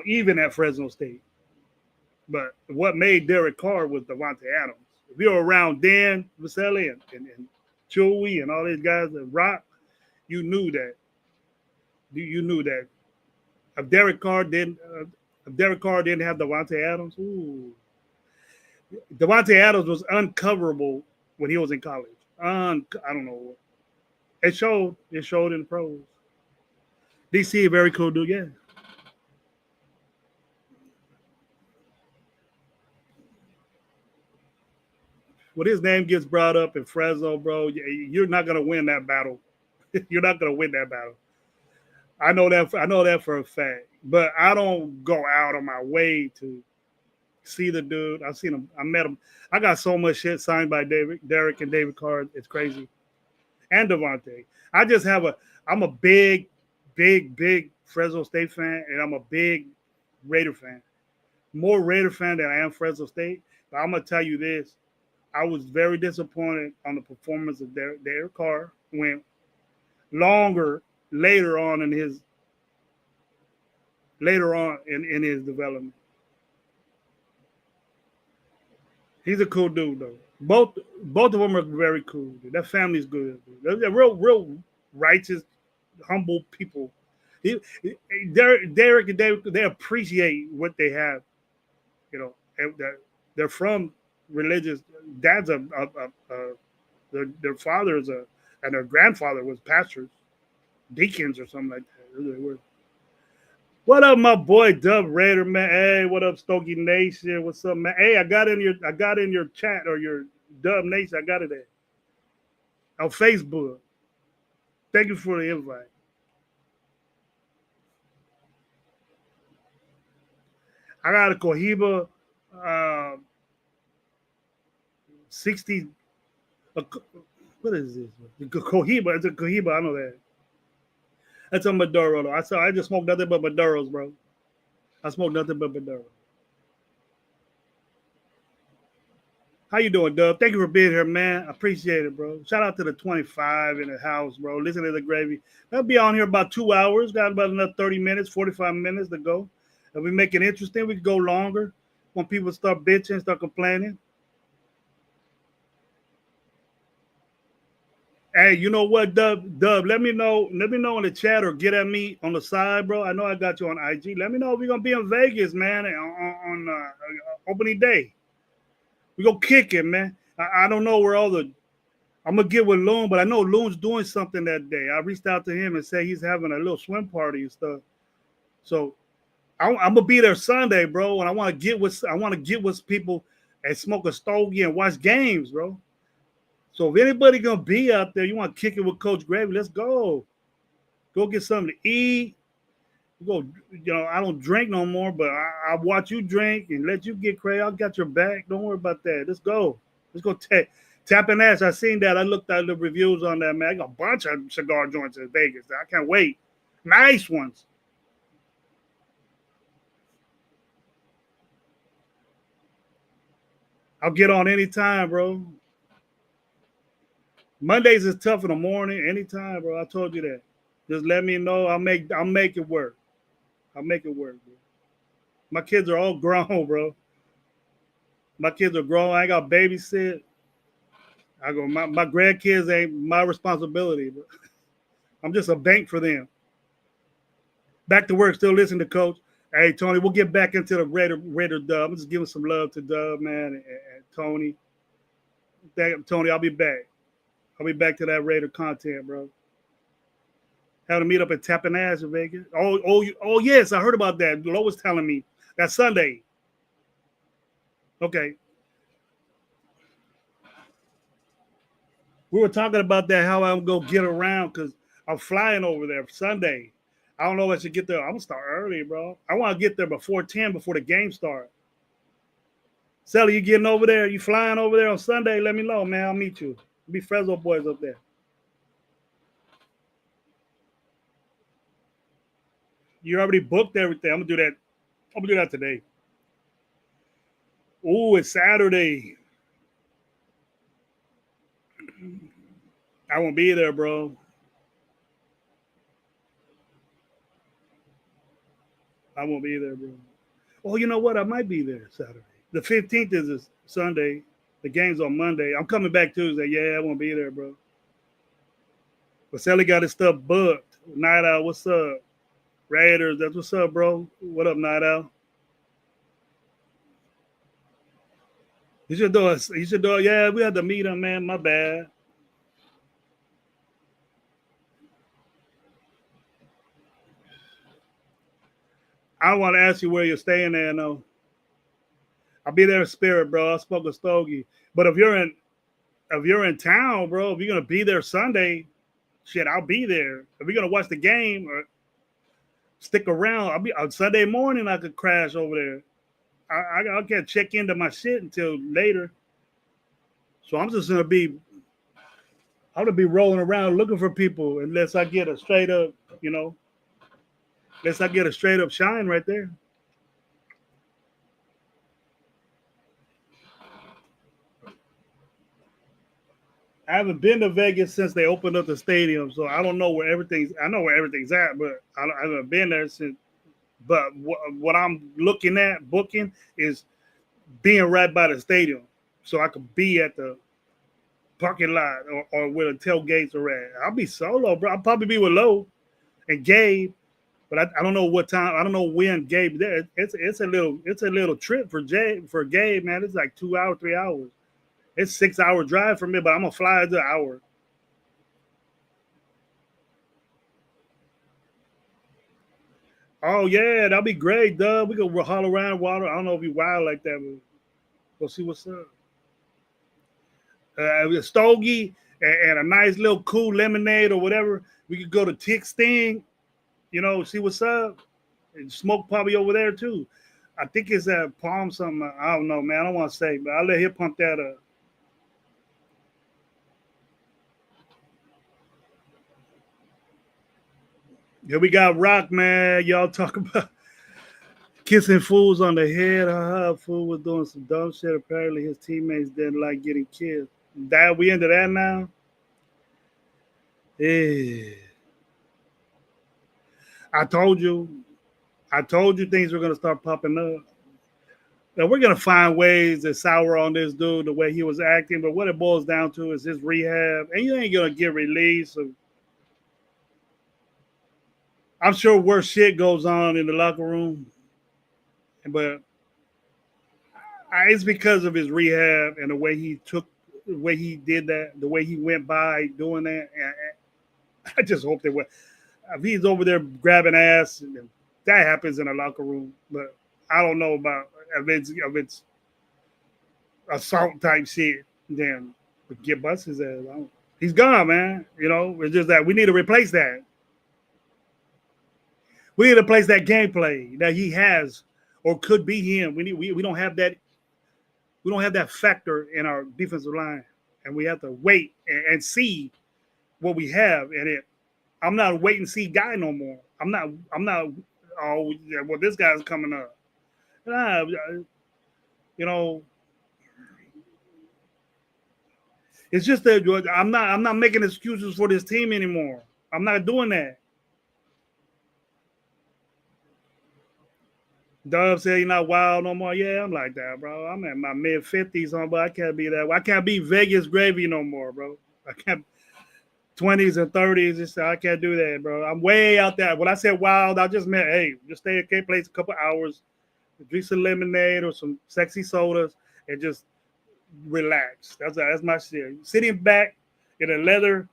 even at Fresno State. But what made Derek Carr was Davante Adams. If you're around Dan Vaselli and Chewy and all these guys that rock, you knew that. You knew that if Derek Carr didn't have Davante Adams, Davante Adams was uncoverable when he was in college. I don't know. It showed. It showed in the pros. DC, a very cool dude, yeah. When his name gets brought up in Fresno, bro, you're not gonna win that battle. You're not gonna win that battle. I know that. I know that for a fact. But I don't go out of my way to see the dude. I've seen him. I met him. I got so much shit signed by Derek and David Carr. It's crazy. And Davante. I just have a. I'm a big, big Fresno State fan, and I'm a big Raider fan. More Raider fan than I am Fresno State. But I'm gonna tell you this: I was very disappointed on the performance of Derek Carr when longer later on in his development. He's a cool dude though. Both of them are very cool. That family's good. They're real righteous, humble people. Derek and David, they appreciate what they have. They're from religious. Dad's their father is a and their grandfather was pastors, deacons, or something like that. They were. What up, my boy Dub Raider, man? Hey, what up, Stokey Nation? What's up, man? Hey, I got in your chat or your Dub Nation. I got it there on Facebook. Thank you for the invite. I got a Cohiba 60. A, what is this? Cohiba. It's a Cohiba. I know that. That's a Maduro, though. I just smoked nothing but Maduros, bro. I smoked nothing but Maduro. How you doing, Dub? Thank you for being here, man. I appreciate it, bro. Shout out to the 25 in the house, bro. Listen to the gravy. I'll be on here about 2 hours. Got about another 30 minutes, 45 minutes to go. If we make it interesting, we can go longer. When people start bitching, start complaining. Hey, you know what, Dub? Let me know. Let me know in the chat or get at me on the side, bro. I know I got you on IG. Let me know if we're gonna be in Vegas, man, on opening day. We gonna kick it, man. I don't know where all the. I'm gonna get with Loon, but I know Loon's doing something that day. I reached out to him and said he's having a little swim party and stuff. So I'm gonna be there Sunday, bro. And I want to get with people and smoke a stogie and watch games, bro. So if anybody gonna be out there, you want to kick it with Coach Gravy, let's go. Go get something to eat. Go, I don't drink no more, but I watch you drink and let you get crazy. I got your back. Don't worry about that. Let's go. Let's go tapping ass. I seen that. I looked at the reviews on that, man. I got a bunch of cigar joints in Vegas. I can't wait. Nice ones. I'll get on anytime, bro. Mondays is tough in the morning. Anytime, bro. I told you that. Just let me know. I'll make it work. I'll make it work, bro. My kids are all grown, bro. My kids are grown. I ain't got babysit. My grandkids ain't my responsibility, but I'm just a bank for them. Back to work, still listening to Coach. Hey, Tony, we'll get back into the Raider Dub. I'm just giving some love to Dub, man, and Tony. Tony, I'll be back. I'll be back to that Raider content, bro. Having to meet up at Tapping Ass in Vegas. Oh, yes, I heard about that. Lo was telling me that Sunday. Okay. We were talking about that, how I'm going to get around because I'm flying over there Sunday. I don't know if I should get there. I'm going to start early, bro. I want to get there before 10, before the game starts. Sally, you getting over there? You flying over there on Sunday? Let me know, man. I'll meet you. Be Fresno boys up there. You already booked everything. I'm going to do that. I'm going to do that today. Oh, it's Saturday. I won't be there, bro. I won't be there, bro. Oh, you know what? I might be there Saturday. The 15th is a Sunday. The game's on Monday. I'm coming back Tuesday. Yeah, I won't be there, bro. But Sally got his stuff booked. Night Owl, what's up? Raiders, that's what's up, bro. What up, Night Owl? You should do it. You should do it. Yeah, we had to meet him, man. My bad. I want to ask you where you're staying there, though. I'll be there in spirit, bro. I spoke a stogie. But if you're in town, bro, if you're gonna be there Sunday, shit, I'll be there. If you're gonna watch the game or stick around, I'll be on Sunday morning. I could crash over there. I can't check into my shit until later. So I'm gonna be rolling around looking for people unless I get a straight up, unless I get a straight up shine right there. I haven't been to Vegas since they opened up the stadium, so I don't know where everything's. I know where everything's at, but I haven't been there since. But what I'm looking at booking is being right by the stadium, so I could be at the parking lot or where the tailgates are at. I'll be solo, bro. I'll probably be with Lowe and Gabe, but I don't know what time. I don't know when Gabe there. It's a little trip for Gabe, man. It's like 2 hours, 3 hours. It's 6 hour drive for me, but I'm gonna fly the hour. Oh yeah, that'll be great, Dub. We could haul around water. I don't know if you wild like that, but we'll see what's up. With a stogie and a nice little cool lemonade or whatever. We could go to Tick Sting, see what's up. And smoke probably over there too. I think it's at Palm something. I don't know, man. I don't want to say, but I'll let him pump that up. Here we got Rock, man. Y'all talk about kissing fools on the head. Fool was doing some dumb shit. Apparently, his teammates didn't like getting kissed. That we into that now. Yeah. I told you. I told you things were gonna start popping up. And we're gonna find ways to sour on this dude the way he was acting. But what it boils down to is his rehab, and you ain't gonna get released. So I'm sure worse shit goes on in the locker room, but it's because of his rehab and the way he took, the way he did that, the way he went by doing that. And I just hope that if he's over there grabbing ass, that happens in a locker room. But I don't know about if it's assault type shit. Then get bust his ass. He's gone, man. It's just that we need to replace that. We need to replace that gameplay that he has or could be him. We don't have that. We don't have that factor in our defensive line, and we have to wait and see what we have in it. I'm not a wait and see guy no more. I'm not. I'm not. Oh, yeah, well, this guy's coming up. Nah, you know, it's just that I'm not. I'm not making excuses for this team anymore. I'm not doing that. Dub said you're not wild no more. Yeah, I'm like that, bro. I'm in my mid 50s, but I can't be that. I can't be Vegas gravy no more, bro. I can't 20s and 30s. I can't do that, bro. I'm way out there. When I said wild, I just meant, hey, just stay at K Place a couple hours, drink some lemonade or some sexy sodas, and just relax. That's my shit. Sitting back in a leather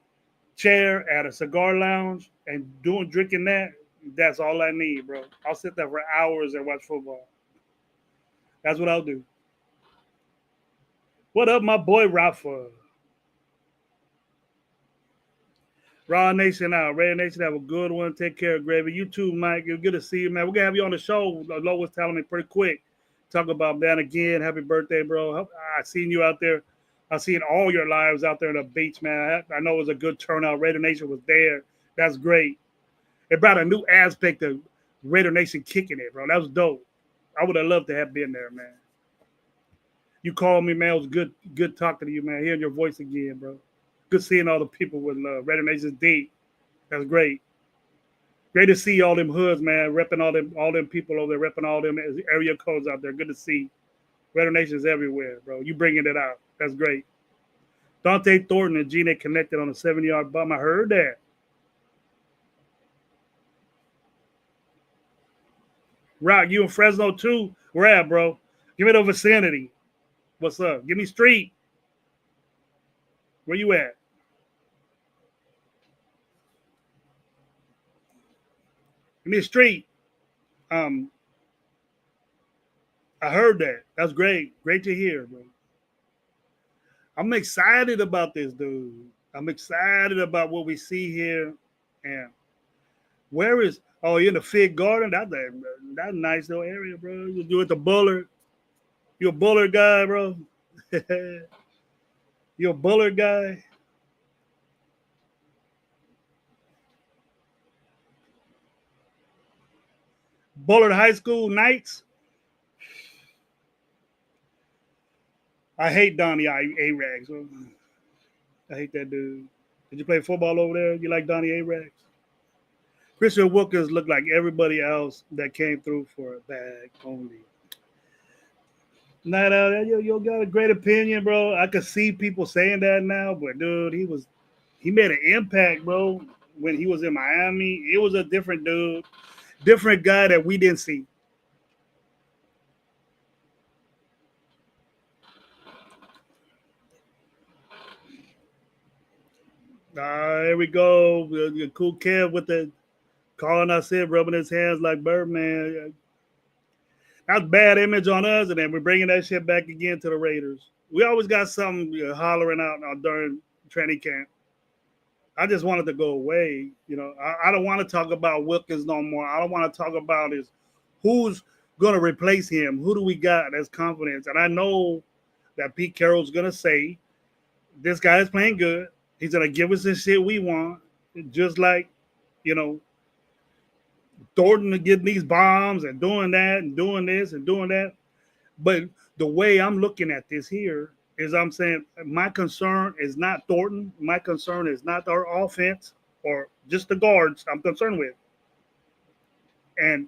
chair at a cigar lounge and drinking that. That's all I need, bro. I'll sit there for hours and watch football. That's what I'll do. What up, my boy Rafa? Raw Nation out. Red Nation have a good one. Take care, Gravy. You too, Mike. It's good to see you, man. We're gonna have you on the show. Lo was telling me pretty quick. Talk about that again. Happy birthday, bro. I seen you out there. I seen all your lives out there on the beach, man. I know it was a good turnout. Raider Nation was there. That's great. It brought a new aspect of Raider Nation kicking it, bro. That was dope. I would have loved to have been there, man. You called me, man. It was good talking to you, man. Hearing your voice again, bro. Good seeing all the people with love. Raider Nation's deep. That's great. Great to see all them hoods, man, repping all them people over there, repping all them area codes out there. Good to see. Raider Nation's everywhere, bro. You bringing it out. That's great. Dante Thornton and Gina connected on a 7-yard bomb. I heard that. Rock, you in Fresno too? Where at, bro? Give me the vicinity. What's up? Give me street. Where you at? Give me a street. Um, I heard that. That's great. Great to hear, bro. I'm excited about this, dude. I'm excited about what we see here. And where is? Oh, you're in the Fig Garden. That's a nice little area, bro. You at the Bullard. You a Bullard guy, bro. You a Bullard guy. Bullard High School Knights. I hate Donnie A-Rags. I hate that dude. Did you play football over there? You like Donnie A-Rags? Christian Wilkins looked like everybody else that came through for a bag only. Not out. You got a great opinion, bro. I could see people saying that now, but dude, he made an impact, bro. When he was in Miami, it was a different dude, different guy that we didn't see. Here we go. The cool Kev with the calling us in, rubbing his hands like Birdman. That's bad image on us, and then we're bringing that shit back again to the Raiders. We always got something hollering out during training camp. I just wanted to go away. I don't want to talk about Wilkins no more. I don't want to talk about who's going to replace him. Who do we got as confidence? And I know that Pete Carroll's going to say, this guy is playing good. He's going to give us the shit we want. Just like, Thornton getting these bombs and doing that and doing this and doing that. But the way I'm looking at this here is I'm saying my concern is not Thornton. My concern is not our offense or just the guards I'm concerned with. And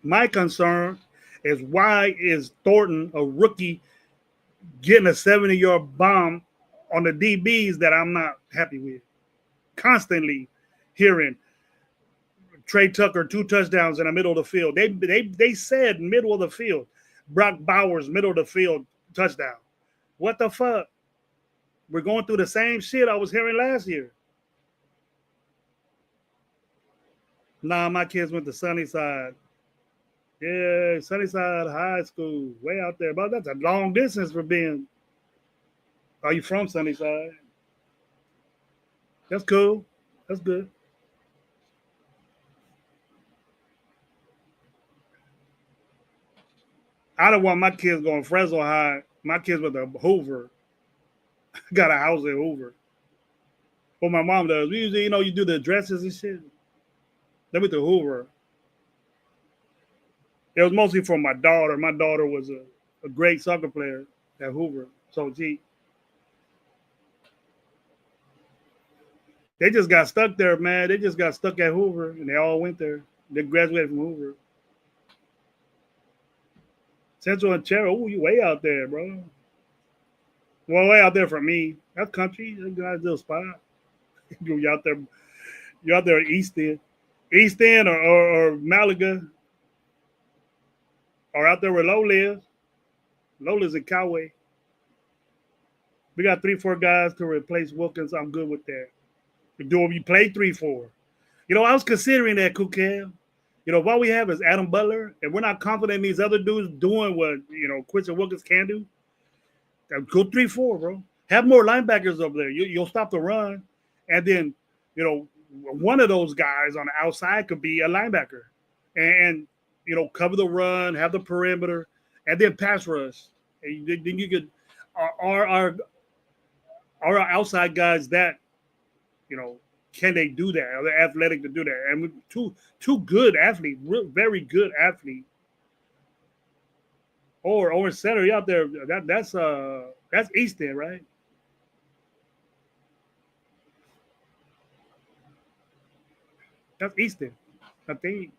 my concern is, why is Thornton, a rookie, getting a 70-yard bomb on the DBs that I'm not happy with? Constantly hearing Trey Tucker 2 touchdowns in the middle of the field. They said middle of the field. Brock Bowers, middle of the field, touchdown. What the fuck? We're going through the same shit I was hearing last year. Nah, my kids went to Sunnyside. Yeah, Sunnyside High School, way out there. But that's a long distance for being. Are you from Sunnyside? That's cool. That's good. I don't want my kids going Fresno High. My kids went to Hoover. Got a house in Hoover. What my mom does. We usually, you do the dresses and shit. They went to Hoover. It was mostly for my daughter. My daughter was a great soccer player at Hoover. So they just got stuck there, man. They just got stuck at Hoover, and they all went there. They graduated from Hoover. Central and Cherry, oh, you way out there, bro. Well, way out there from me. That's country. That's a nice little spot. You're out there East End or Malaga, or out there where Low lives. Low lives in Cowway. We got 3-4 guys to replace Wilkins. I'm good with that. We play 3-4. I was considering that, Kukel. What we have is Adam Butler, and we're not confident in these other dudes doing what, Quincy Wilkins can do. Go 3-4, bro. Have more linebackers over there. You'll stop the run. And then, one of those guys on the outside could be a linebacker. And cover the run, have the perimeter, and then pass rush. And then you could – our outside guys that, can they do that? Are they athletic to do that? And two good athletes, very good athletes. Or center, out there. That's East End, right? That's East End, I think.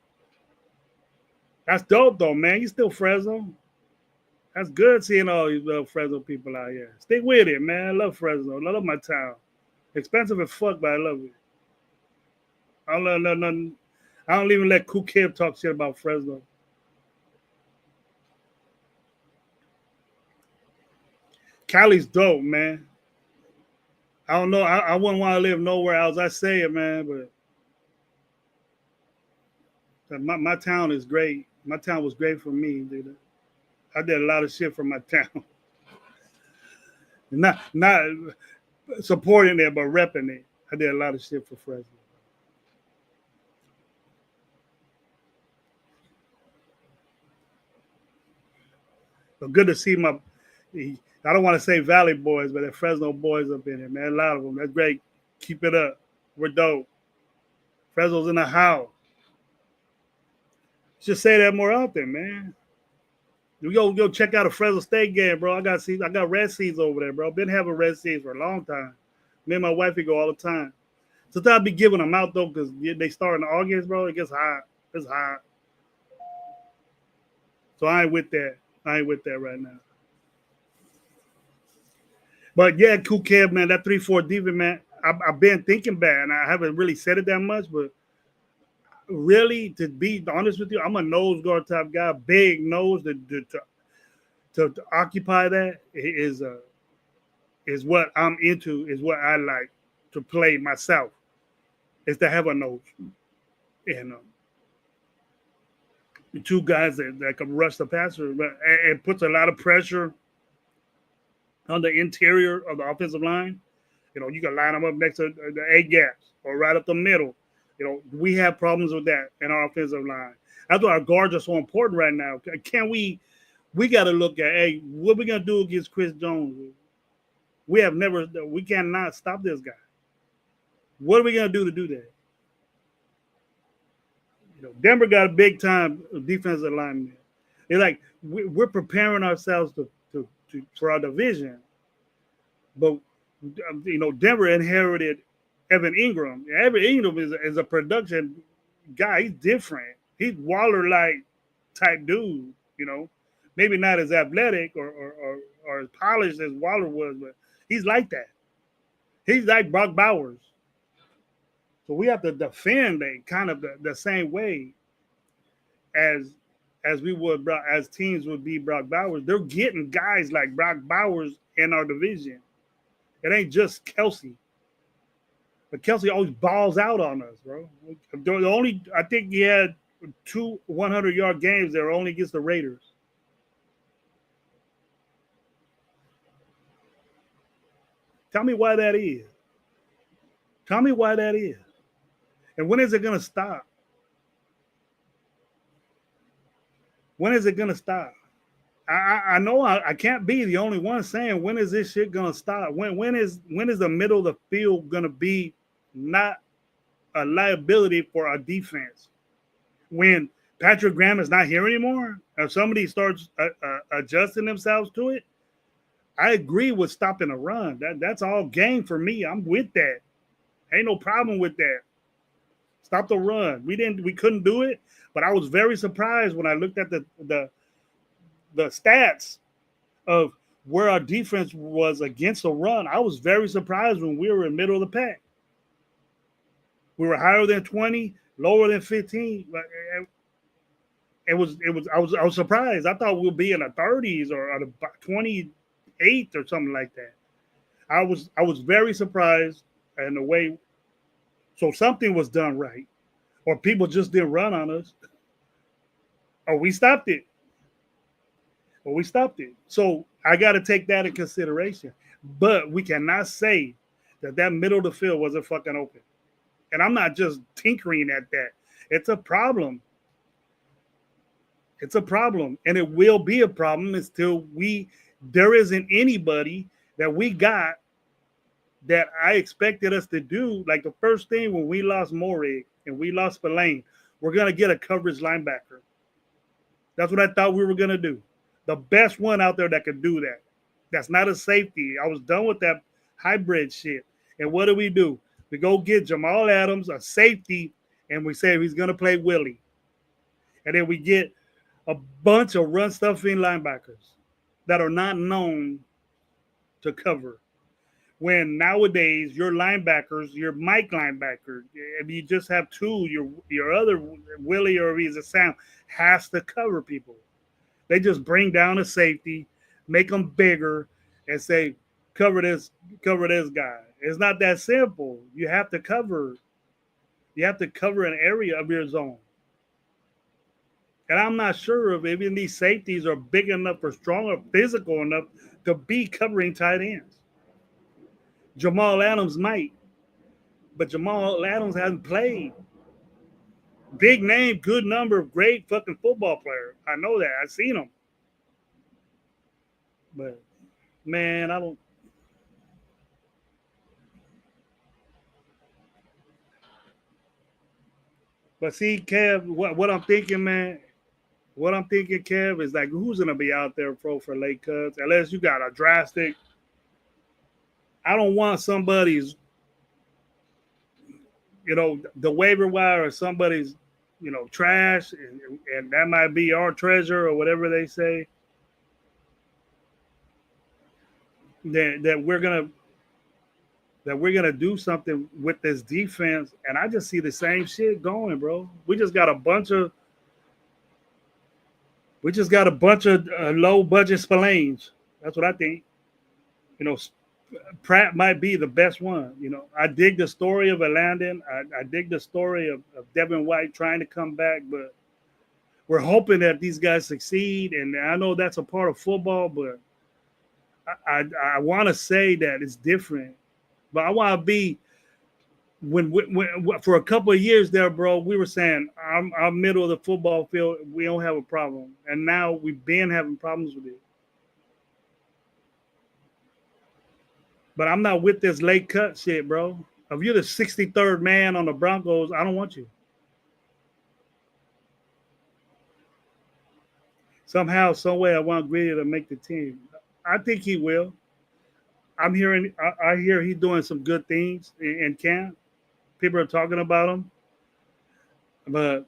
That's dope, though, man. You still Fresno. That's good seeing all these little Fresno people out here. Stick with it, man. I love Fresno. I love my town. Expensive as fuck, but I love it. I don't love nothing. I don't even let Cool Kid talk shit about Fresno. Cali's dope, man. I don't know. I wouldn't want to live nowhere else. I say it, man, but my town is great. My town was great for me, dude. I did a lot of shit for my town. Not supporting it, but repping it. I did a lot of shit for Fresno. But good to see I don't want to say Valley boys, but the Fresno boys up in here, man. A lot of them. That's great. Keep it up. We're dope. Fresno's in the house. Just say that more often, man. We go check out a Fresno State game, bro. I got red seats over there, bro. Been having red seats for a long time. Me and my wife, we go all the time. Sometimes I'll be giving them out though, because they start in August, bro. It gets hot. It's hot. So I ain't with that. I ain't with that right now. But yeah, Cool Kev, man, that 3-4 defense, man. I've been thinking back, and I haven't really said it that much, but really, to be honest with you, I'm a nose guard type guy, big nose to occupy that is what I'm into, is what I like to play myself, is to have a nose. and the two guys that can rush the passer, but it puts a lot of pressure on the interior of the offensive line. You can line them up next to the A gaps or right up the middle. We have problems with that in our offensive line. That's why our guards are so important right now. Can we got to look at, hey, what we going to do against Chris Jones? We cannot stop this guy. What are we going to do that? Denver got a big time defensive lineman. They're like, we're preparing ourselves for our division. But, Denver inherited Evan Ingram. Evan Ingram is a production guy. He's different. He's Waller-like type dude, Maybe not as athletic or as polished as Waller was, but he's like that. He's like Brock Bowers. So we have to defend kind of the same way as we would, as teams would be Brock Bowers. They're getting guys like Brock Bowers in our division. It ain't just Kelsey. But Kelsey always balls out on us, bro. I think he had 2 100-yard games that were only against the Raiders. Tell me why that is. Tell me why that is. And when is it going to stop? When is it going to stop? I know I can't be the only one saying, when is this shit going to stop? When is the middle of the field going to be not a liability for our defense? When Patrick Graham is not here anymore, or somebody starts adjusting themselves to it, I agree with stopping a run. That's all game for me. I'm with that. Ain't no problem with that. Stop the run. We couldn't do it, but I was very surprised when I looked at the stats of where our defense was against the run. I was very surprised when we were in the middle of the pack. We were higher than 20, lower than 15. I was surprised. I thought we'd be in the 30s or the 28th or something like that. I was very surprised in the way. So something was done right, or people just didn't run on us, or we stopped it. So I got to take that in consideration. But we cannot say that middle of the field wasn't fucking open. And I'm not just tinkering at that. It's a problem. It's a problem. And it will be a problem until there isn't anybody that we got that I expected us to do. Like the first thing when we lost Morig and we lost Spillane, we're going to get a coverage linebacker. That's what I thought we were going to do. The best one out there that could do that. That's not a safety. I was done with that hybrid shit. And what do? We go get Jamal Adams, a safety, and we say he's going to play Willie. And then we get a bunch of run-stuffing linebackers that are not known to cover. When nowadays your linebackers, your Mike linebacker, if you just have two, your other Willie or he's a Sam has to cover people. They just bring down a safety, make them bigger, and say, cover this guy. It's not that simple. You have to cover. You have to cover an area of your zone. And I'm not sure if even these safeties are big enough or strong or physical enough to be covering tight ends. Jamal Adams might, but Jamal Adams hasn't played. Big name, good number, great fucking football player. I know that. I've seen him. But, man, I don't. But see, Kev, what I'm thinking, man, Kev, is like, who's going to be out there for late cuts? Unless you got a drastic. I don't want somebody's, the waiver wire or somebody's, trash, and that might be our treasure or whatever they say. That we're gonna do something with this defense, and I just see the same shit going, bro. We just got a bunch of low budget Spillanes. That's what I think. Pratt might be the best one. I dig the story of Landon. I dig the story of Devin White trying to come back, but we're hoping that these guys succeed. And I know that's a part of football, but I want to say that it's different. But I want to be when for a couple of years there, bro, we were saying our middle of the football field, we don't have a problem, and now we've been having problems with it. But I'm not with this late cut shit, bro. If you're the 63rd man on the Broncos, I don't want you. Somehow, some way, I want Greedy to make the team. I think he will. I hear he's doing some good things in camp. People are talking about him, but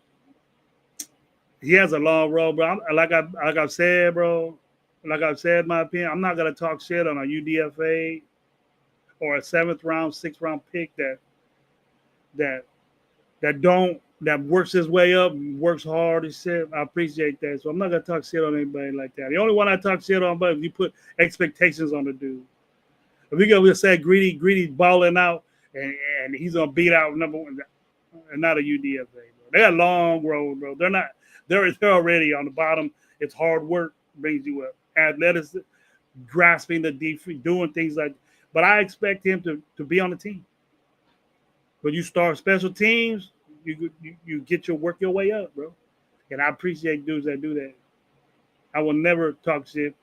he has a long road, bro. Like I've said, bro. Like I've said, my opinion, I'm not gonna talk shit on a UDFA or a 7th round, 6th round pick that that works his way up, works hard and shit. I appreciate that. So I'm not gonna talk shit on anybody like that. The only one I talk shit on, but if you put expectations on the dude. If we go say Greedy's balling out and he's gonna beat out number one, and not a UDFA, bro. They got a long road, bro. They're already on the bottom. It's hard work brings you up. Athleticism, grasping the defense, doing things like. But I expect him to be on the team. When you start special teams, you get work your way up, bro. And I appreciate dudes that do that. I will never talk shit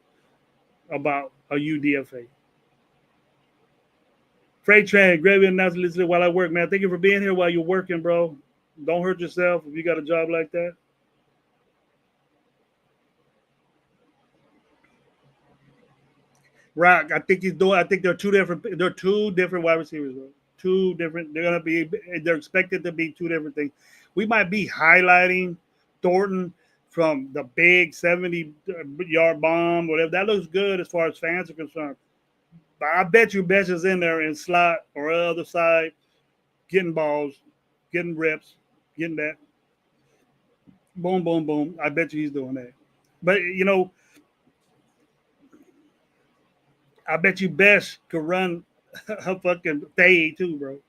about a UDFA. Freight train, gravy and nuts listening while I work, man. Thank you for being here while you're working, bro. Don't hurt yourself if you got a job like that. Rock, I think they're two different. They're two different wide receivers, bro. Two different. They're expected to be two different things. We might be highlighting Thornton from the big 70-yard bomb, whatever. That looks good as far as fans are concerned. But I bet you Besh is in there in slot or other side, getting balls, getting reps, getting that. Boom, boom, boom. I bet you he's doing that. But I bet you Besh could run a fucking fade too, bro.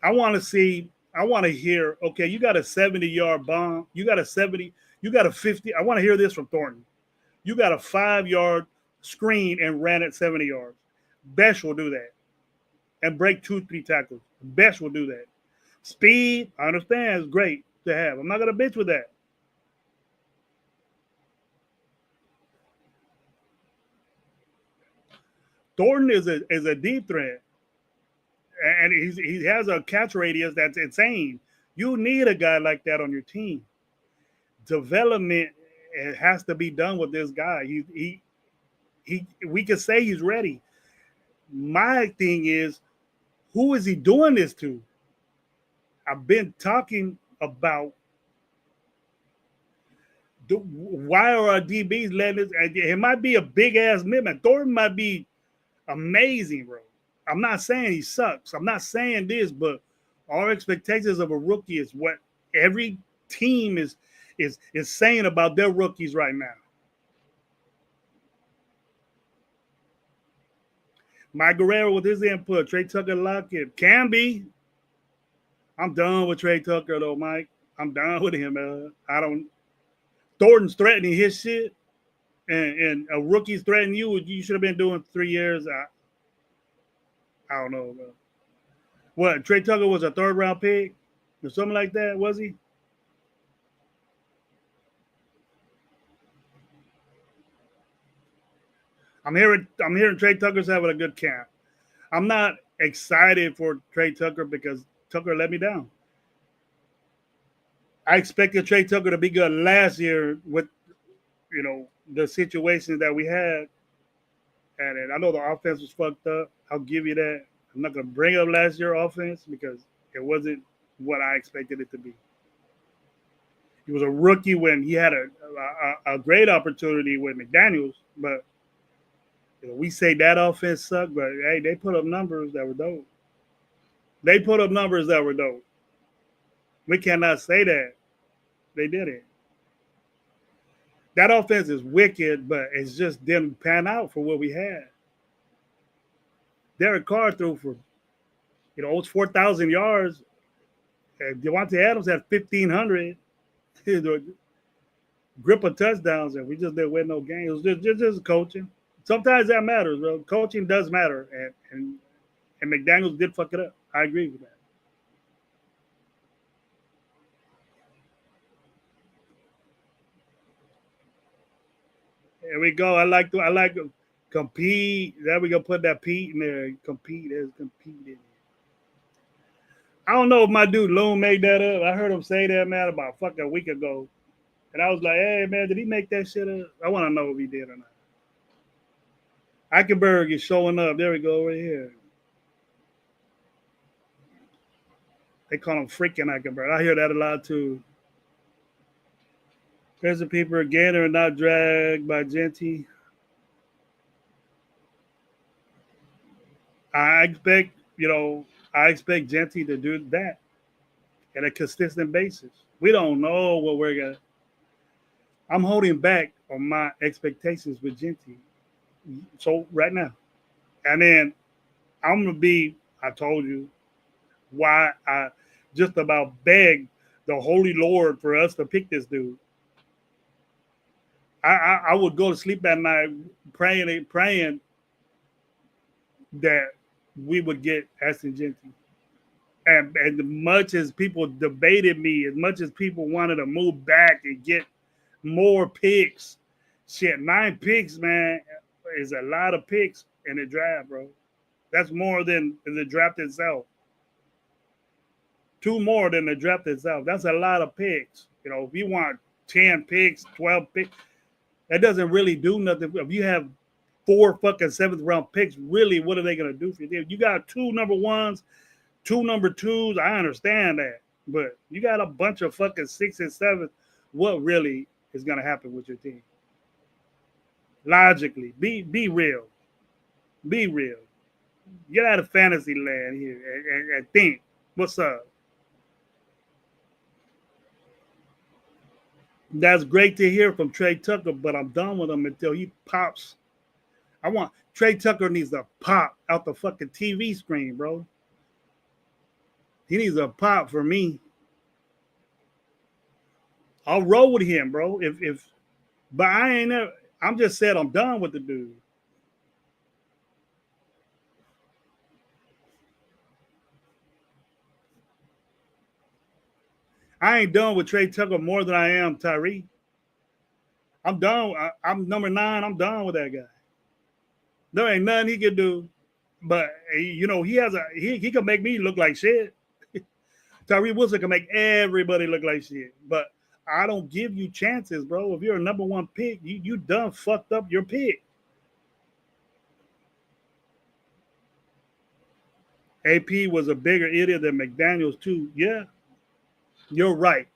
I want to hear, okay, you got a 70-yard bomb. You got a 50. I want to hear this from Thornton. You got a 5-yard screen and ran it 70 yards. Besh will do that and break 2-3 tackles. Besh will do that. Speed, I understand, is great to have. I'm not going to bitch with that. Thornton is a deep threat, and he has a catch radius that's insane. You need a guy like that on your team. Development has to be done with this guy. We can say he's ready. My thing is, who is he doing this to? I've been talking about why are our DBs letting this? It might be a big ass commitment. Thornton might be amazing, bro. I'm not saying he sucks. I'm not saying this, but our expectations of a rookie is what every team is saying about their rookies right now. Mike Guerrero with his input, Trey Tucker Lockett can be. I'm done with Trey Tucker though, Mike. I'm done with him. I don't. Thornton's threatening his shit, and a rookie's threatening you. You should have been doing 3 years. I don't know, bro. What, Trey Tucker was a 3rd round pick or something like that? Was he? I'm hearing Trey Tucker's having a good camp. I'm not excited for Trey Tucker because Tucker let me down. I expected Trey Tucker to be good last year with, the situations that we had. And I know the offense was fucked up. I'll give you that. I'm not going to bring up last year's offense because it wasn't what I expected it to be. He was a rookie when he had a great opportunity with McDaniels, but we say that offense sucked, but hey, they put up numbers that were dope. We cannot say that. They did it. That offense is wicked, but it's just didn't pan out for what we had. Derek Carr threw for almost 4,000 yards. And Devontae Adams had 1,500 grip of touchdowns, and we just didn't win no games. It was just coaching. Sometimes that matters, bro. Coaching does matter, and McDaniels did fuck it up. I agree with that. There we go. I like compete. There we go. Put that Pete in there. Compete as competed. I don't know if my dude Loon made that up. I heard him say that, man, about fucking a week ago. And I was like, hey, man, did he make that shit up? I want to know if he did or not. Eichenberg is showing up. There we go, right here. They call him freaking Eichenberg. I hear that a lot, too. Present people again are not dragged by Genty. I expect, I expect Genty to do that at a consistent basis. We don't know what we're gonna. I'm holding back on my expectations with Genty. So right now, and then I'm gonna be. I told you why I just about begged the Holy Lord for us to pick this dude. I would go to sleep at night praying that we would get Ashton Genty. And as much as people debated me, as much as people wanted to move back and get more picks, shit, 9 picks, man, is a lot of picks in the draft, bro. That's more than the draft itself. 2 more than the draft itself. That's a lot of picks. If you want 10 picks, 12 picks, that doesn't really do nothing. If you have 4 fucking 7th round picks, really, what are they going to do for you? You got 2 number ones, 2 number 2s. I understand that. But you got a bunch of fucking 6 and 7. What really is going to happen with your team? Logically, be real. Be real. Get out of fantasy land here and think. What's up? That's great to hear from Trey Tucker, but I'm done with him until he pops. Trey Tucker needs to pop out the fucking TV screen, bro. He needs a pop for me. I'll roll with him, bro. But I ain't never. I'm just said I'm done with the dude. I ain't done with Trey Tucker more than I am Tyree. I'm done. I'm number 9. I'm done with that guy. There ain't nothing he can do. But he has he can make me look like shit. Tyree Wilson can make everybody look like shit. But I don't give you chances, bro. If you're a number 1 pick, you done fucked up your pick. AP was a bigger idiot than McDaniels too. Yeah, you're right.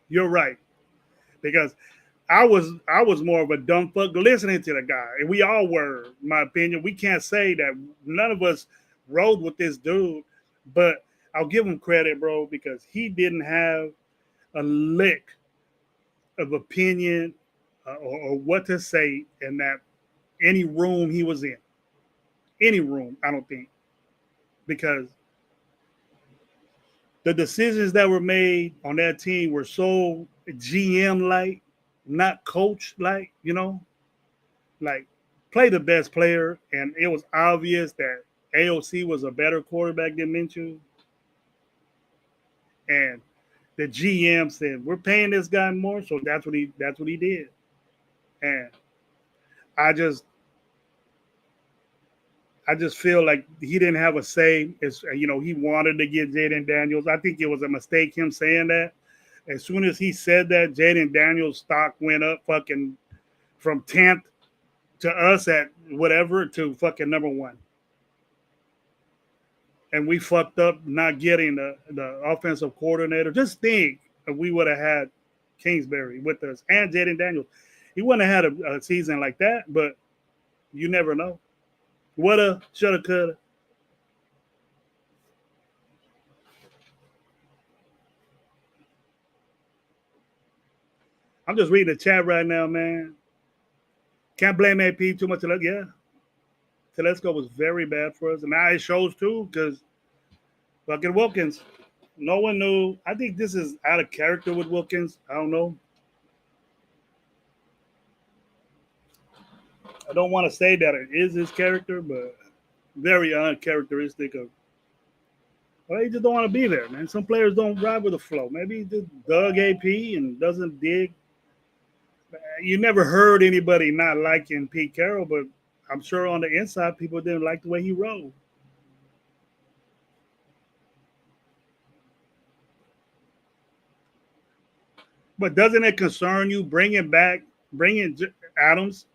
You're right. Because I was more of a dumb fuck listening to the guy, and we all were. In my opinion, we can't say that none of us rode with this dude, but I'll give him credit, bro, because he didn't have a lick of opinion or what to say in that any room he was in, any room. I don't think because the decisions that were made on that team were so GM like, not coach like, like play the best player. And it was obvious that AOC was a better quarterback than Minshew. And the GM said, we're paying this guy more. So that's what he did. And I just feel like he didn't have a say. He wanted to get Jayden Daniels. I think it was a mistake him saying that. As soon as he said that, Jayden Daniels' stock went up fucking from 10th to us at whatever to fucking number 1. And we fucked up not getting the offensive coordinator. Just think if we would have had Kingsbury with us and Jayden Daniels. He wouldn't have had a season like that, but you never know. Woulda, shoulda, coulda. I'm just reading the chat right now, man. Can't blame AP too much. Yeah, Telesco was very bad for us, and now it shows too because fucking Wilkins. No one knew. I think this is out of character with Wilkins. I don't know. I don't want to say that it is his character, but very uncharacteristic of. Well, he just don't want to be there, man. Some players don't ride with the flow. Maybe he just dug AP and doesn't dig. You never heard anybody not liking Pete Carroll, but I'm sure on the inside people didn't like the way he rolled. But doesn't it concern you bringing Adams,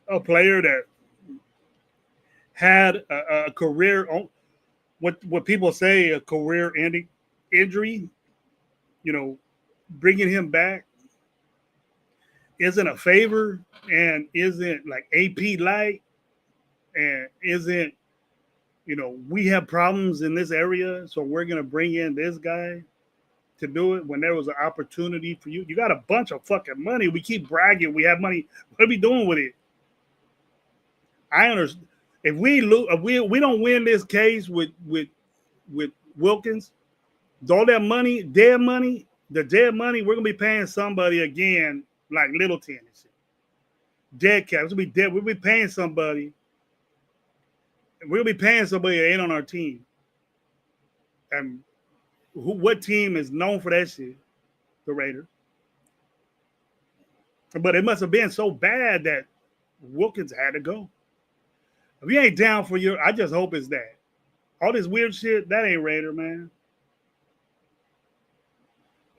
a player that had a career, what people say a career-ending injury, you know, bringing him back isn't a favor and isn't like AP light and isn't, we have problems in this area, so we're going to bring in this guy to do it when there was an opportunity for you. You got a bunch of fucking money. We keep bragging. We have money. What are we doing with it? I understand. If we lose, if we don't win this case with Wilkins, all that money, dead money, the dead money, we're gonna be paying somebody again, like Littleton and shit. Dead caps. We'll be dead. We'll be paying somebody. We'll be paying somebody that ain't on our team. And what team is known for that shit? The Raiders. But it must have been so bad that Wilkins had to go. If you ain't down for I just hope it's that. All this weird shit, that ain't Raider, man.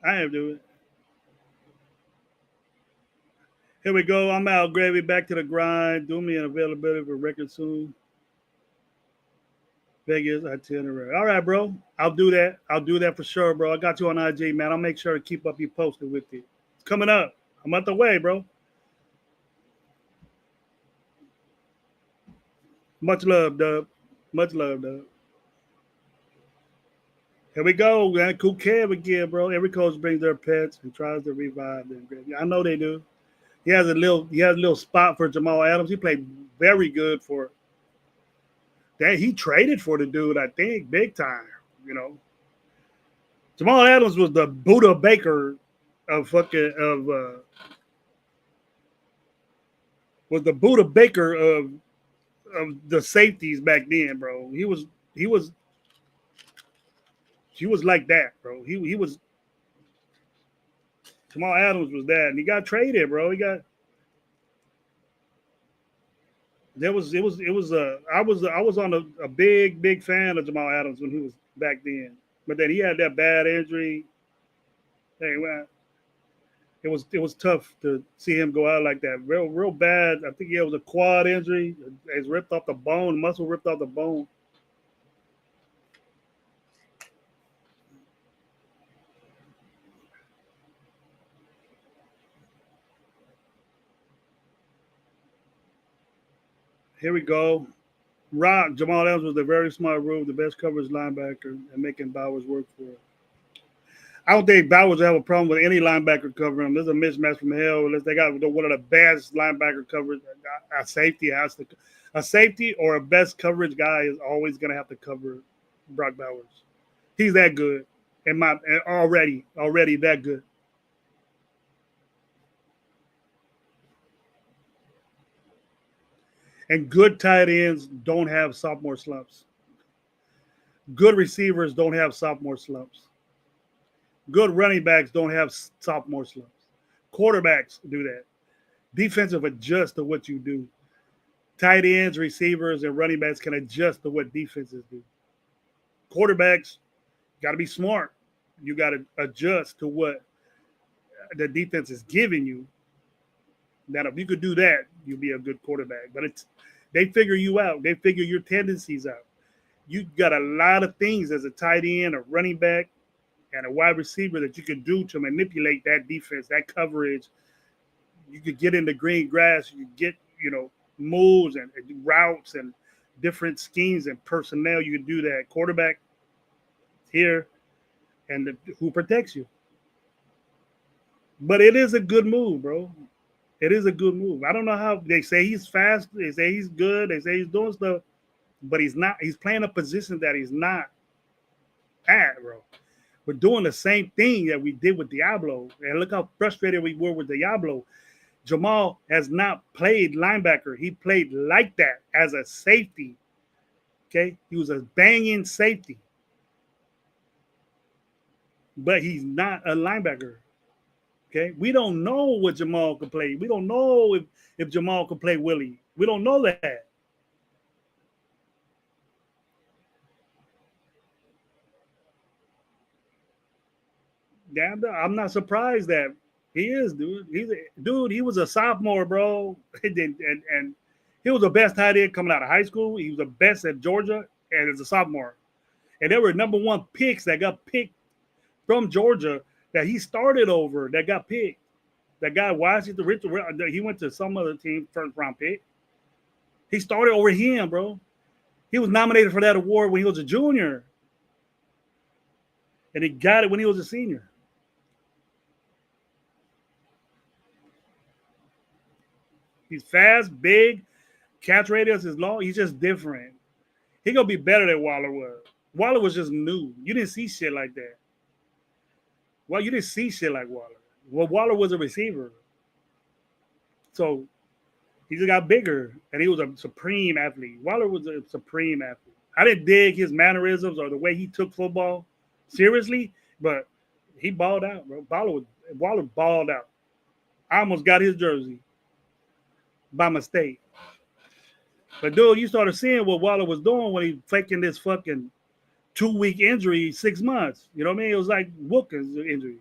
I ain't do it. Here we go. I'm out, Gravy. Back to the grind. Do me an availability for record soon. Vegas itinerary. All right, bro. I'll do that. I'll do that for sure, bro. I got you on IG, man. I'll make sure to keep up you posted with it. It's coming up. I'm out the way, bro. Much love, Dub. Much love, Dub. Here we go, man. Cool Kev again, bro. Every coach brings their pets and tries to revive them. I know they do. He has a little spot for Jamal Adams. He played very good for that. He traded for the dude, I think, big time. Jamal Adams was the Buddha Baker of was the Buddha Baker of the safeties back then, bro. He was like that, bro. He was Jamal Adams was that, and he got traded, bro. He got there was it was I was on a big fan of Jamal Adams when he was back then, but then he had that bad injury. Hey, well, it was tough to see him go out like that, real bad. I think it was a quad injury. It's ripped off the bone, muscle ripped off the bone. Here we go. Jamal Adams was a very smart move, the best coverage linebacker, and making Bowers work for it. I don't think Bowers will have a problem with any linebacker covering him. There's a mismatch from hell unless they got one of the best linebacker coverage. A safety or a best coverage guy is always going to have to cover Brock Bowers. He's that good, already that good. And good tight ends don't have sophomore slumps. Good receivers don't have sophomore slumps. Good running backs don't have sophomore slumps. Quarterbacks do that. Defensive adjust to what you do. Tight ends, receivers, and running backs can adjust to what defenses do. Quarterbacks got to be smart. You got to adjust to what the defense is giving you. Now, if you could do that, you'll be a good quarterback. But they figure you out. They figure your tendencies out. You got a lot of things as a tight end, a running back, and a wide receiver that you can do to manipulate that defense, that coverage. You could get into green grass. You get, moves and routes and different schemes and personnel. You can do that. Quarterback here, and who protects you. But it is a good move, bro. It is a good move. I don't know how they say he's fast. They say he's good. They say he's doing stuff, but he's not. He's playing a position that he's not at, bro. We're doing the same thing that we did with Diablo. And look how frustrated we were with Diablo. Jamal has not played linebacker. He played like that as a safety. Okay. He was a banging safety. But he's not a linebacker. Okay. We don't know what Jamal can play. We don't know if Jamal can play Willie. We don't know that. Damn, I'm not surprised that he is, dude. He was a sophomore, bro. And he was the best tight end coming out of high school. He was the best at Georgia and as a sophomore. And there were number one picks that got picked from Georgia that he started over that got picked. That guy Washington Richard, he went to some other team, first round pick. He started over him, bro. He was nominated for that award when he was a junior. And he got it when he was a senior. He's fast, big, catch radius is long. He's just different. He gonna be better than Waller was. Waller was just new. You didn't see shit like that. Well, you didn't see shit like Waller. Well, Waller was a receiver. So he just got bigger and he was a supreme athlete. Waller was a supreme athlete. I didn't dig his mannerisms or the way he took football seriously, but he balled out, bro. Waller balled out. I almost got his jersey by mistake. But dude, you started seeing what Waller was doing when he faking this fucking 2-week injury, 6 months. You know what I mean? It was like Wilkins' injury.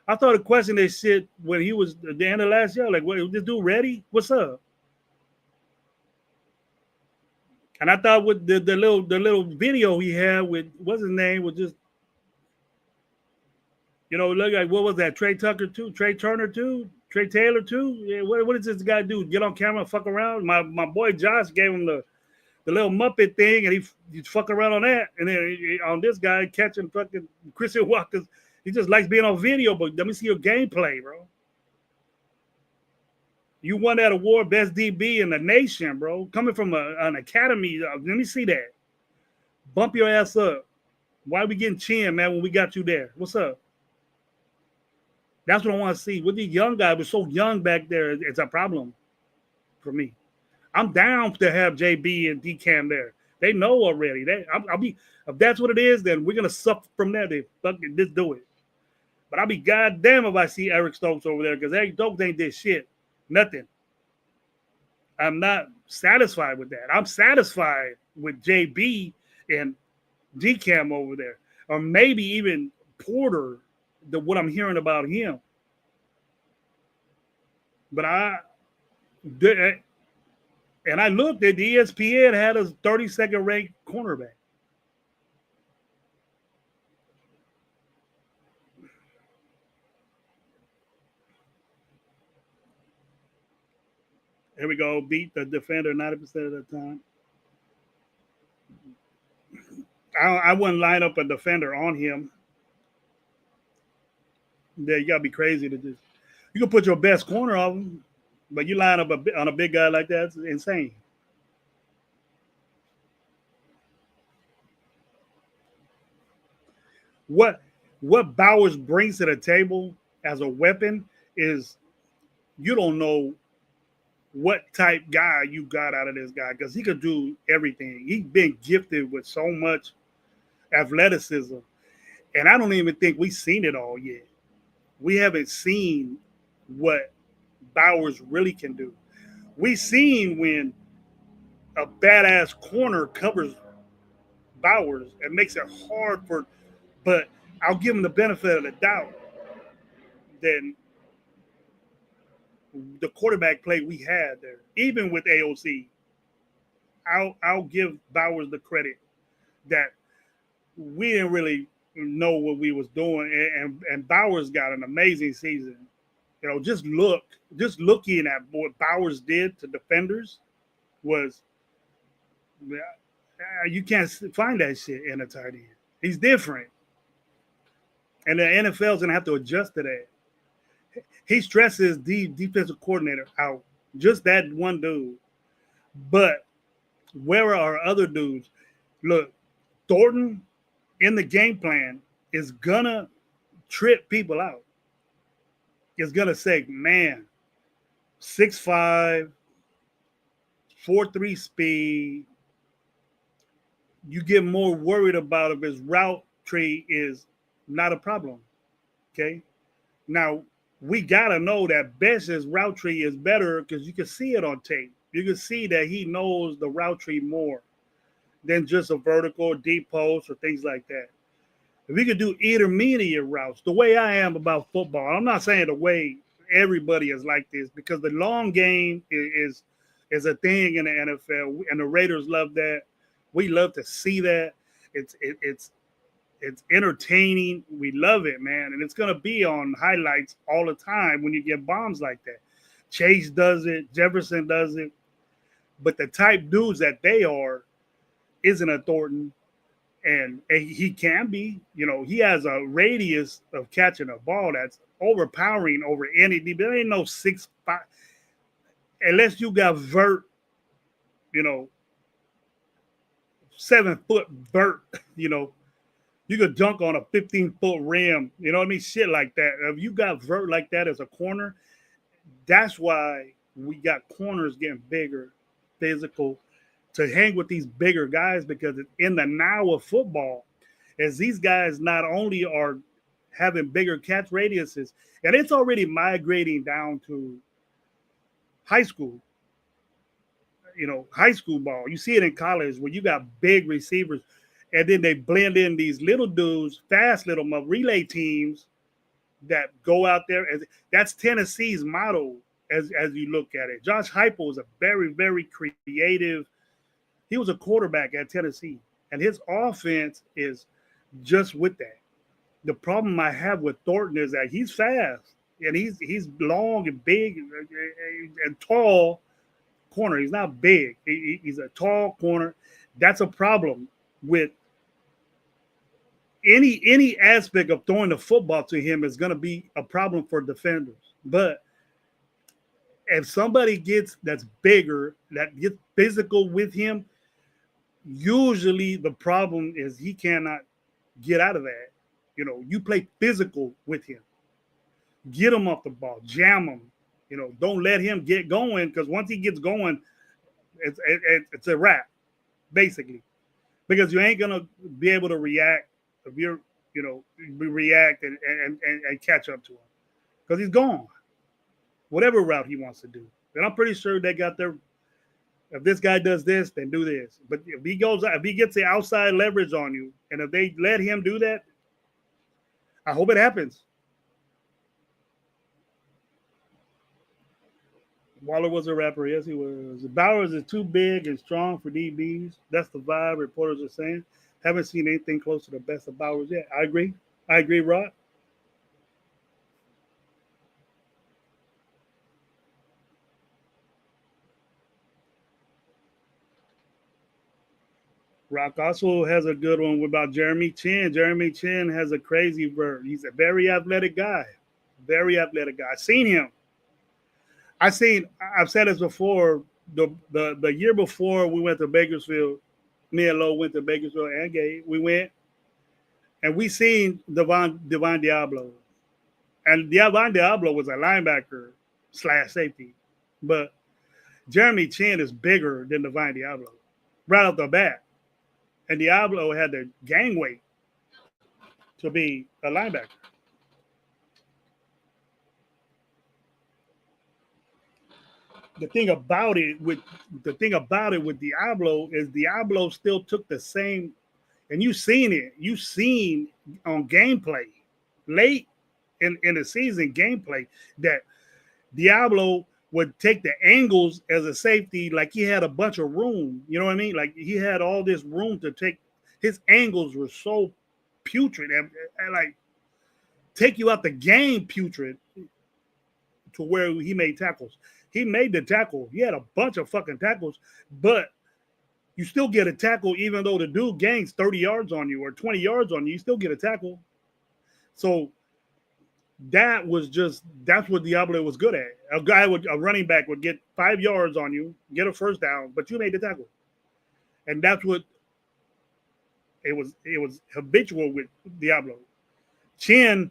I started questioning this shit when he was at the end of last year. Like, what, is this dude ready? What's up? And I thought with the little video he had with what's his name was just, look like what was that? Trey Tucker too? Trey Turner too? Trey Taylor too? Yeah, what does this guy do? Get on camera and fuck around? My boy Josh gave him the little Muppet thing, and he fuck around on that, and then on this guy catching fucking Christian Walker's. He just likes being on video, but let me see your gameplay, bro. You won that award, best DB in the nation, bro. Coming from an academy, let me see that. Bump your ass up. Why are we getting chin, man, when we got you there? What's up? That's what I want to see. With these young guys, we're so young back there, it's a problem for me. I'm down to have JB and DCam there. They know already. I'll be if that's what it is, then we're gonna suffer from that. They fucking just do it. But I'll be goddamn if I see Eric Stokes over there because Eric Stokes ain't did shit. Nothing. I'm not satisfied with that. I'm satisfied with JB and DCam over there. Or maybe even Porter, what I'm hearing about him. But I looked at the ESPN had a 32nd ranked cornerback. Here we go. Beat the defender 90% of the time. I wouldn't line up a defender on him. Yeah, you gotta be crazy to just. You can put your best corner on him, but you line up on a big guy like that, it's insane. What Bowers brings to the table as a weapon is you don't know what type guy you got out of this guy because he could do everything. He's been gifted with so much athleticism, and I don't even think we've seen it all yet. We haven't seen what Bowers really can do. We've seen when a badass corner covers Bowers and makes it hard for, but I'll give him the benefit of the doubt. Then the quarterback play we had there, even with AOC, I'll give Bowers the credit that we didn't really know what we was doing, and Bowers got an amazing season. Just looking at what Bowers did to defenders was you can't find that shit in a tight end. He's different, and the NFL's gonna have to adjust to that. He stresses the defensive coordinator out. Just that one dude. But where are other dudes? Look, Thornton in the game plan is gonna trip people out. Is gonna say, man, 6'5", 4.3 speed. You get more worried about if his route tree is not a problem. Okay. Now we gotta know that Besh's route tree is better because you can see it on tape. You can see that he knows the route tree more than just a vertical, deep post, or things like that. If we could do intermediate routes, the way I am about football, I'm not saying the way everybody is like this, because the long game is a thing in the NFL, and the Raiders love that. We love to see that. It's entertaining. We love it, man, and it's gonna be on highlights all the time when you get bombs like that. Chase does it, Jefferson does it, but the type dudes that they are isn't a Thornton, and he can be. You know, he has a radius of catching a ball that's overpowering over any. There ain't no 6'5", unless you got vert. You know, 7-foot vert. You know, you could dunk on a 15-foot rim. You know what I mean? Shit like that. If you got vert like that as a corner, that's why we got corners getting bigger, physical, to hang with these bigger guys, because in the now of football, as these guys not only are having bigger catch radiuses, and it's already migrating down to high school. You know, high school ball. You see it in college where you got big receivers, and then they blend in these little dudes, fast little relay teams that go out there. And that's Tennessee's model as you look at it. Josh Heupel is a very, very creative. He was a quarterback at Tennessee, and his offense is just with that. The problem I have with Thornton is that he's fast, and he's long and big and tall corner. He's not big. He's a tall corner. That's a problem with any aspect of throwing the football to him is going to be a problem for defenders. But if somebody that's bigger, that gets physical with him, usually the problem is he cannot get out of that. You know, you play physical with him. Get him off the ball, jam him. You know, don't let him get going, because once he gets going, it's a wrap, basically. Because you ain't gonna be able to react if you're, you know, react and catch up to him, because he's gone. Whatever route he wants to do, and I'm pretty sure they got their. If this guy does this, then do this. But if he gets the outside leverage on you, and if they let him do that, I hope it happens. Waller was a rapper. Yes, he was. Bowers is too big and strong for DBs. That's the vibe reporters are saying. Haven't seen anything close to the best of Bowers yet. I agree. Rod. Rock also has a good one about Jeremy Chin. Jeremy Chin has a crazy bird. He's a very athletic guy. Very athletic guy. I've seen him. I've said this before. The year before we went to Bakersfield, me and Lo went to Bakersfield and Gabe. We went and we seen Divine Diablo. And Divine Diablo was a linebacker / safety. But Jeremy Chin is bigger than Divine Diablo right off the bat. And Diablo had the gang weight to be a linebacker. The thing about it with Diablo is Diablo still took the same, and you've seen it. You've seen on gameplay late in the season gameplay that Diablo would take the angles as a safety, like he had a bunch of room. You know what I mean? Like he had all this room to take. His angles were so putrid and like take you out the game putrid to where he made tackles. He made the tackle. He had a bunch of fucking tackles, but you still get a tackle even though the dude gains 30 yards on you or 20 yards on you. You still get a tackle. So That's what Diablo was good at. A running back would get 5 yards on you, get a first down, but you made the tackle. And that's what it was habitual with Diablo. Chin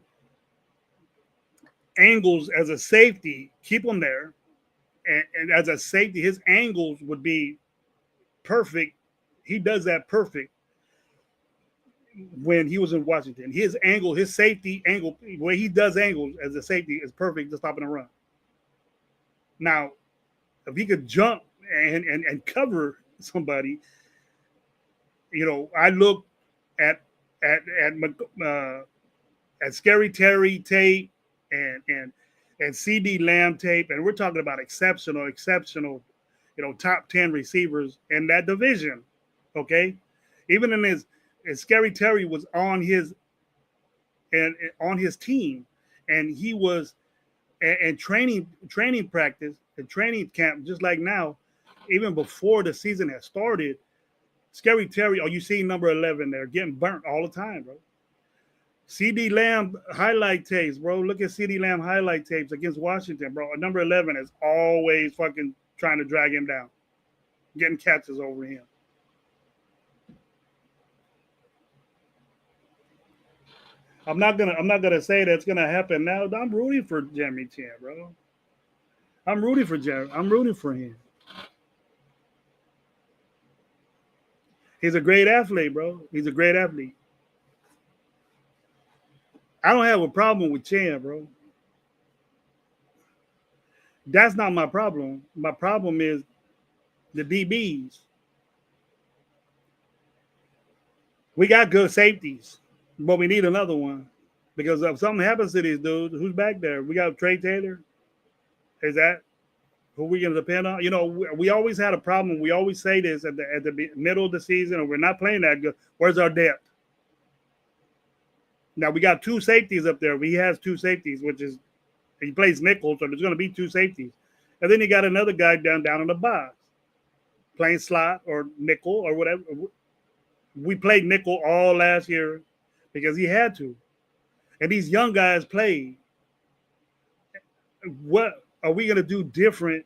angles as a safety, keep him there. And as a safety, his angles would be perfect. He does that perfect when he was in Washington. His safety angle, the way he does angles as a safety is perfect to stop and run. Now, if he could jump and cover somebody, I look at Scary Terry tape and CD Lamb tape, and we're talking about exceptional, top 10 receivers in that division. Okay, even in his Scary Terry was on his team, and he was and training practice and training camp, just like now, even before the season had started. Scary Terry, you see number 11 there getting burnt all the time, bro. CD Lamb highlight tapes, bro. Look at CD Lamb highlight tapes against Washington, bro. Number 11 is always fucking trying to drag him down, getting catches over him. I'm not gonna say that's gonna happen now. I'm rooting for Jeremy Chin, bro. I'm rooting for Jeremy. I'm rooting for him. He's a great athlete, bro. He's a great athlete. I don't have a problem with Chin, bro. That's not my problem. My problem is the DBs. We got good safeties, but we need another one. Because if something happens to these dudes, who's back there? We got Trey Taylor. Is that who we going to depend on? We always had a problem. We always say this at the middle of the season, and we're not playing that good. Where's our depth? Now, we got two safeties up there. He has two safeties, which is he plays nickel, so there's going to be two safeties. And then you got another guy down in the box playing slot or nickel or whatever. We played nickel all last year because he had to. And these young guys played. What are we going to do different?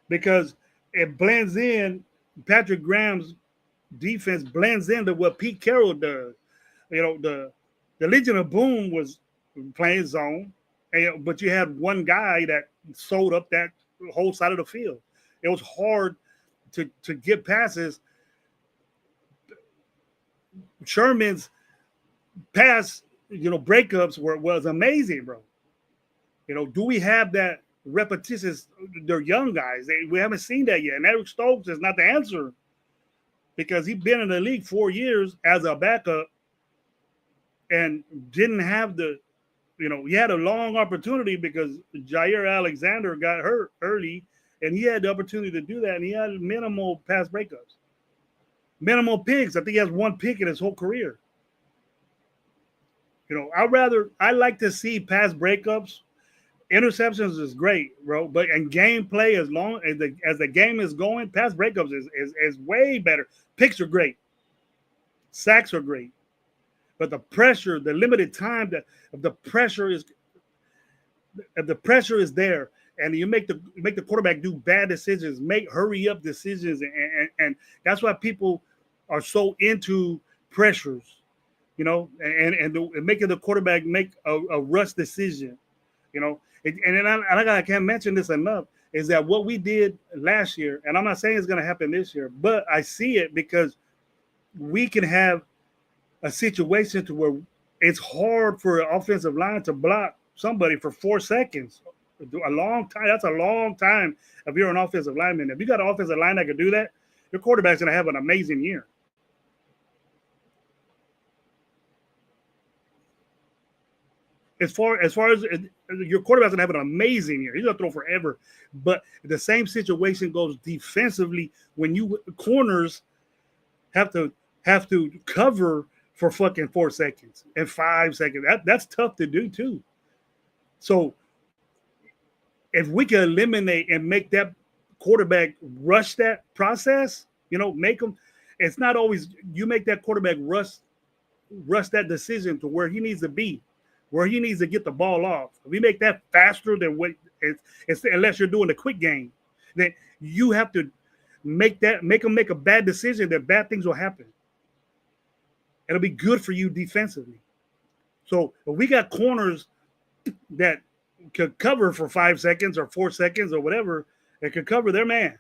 Because it blends in. Patrick Graham's defense blends into what Pete Carroll does. The Legion of Boom was playing zone, but you had one guy that sold up that whole side of the field. It was hard to get passes. Sherman's pass, breakups was amazing, bro. Do we have that repetitious? They're young guys. We haven't seen that yet. And Eric Stokes is not the answer because he's been in the league 4 years as a backup and didn't have he had a long opportunity because Jair Alexander got hurt early and he had the opportunity to do that. And he had minimal pass breakups, minimal picks. I think he has one pick in his whole career. I like to see pass breakups. Interceptions is great, bro. But in gameplay, as long as the game is going, pass breakups is way better. Picks are great. Sacks are great. But the pressure, the limited time the pressure is there, and you make the quarterback do bad decisions, make hurry up decisions, and that's why people are so into pressures, and making the quarterback make a rush decision, and I can't mention this enough, is that what we did last year, and I'm not saying it's going to happen this year, but I see it because we can have a situation to where it's hard for an offensive line to block somebody for 4 seconds. A long time. That's a long time if you're an offensive lineman. If you got an offensive line that can do that, your quarterback's going to have an amazing year. As far as your quarterback's going to have an amazing year. He's going to throw forever. But the same situation goes defensively when you corners have to cover for fucking 4 seconds and 5 seconds. That's tough to do too. So if we can eliminate and make that quarterback rush that process, make them. It's not always you make that quarterback rush that decision to where he needs to be. where he needs to get the ball off. If we make that faster than what it's unless you're doing a quick game, then you have to make them make a bad decision that bad things will happen. It'll be good for you defensively. So if we got corners that could cover for 5 seconds or 4 seconds or whatever, it could cover their man.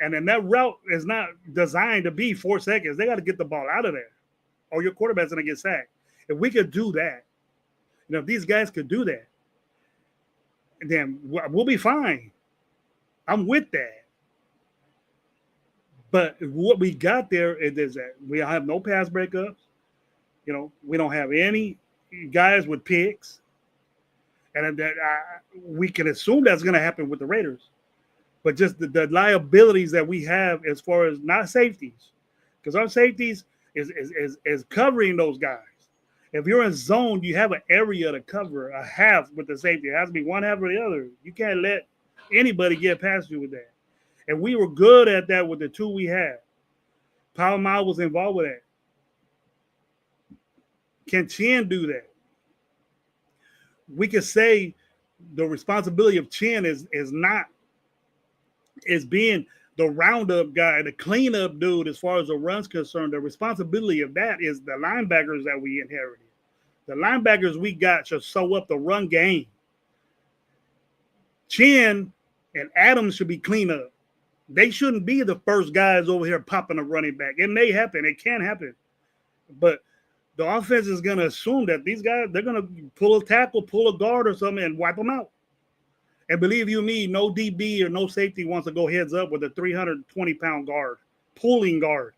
And then that route is not designed to be 4 seconds. They got to get the ball out of there, or your quarterback's going to get sacked. If we could do that, if these guys could do that, then we'll be fine. I'm with that. But what we got there is that we have no pass breakups. We don't have any guys with picks. And that we can assume that's going to happen with the Raiders. But just the liabilities that we have as far as not safeties, because our safeties is covering those guys. If you're in zone, you have an area to cover a half with the safety. It has to be one half or the other. You can't let anybody get past you with that. And we were good at that with the two we had. Palomar was involved with that. Can Chin do that? We could say the responsibility of Chin is being the roundup guy, the cleanup dude as far as the run's concerned. The responsibility of that is the linebackers that we inherited. The linebackers we got should sew up the run game. Chin and Adams should be cleanup. They shouldn't be the first guys over here popping a running back. It may happen. It can happen. But the offense is going to assume that these guys, they're going to pull a tackle, pull a guard or something and wipe them out. And believe you me, no DB or no safety wants to go heads up with a 320-pound guard, pulling guard.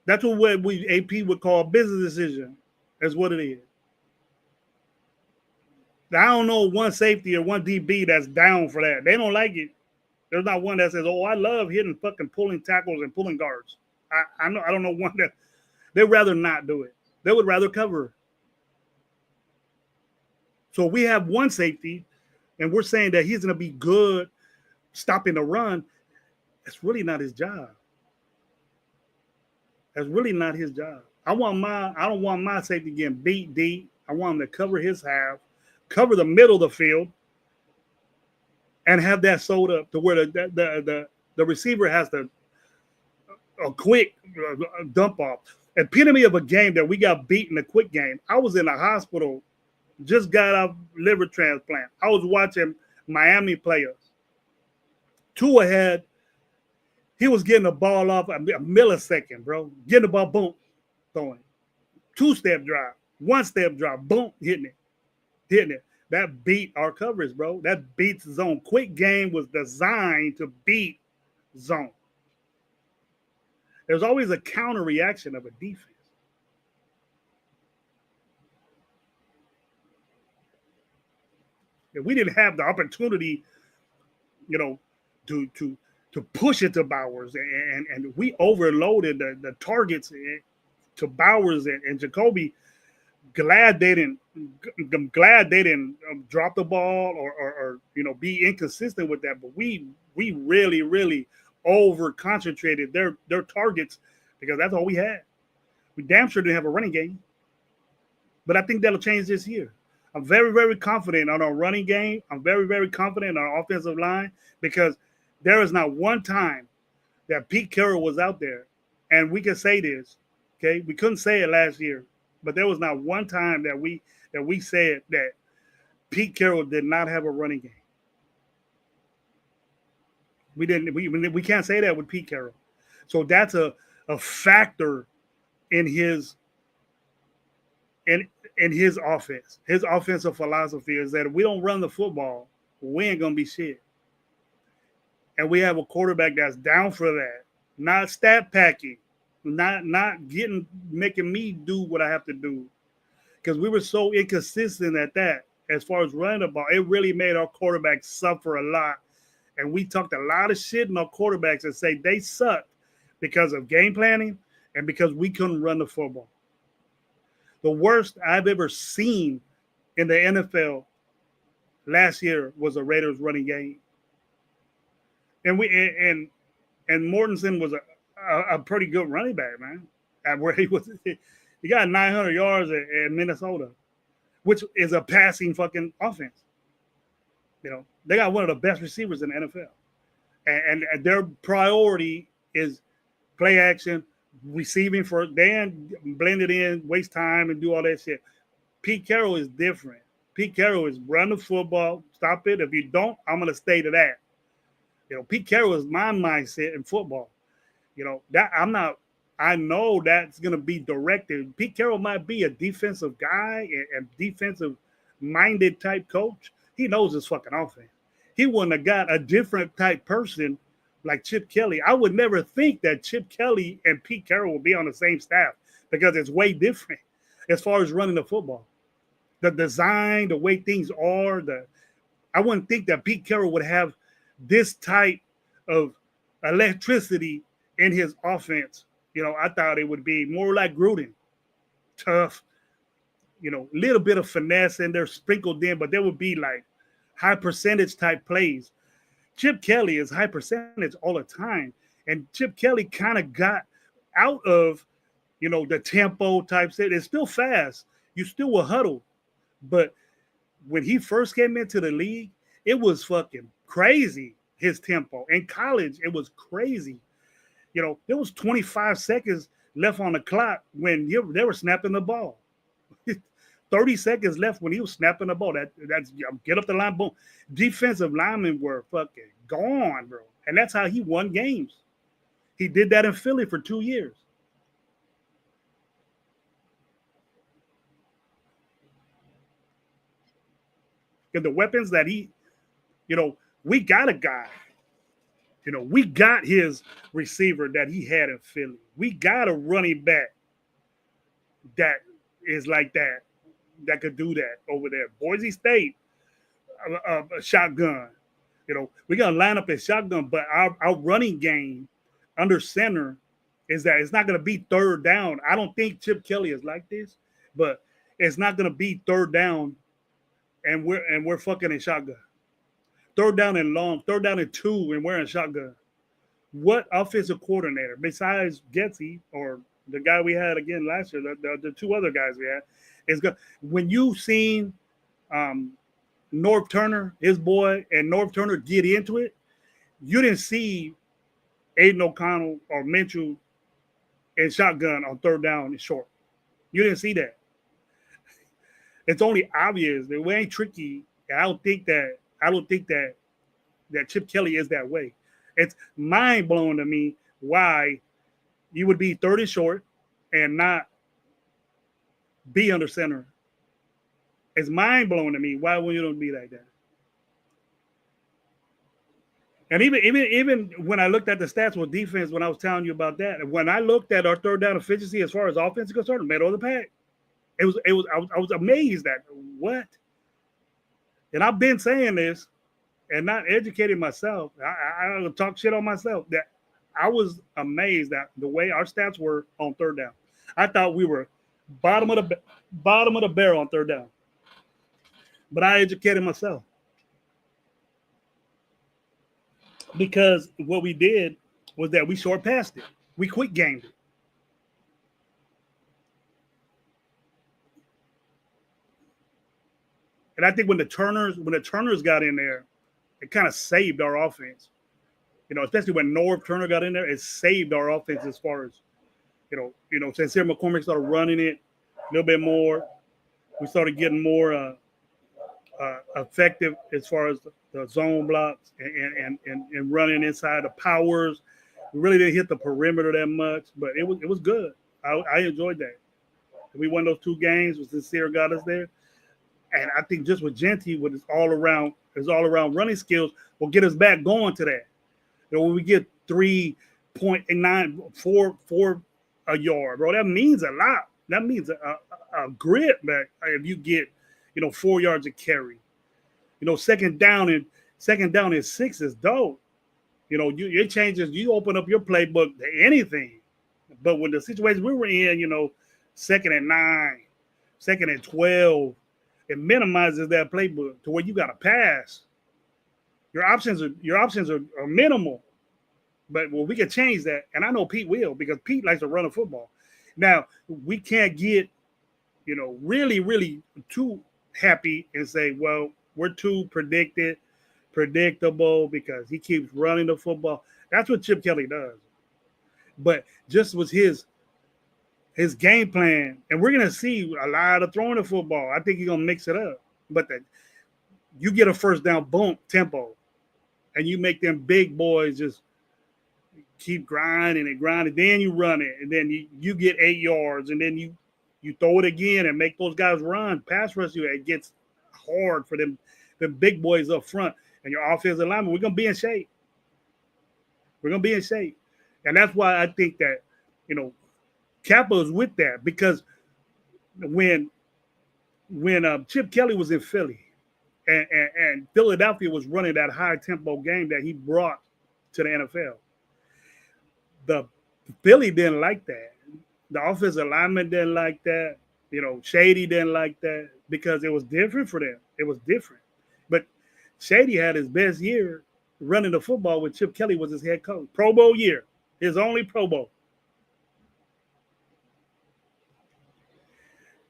That's what we AP would call a business decision. That's what it is. I don't know one safety or one DB that's down for that. They don't like it. There's not one that says, "Oh, I love hitting fucking pulling tackles and pulling guards." I don't know one that they'd rather not do it. They would rather cover. So we have one safety, and we're saying that he's going to be good stopping the run. That's really not his job. That's really not his job. I don't want my safety getting beat deep. I want him to cover his half, cover the middle of the field, and have that sewed up to where the receiver has a quick dump off. Epitome of a game that we got beat in a quick game. I was in the hospital, just got off liver transplant. I was watching Miami players. Two ahead. He was getting the ball off a millisecond, bro. Getting the ball, boom, throwing. Two-step drive, one-step drive, boom, hitting it. That beat our coverage, bro. That beats zone. Quick game was designed to beat zone. There's always a counter reaction of a defense. If we didn't have the opportunity, to push it to Bowers, and we overloaded the targets to Bowers and Jacoby. Glad they didn't drop the ball or be inconsistent with that. But we really, really over concentrated their targets because that's all we had. We damn sure didn't have a running game. But I think that'll change this year. I'm very, very confident on our running game. I'm very, very confident on our offensive line because there is not one time that Pete Carroll was out there. And we can say this, okay? We couldn't say it last year, but there was not one time that we said that Pete Carroll did not have a running game. We didn't. We can't say that with Pete Carroll. So that's a factor in his offense. His offensive philosophy is that if we don't run the football, we ain't gonna be shit. And we have a quarterback that's down for that, not stat packing, not making me do what I have to do. Because we were so inconsistent at that as far as running the ball. It really made our quarterbacks suffer a lot. And we talked a lot of shit in our quarterbacks and say they sucked because of game planning and because we couldn't run the football. The worst I've ever seen in the NFL last year was a Raiders running game. And Mortensen was a pretty good running back, man. At where he was, He got 900 yards at Minnesota, which is a passing fucking offense. You know, they got one of the best receivers in the NFL. And their priority is play action, receiving for Dan, blend it in, waste time, and do all that shit. Pete Carroll is different. Pete Carroll is run the football, stop it. If you don't, I'm gonna stay to that. You know, Pete Carroll is my mindset in football. You know, that I'm not. I know that's gonna be directed. Pete Carroll might be a defensive guy and defensive minded type coach. He knows his fucking offense. He wouldn't have got a different type person like Chip Kelly. I would never think that Chip Kelly and Pete Carroll would be on the same staff because it's way different as far as running the football. The design, the way things are, I wouldn't think that Pete Carroll would have this type of electricity in his offense. You know, I thought it would be more like Gruden, tough, you know, a little bit of finesse in there sprinkled in, but there would be like high percentage type plays. Chip Kelly is high percentage all the time. And Chip Kelly kind of got out of, you know, the tempo type set. It's still fast. You still will huddle. But when he first came into the league, it was fucking crazy, his tempo. In college, it was crazy. You know, there was 25 seconds left on the clock when they were snapping the ball. 30 seconds left when he was snapping the ball. That's get up the line, boom. Defensive linemen were fucking gone, bro. And that's how he won games. He did that in Philly for 2 years. And the weapons that he, you know, we got a guy. You know, we got his receiver that he had in Philly. We got a running back that is like that could do that over there. Boise State, a shotgun. You know, we got to line up a shotgun, but our running game under center is that it's not going to be third down. I don't think Chip Kelly is like this, but it's not going to be third down, and we're fucking in shotgun. Third down and long, third down and 2, and we're in shotgun. What offensive coordinator besides Getsy or the guy we had again last year, the two other guys we had, is good? When you seen Norv Turner, his boy, and Norv Turner get into it, you didn't see Aiden O'Connell or Mitchell in shotgun on third down and short. You didn't see that. It's only obvious that we ain't tricky. I don't think that Chip Kelly is that way. It's mind blowing to me why you would be third and short and not be under center. It's mind blowing to me why would you don't be like that. And even when I looked at the stats with defense, when I was telling you about that, when I looked at our third down efficiency as far as offense is concerned, middle of the pack, I was amazed at what. And I've been saying this and not educating myself. I talk shit on myself that I was amazed at the way our stats were on third down. I thought we were bottom of the barrel on third down, but I educated myself because what we did was that we short passed it. We quick gamed it. And I think when the Turners got in there, it kind of saved our offense. You know, especially when Norv Turner got in there, it saved our offense as far as, you know, since here McCormick started running it a little bit more, we started getting more effective as far as the zone blocks and running inside the powers. We really didn't hit the perimeter that much, but it was good. I enjoyed that. We won those 2 games. Was Sincere got us there. And I think just with Jeanty, with his all around running skills, will get us back going to that. You know, when we get 3.94 a yard, bro, that means a lot. That means a grip back if you get, 4 yards of carry. Second down and 6 is dope. It changes. You open up your playbook to anything. But with the situation we were in, second and 9, second and 12. It minimizes that playbook to where you got to pass. Your options are minimal, but we can change that. And I know Pete will because Pete likes to run a football. Now, we can't get, really, really too happy and say, well, we're too predictable because he keeps running the football. That's what Chip Kelly does. But just was his game plan, and we're gonna see a lot of throwing the football. I think he's gonna mix it up. But you get a first down bump tempo, and you make them big boys just keep grinding and grinding. Then you run it, and then you get 8 yards, and then you throw it again and make those guys run. Pass rush you, it gets hard for them big boys up front, and your offensive lineman. We're gonna be in shape. We're gonna be in shape, and that's why I think that Kappa is with that, because when Chip Kelly was in Philly and Philadelphia was running that high tempo game that he brought to the NFL, the Philly didn't like that. The offensive lineman didn't like that. Shady didn't like that because it was different for them. It was different. But Shady had his best year running the football when Chip Kelly was his head coach. Pro Bowl year, his only Pro Bowl.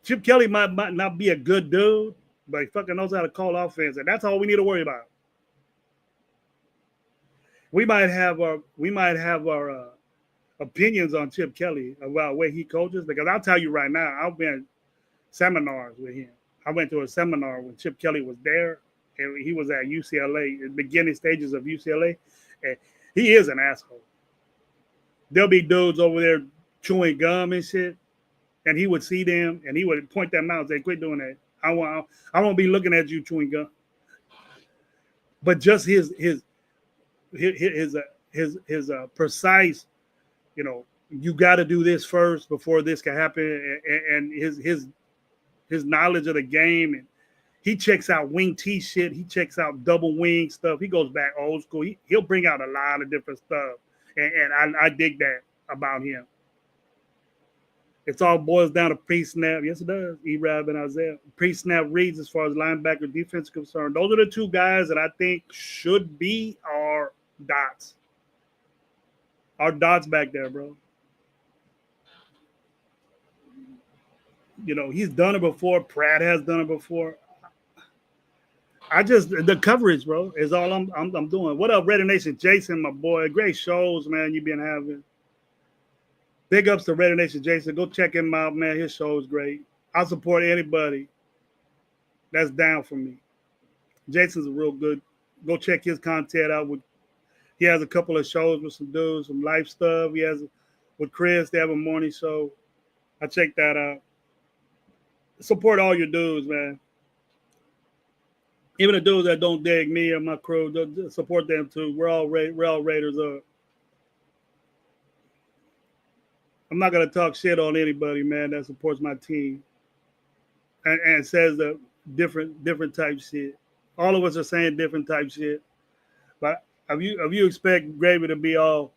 Chip Kelly might not be a good dude, but he fucking knows how to call offense, and that's all we need to worry about. We might have our opinions on Chip Kelly about the way he coaches, because I'll tell you right now, I've been seminars with him. I went to a seminar when Chip Kelly was there, and he was at UCLA, in the beginning stages of UCLA, and he is an asshole. There'll be dudes over there chewing gum and shit, and he would see them, and he would point them out and say, "Quit doing that. I won't be looking at you chewing gum." But just his precise, you got to do this first before this can happen, and his knowledge of the game, and he checks out wing T shit. He checks out double wing stuff. He goes back old school. He'll bring out a lot of different stuff, and I dig that about him. It's all boils down to pre-snap. Yes, it does. E-Rab and Isaiah. Pre-snap reads as far as linebacker defense is concerned. Those are the two guys that I think should be our dots. Our dots back there, bro. He's done it before. Pratt has done it before. The coverage, bro, is all I'm doing. What up, Raider Nation? Jason, my boy. Great shows, man, you've been having. Big ups to Raider Nation, Jason. Go check him out, man. His show is great. I'll support anybody that's down for me. Jason's a real good. Go check his content out. He has a couple of shows with some dudes, some life stuff. He has with Chris. They have a morning show. I check that out. Support all your dudes, man. Even the dudes that don't dig me or my crew, support them too. We're all Raiders up. I'm not gonna talk shit on anybody, man, that supports my team and says the different type shit. All of us are saying different type shit. But if you expect Gravy to be all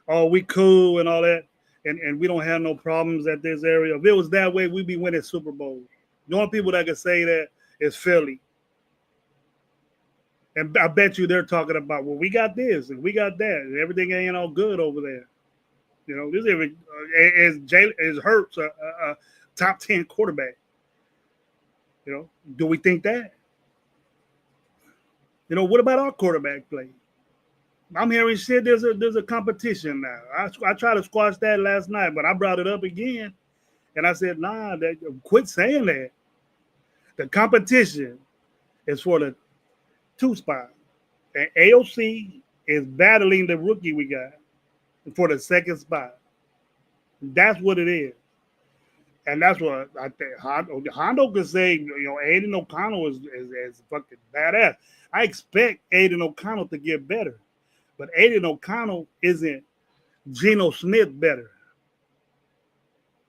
we cool and all that, and we don't have no problems at this area. If it was that way, we'd be winning Super Bowls. The only people that can say that is Philly. And I bet you they're talking about, well, we got this and we got that, and everything ain't all good over there. This is Hurts a top 10 quarterback. Do we think that? What about our quarterback play? I'm hearing shit. There's a competition now. I tried to squash that last night, but I brought it up again, and I said, nah, quit saying that. The competition is for the 2 spot, and AOC is battling the rookie we got for the 2nd spot. That's what it is. And that's what I think Hondo could say, Aiden O'Connell is fucking badass. I expect Aiden O'Connell to get better. But Aiden O'Connell isn't Geno Smith better.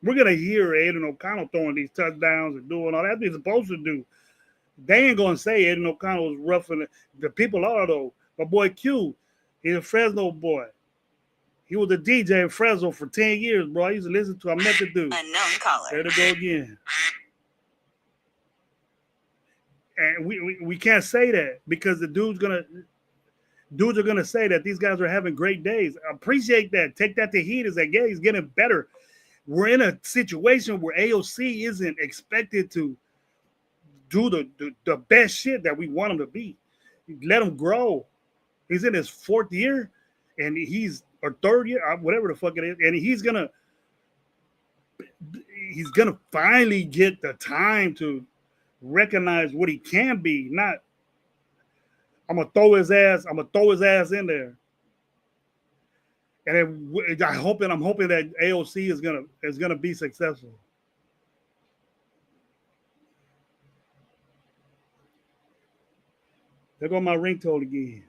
We're going to hear Aiden O'Connell throwing these touchdowns and doing all that he's supposed to do. They ain't going to say Aiden O'Connell was roughing it. The people are, though. My boy Q, he's a Fresno boy. He was a DJ in Fresno for 10 years, bro. I used to listen to him. I met the dude. Unknown caller. There to go again. And we can't say that because the dudes are gonna say that these guys are having great days. Appreciate that. Take that to heat as that, yeah, he's getting better. We're in a situation where AOC isn't expected to do the best shit that we want him to be. Let him grow. He's in his fourth year, and he's or third year, whatever the fuck it is, and he's gonna finally get the time to recognize what he can be. Not, I'm gonna throw his ass in there. And I'm hoping that AOC is gonna be successful. There go my ringtone again.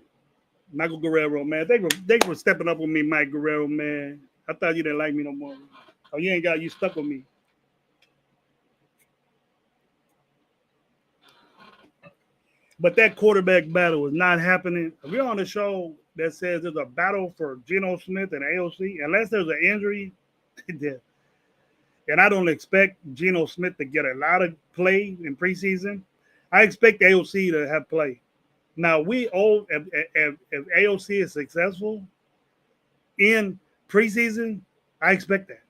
Michael Guerrero, man. Thank you for stepping up with me, Mike Guerrero, man. I thought you didn't like me no more. Oh, you stuck with me. But that quarterback battle is not happening. If you're on a show that says there's a battle for Geno Smith and AOC, unless there's an injury, and I don't expect Geno Smith to get a lot of play in preseason, I expect AOC to have play. Now, if AOC is successful in preseason, I expect that.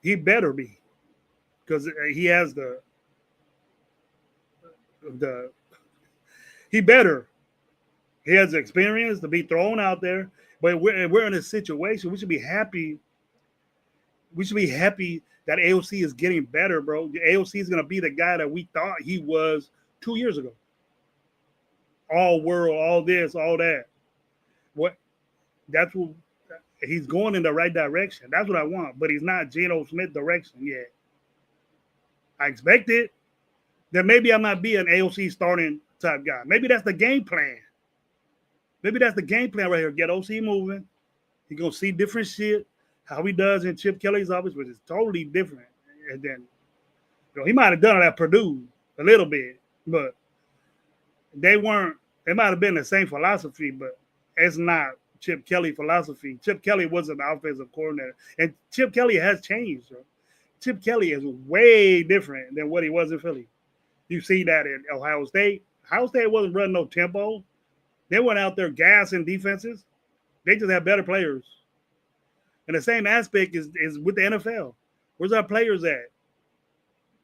He better be, because he has he better. He has the experience to be thrown out there. But we're in a situation. We should be happy. We should be happy that AOC is getting better, bro. AOC is going to be the guy that we thought he was 2 years ago. All world, all this, all that. That's what he's going in the right direction. That's what I want. But he's not Geno Smith direction yet. I expect it. Then maybe I might be an AOC starting type guy. Maybe that's the game plan. Maybe that's the game plan right here. Get OC moving. He's going to see different shit, how he does in Chip Kelly's office, which is totally different. And then, he might have done it at Purdue a little bit, but it might have been the same philosophy, but it's not Chip Kelly philosophy. Chip Kelly wasn't the offensive coordinator. And Chip Kelly has changed. Bro. Chip Kelly is way different than what he was in Philly. You see that in Ohio State. Ohio State wasn't running no tempo. They went out there gassing defenses. They just have better players. And the same aspect is with the NFL. Where's our players at?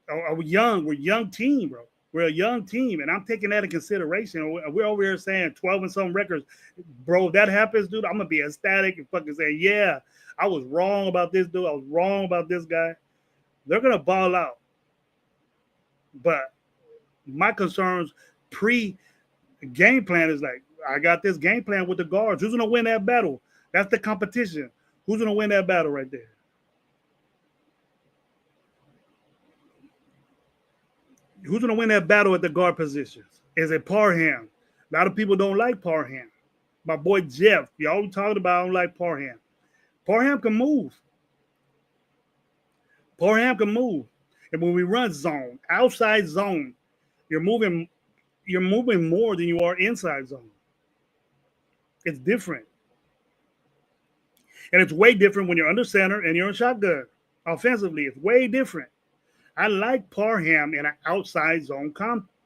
Are we young? We're a young team, bro. We're a young team, and I'm taking that into consideration. We're over here saying 12 and some records. Bro, if that happens, dude, I'm going to be ecstatic and fucking say, yeah, I was wrong about this dude. I was wrong about this guy. They're going to ball out. But my concerns pre-game plan is like, I got this game plan with the guards. Who's going to win that battle? That's the competition. Who's going to win that battle right there? Who's going to win that battle at the guard positions? Is it Parham? A lot of people don't like Parham. My boy Jeff, y'all talking about I don't like Parham. Parham can move. Parham can move. And when we run zone, outside zone, you're moving more than you are inside zone. It's different. And it's way different when you're under center and you're in shotgun. Offensively, it's way different. I like Parham in an outside zone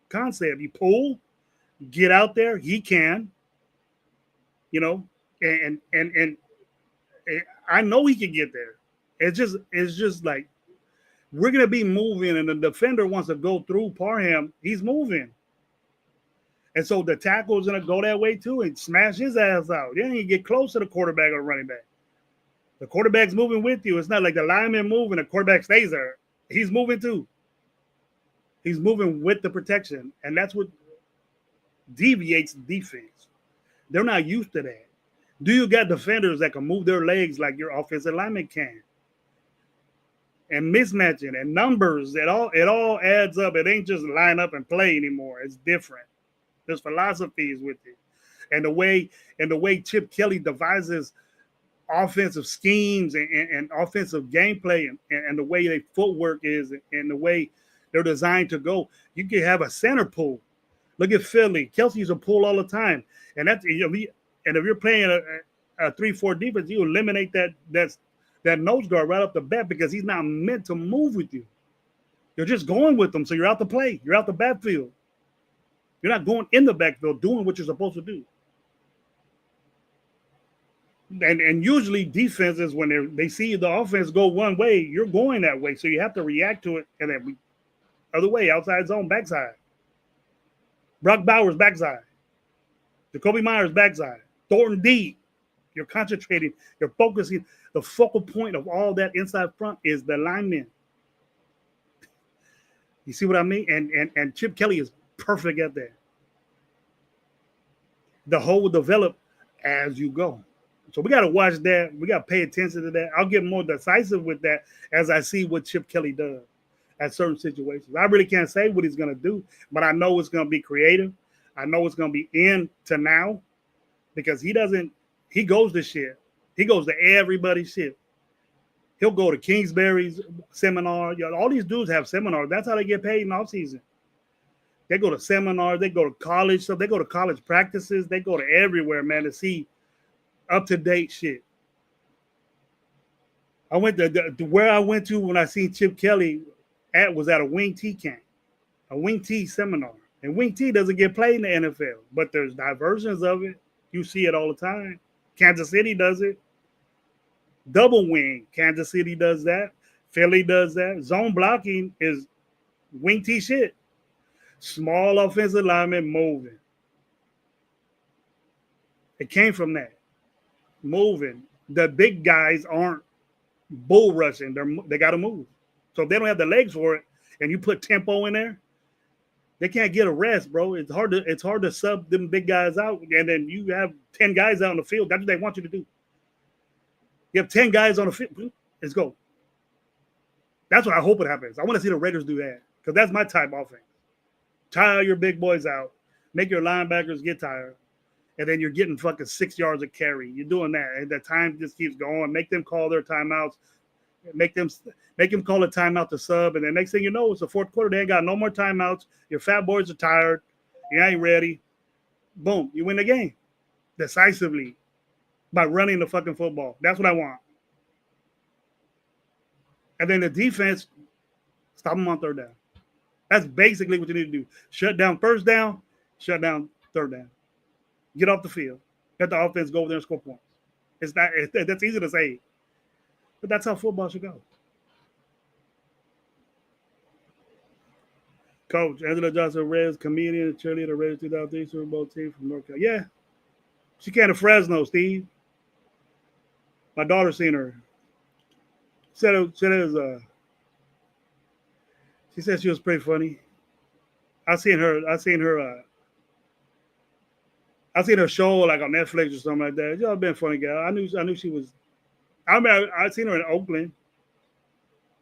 concept. You pull, get out there, he can, and I know he can get there. It's just like we're gonna be moving, and the defender wants to go through Parham. He's moving. And so the tackle is going to go that way too and smash his ass out. Then you get close to the quarterback or running back. The quarterback's moving with you. It's not like the lineman moving, the quarterback stays there. He's moving too. He's moving with the protection. And that's what deviates the defense. They're not used to that. Do you got defenders that can move their legs like your offensive lineman can? And mismatching and numbers, it all adds up. It ain't just line up and play anymore. It's different. There's philosophies with it, and the way Chip Kelly devises offensive schemes and offensive gameplay and the way their footwork is and the way they're designed to go. You can have a center pull. Look at Philly. Kelsey's a pull all the time, and that's and if you're playing a 3-4 defense, you eliminate that nose guard right off the bat because he's not meant to move with you. You're just going with them, so you're out the play. You're out the backfield. You're not going in the backfield doing what you're supposed to do. And usually defenses, when they see the offense go one way, you're going that way. So you have to react to it. And then other way, outside zone, backside. Brock Bowers, backside. Jacoby Myers, backside. Thornton D. You're concentrating. You're focusing. The focal point of all that inside front is the linemen. You see what I mean? And Chip Kelly is perfect at that. The whole will develop as you go. So we got to watch that. We got to pay attention to that. I'll get more decisive with that as I see what Chip Kelly does at certain situations. I really can't say what he's going to do, but I know it's going to be creative. I know it's going to be into now because he goes to shit. He goes to everybody's shit. He'll go to Kingsbury's seminar. All these dudes have seminars. That's how they get paid in off season. They go to seminars. They go to college. So they go to college practices. They go to everywhere, man, to see up-to-date shit. I went to where I went to when I seen Chip Kelly was at a Wing T camp, a Wing T seminar. And Wing T doesn't get played in the NFL, but there's diversions of it. You see it all the time. Kansas City does it. Double wing. Kansas City does that. Philly does that. Zone blocking is Wing T shit. Small offensive lineman moving. It came from that. Moving. The big guys aren't bull rushing. They got to move. So if they don't have the legs for it, and you put tempo in there, they can't get a rest, bro. It's hard to sub them big guys out, and then you have 10 guys out on the field. That's what they want you to do. You have 10 guys on the field. Let's go. That's what I hope it happens. I want to see the Raiders do that because that's my type of offense. Tire your big boys out. Make your linebackers get tired. And then you're getting fucking 6 yards of carry. You're doing that. And the time just keeps going. Make them call their timeouts. Make them call a timeout to sub. And then next thing you know, it's the fourth quarter. They ain't got no more timeouts. Your fat boys are tired. You ain't ready. Boom. You win the game decisively by running the fucking football. That's what I want. And then the defense, stop them on third down. That's basically what you need to do. Shut down first down, shut down third down. Get off the field. Let the offense go over there and score points. That's easy to say, but that's how football should go. Coach Angela Johnson, Reds comedian, cheerleader, Reds 2003 Super Bowl team from North Carolina. Yeah, she came to Fresno, Steve. My daughter seen her. She said she was pretty funny. I seen her show like on Netflix or something like that. She's been a funny gal. I knew she was. I seen her in Oakland,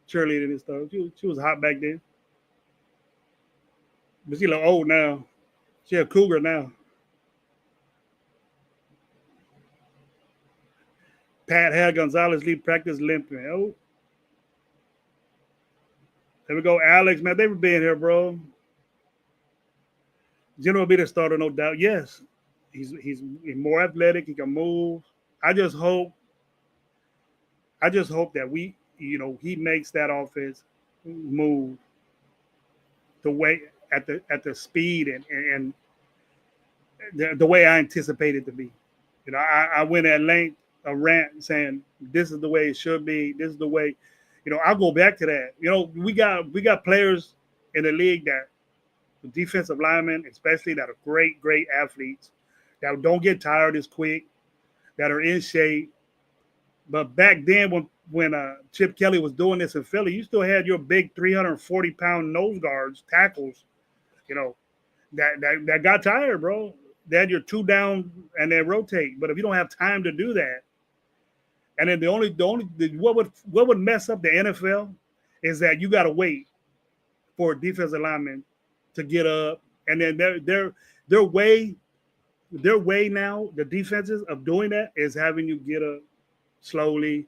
cheerleading and stuff. She was hot back then, but she look old now. She a cougar now. Pat had Gonzalez lead practice limping. Oh, there we go, Alex. Man, they were being here, bro. General will be the starter, no doubt. Yes, he's more athletic. He can move. I just hope that he makes that offense move the way at the speed and the way I anticipate it to be. I went at length, a rant saying this is the way it should be. This is the way. I'll go back to that. We got players in the league that defensive linemen, especially, that are great athletes that don't get tired as quick, that are in shape. But back then, when Chip Kelly was doing this in Philly, you still had your big 340-pound nose guards, tackles, that got tired, bro. They had your two down and then rotate. But if you don't have time to do that, and then what would mess up the NFL is that you got to wait for a defensive lineman to get up, and then their way now, the defenses of doing that is having you get up slowly,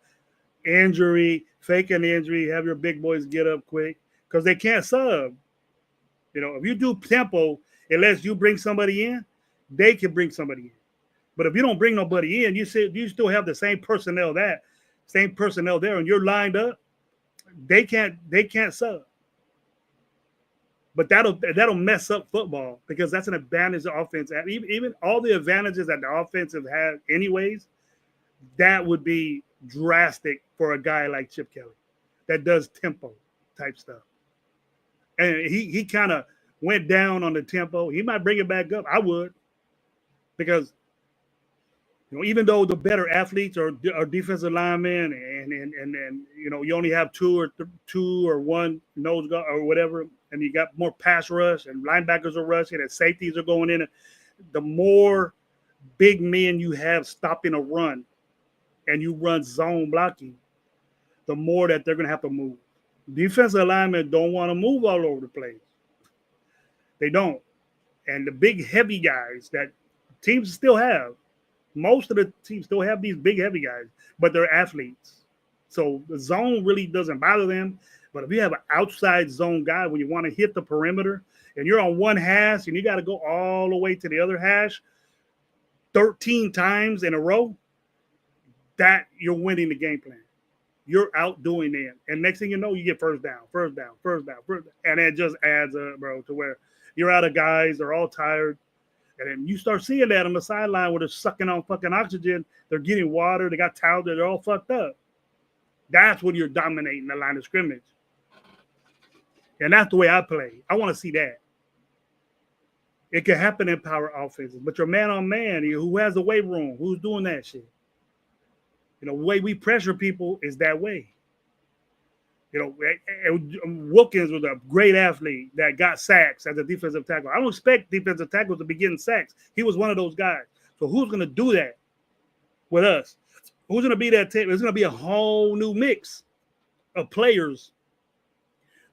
injury, fake an injury, have your big boys get up quick because they can't sub. If you do tempo, unless you bring somebody in, they can bring somebody in. But if you don't bring nobody in, you still have the same personnel there, and you're lined up. They can't sub. But that'll mess up football because that's an advantage the offense. Even all the advantages that the offensive had anyways, That would be drastic for a guy like Chip Kelly that does tempo type stuff. And he kind of went down on the tempo. He might bring it back up. I would, because even though the better athletes are defensive linemen, and you only have two or one nose guard or whatever, and you got more pass rush and linebackers are rushing and safeties are going in. The more big men you have stopping a run, and you run zone blocking, the more that they're going to have to move. Defensive linemen don't want to move all over the place. They don't. And the big heavy guys that teams still have, most of the teams still have these big heavy guys, but they're athletes. So the zone really doesn't bother them. But if you have an outside zone guy when you want to hit the perimeter and you're on one hash and you got to go all the way to the other hash 13 times in a row, that you're winning the game plan. You're outdoing them. And next thing you know, you get first down. And it just adds up, bro, to where you're out of guys. They're all tired. And then you start seeing that on the sideline where they're sucking on fucking oxygen. They're getting water. They got towels. They're all fucked up. That's when you're dominating the line of scrimmage. And that's the way I play. I want to see that. It can happen in power offenses. But your man-on-man, who has the weight room, who's doing that shit. The way we pressure people is that way. Wilkins was a great athlete that got sacks as a defensive tackle. I don't expect defensive tackles to be getting sacks. He was one of those guys. So who's going to do that with us? Who's going to be that team? It's going to be a whole new mix of players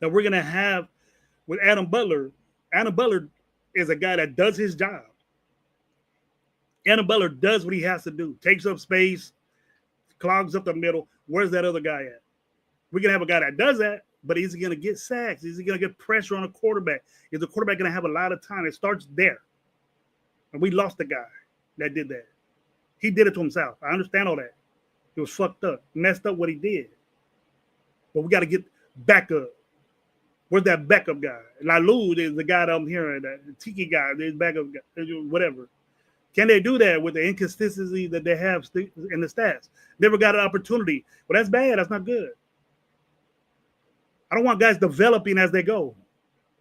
that we're going to have with Adam Butler. Adam Butler is a guy that does his job. Adam Butler does what he has to do. Takes up space, clogs up the middle. Where's that other guy at? We're going to have a guy that does that, but is he going to get sacks? Is he going to get pressure on a quarterback? Is the quarterback going to have a lot of time? It starts there. And we lost the guy that did that. He did it to himself. I understand all that. He was fucked up, messed up what he did. But we got to get back up. Where's that backup guy? Lalu is the guy that I'm hearing, the Tiki guy, the backup guy, whatever. Can they do that with the inconsistency that they have in the stats? Never got an opportunity. Well, that's bad. That's not good. I don't want guys developing as they go.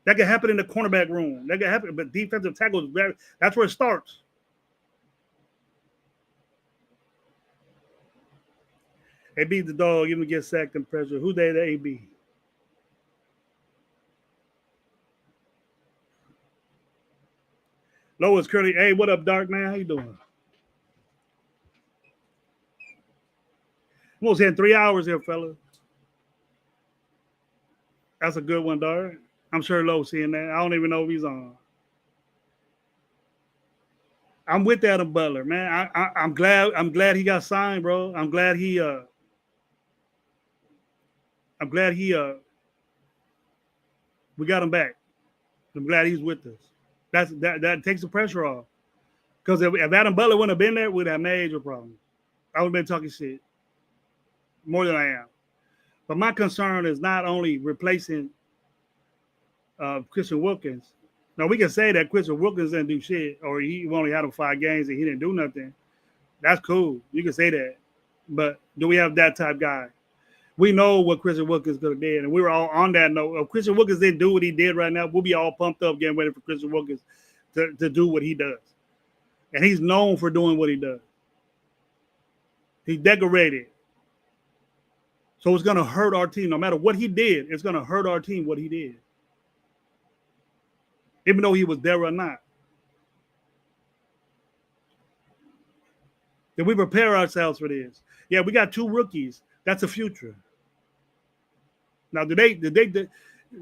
That can happen in the cornerback room. That can happen, but defensive tackles, that's where it starts. AB the dog, even get sacked and pressure. Who they, the AB? Lois Curly. Hey, what up, Dark Man? How you doing? Almost in 3 hours here, fella. That's a good one, Dark. I'm sure Lowe's seeing that. I don't even know if he's on. I'm with Adam Butler, man. I'm glad he got signed, bro. I'm glad he we got him back. I'm glad he's with us. That takes the pressure off. Because if Adam Butler wouldn't have been there, we'd have major problems. I would have been talking shit more than I am. But my concern is not only replacing Christian Wilkins. Now, we can say that Christian Wilkins didn't do shit, or he only had him 5 games and he didn't do nothing. That's cool. You can say that. But do we have that type guy? We know what Christian Wilkins could have did, and we were all on that note. If Christian Wilkins didn't do what he did right now, we'll be all pumped up getting ready for Christian Wilkins to do what he does. And he's known for doing what he does. He's decorated. So it's going to hurt our team. No matter what he did, it's going to hurt our team what he did. Even though he was there or not. Did we prepare ourselves for this? Yeah, we got 2 rookies. That's the future. Now, the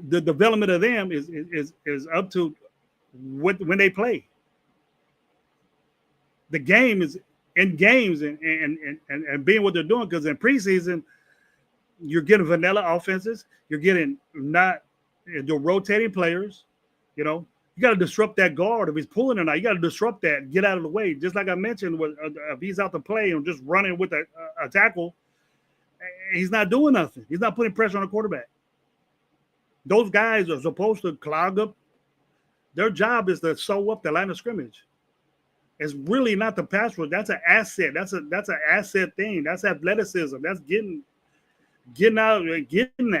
development of them is up to when they play. The game is in games and being what they're doing, because in preseason, you're getting vanilla offenses. You're getting the rotating players. You got to disrupt that guard. If he's pulling or not, you got to disrupt that. Get out of the way. Just like I mentioned, if he's out to play and just running with a tackle, he's not doing nothing. He's not putting pressure on the quarterback. Those guys are supposed to clog up. Their job is to sew up the line of scrimmage. It's really not the pass rush. That's an asset. That's an asset thing. That's athleticism. That's getting out, getting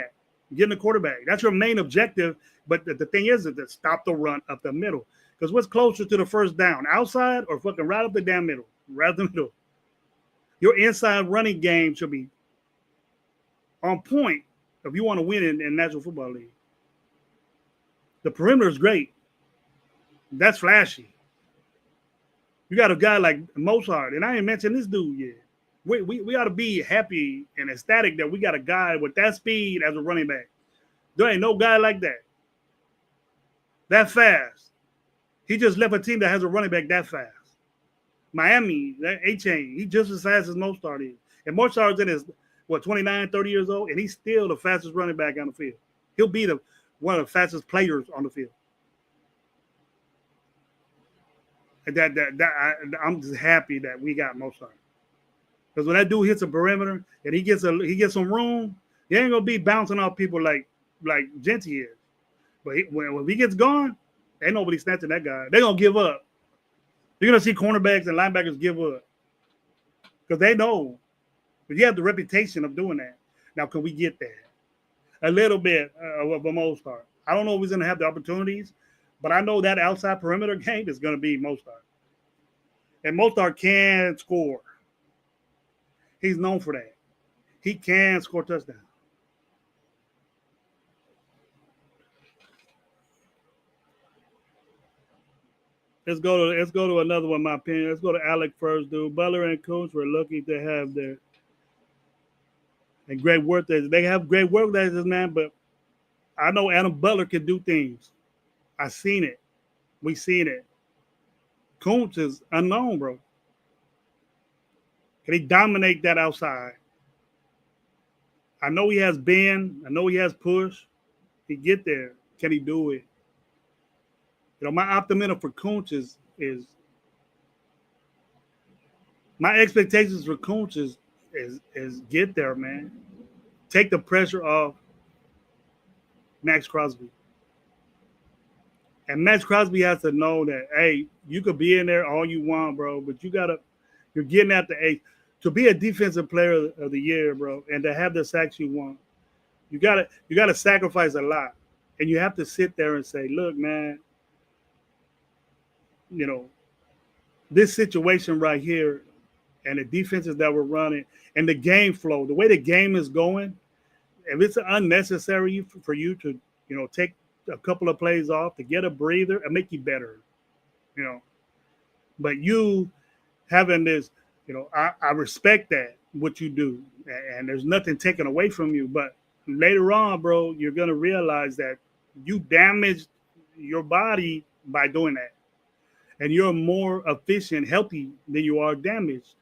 the quarterback. That's your main objective. But the thing is to stop the run up the middle. Because what's closer to the first down, outside or fucking right up the damn middle, right up the middle. Your inside running game should be on point if you want to win in National Football League. The perimeter is great. That's flashy. You got a guy like Mostert, and I ain't mentioned this dude yet. We ought to be happy and ecstatic that we got a guy with that speed as a running back. There ain't no guy like that. That fast. He just left a team that has a running back that fast. Miami, that A-Chain, he's just as fast as Mostert is. And Mostart's in his, 29, 30 years old, and he's still the fastest running back on the field. He'll be one of the fastest players on the field. I'm just happy that we got Mostert. Because when that dude hits a perimeter and he gets some room, he ain't gonna be bouncing off people like Genty is. But when he gets gone, ain't nobody snatching that guy. They're gonna give up. You're gonna see cornerbacks and linebackers give up because they know. But you have the reputation of doing that. Now, can we get that? A little bit of a Mostert. I don't know if he's gonna have the opportunities, but I know that outside perimeter game is gonna be Mostert. And Mostert can score. He's known for that. He can score touchdowns. Let's go to another one, in my opinion. Let's go to Alec first, dude. Butler and Coach were lucky to have their and great work. They have great work ethics, man, but I know Adam Butler can do things. I seen it. We seen it. Kuntz is unknown, bro. Can he dominate that outside? I know he has bend. I know he has push. He get there. Can he do it? My optimism for Kuntz is my expectations for Kuntz is get there, man. Take the pressure off Max Crosby. And Max Crosby has to know that, hey, you could be in there all you want, bro, but you're getting at the age. To be a defensive player of the year, bro, and to have the sacks you want, you gotta sacrifice a lot. And you have to sit there and say, look, man, this situation right here and the defenses that we're running and the game flow, the way the game is going, if it's unnecessary for you to, take a couple of plays off to get a breather and make you better, But you having this, I respect that, what you do, and there's nothing taken away from you. But later on, bro, you're going to realize that you damaged your body by doing that. And you're more efficient, healthy than you are damaged.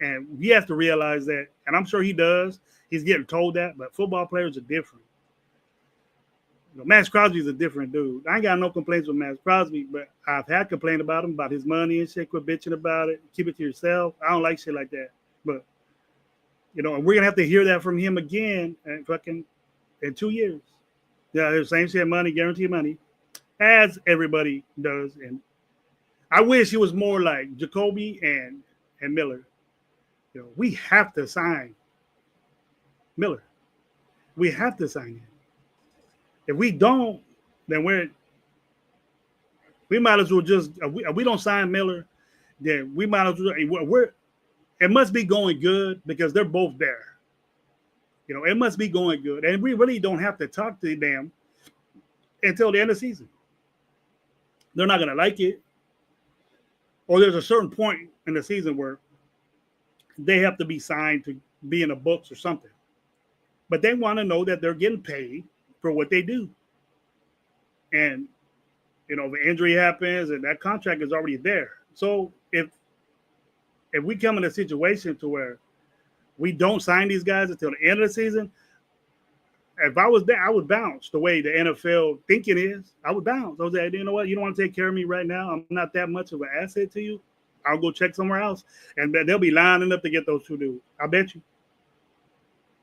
And he has to realize that. And I'm sure he does. He's getting told that. But football players are different. Max Crosby's a different dude. I ain't got no complaints with Max Crosby, but I've had complaints about him, about his money and shit. Quit bitching about it. Keep it to yourself. I don't like shit like that. But, and we're going to have to hear that from him again in 2 years. Yeah, the same shit, money, guaranteed money, as everybody does. And I wish he was more like Jacoby and Miller. We have to sign Miller. We have to sign him. If we don't, then we might as well just if we don't sign Miller, then we might as well it must be going good because they're both there. It must be going good. And we really don't have to talk to them until the end of the season. They're not gonna like it. Or there's a certain point in the season where they have to be signed to be in the books or something. But they want to know that they're getting paid for what they do. And, if an injury happens and that contract is already there. So if we come in a situation to where we don't sign these guys until the end of the season, if I was there, I would bounce the way the NFL thinking is. I would bounce. I was like, you know what? You don't want to take care of me right now. I'm not that much of an asset to you. I'll go check somewhere else. And they'll be lining up to get those two dudes. I bet you.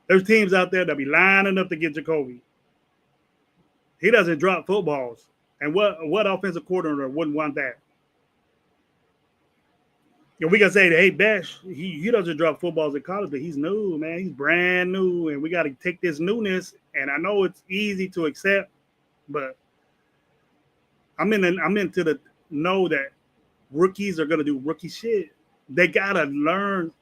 There's teams out there that'll be lining up to get Jacoby. He doesn't drop footballs. And what offensive coordinator wouldn't want that? And we can say, hey, Besh, he doesn't drop footballs in college, but he's new, man. He's brand new, and we got to take this newness. And I know it's easy to accept, but I'm into the know that rookies are gonna do rookie shit. They gotta learn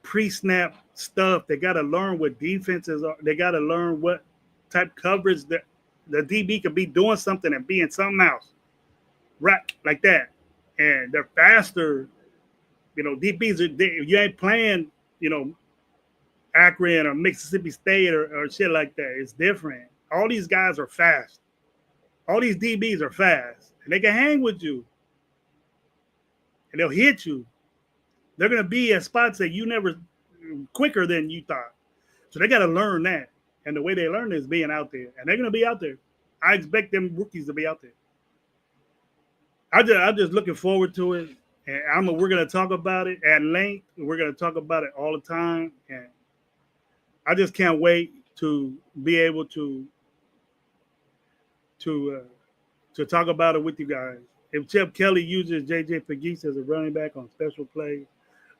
pre-snap stuff. They gotta learn what defenses are. They gotta learn what type coverage that the DB could be doing something and being something else, right? Like that. And they're faster. You know, DBs are you ain't playing. You know, Akron or Mississippi State or shit like that. It's different. All these guys are fast. All these DBs are fast, and they can hang with you, and they'll hit you. They're gonna be at spots that you never quicker than you thought. So they got to learn that, and the way they learn is being out there, and they're gonna be out there. I expect them rookies to be out there. I'm just looking forward to it, and we're gonna talk about it at length. We're gonna talk about it all the time, and I just can't wait to be able to uh, to talk about it with you guys. If Chip Kelly uses JJ Pegues as a running back on special plays,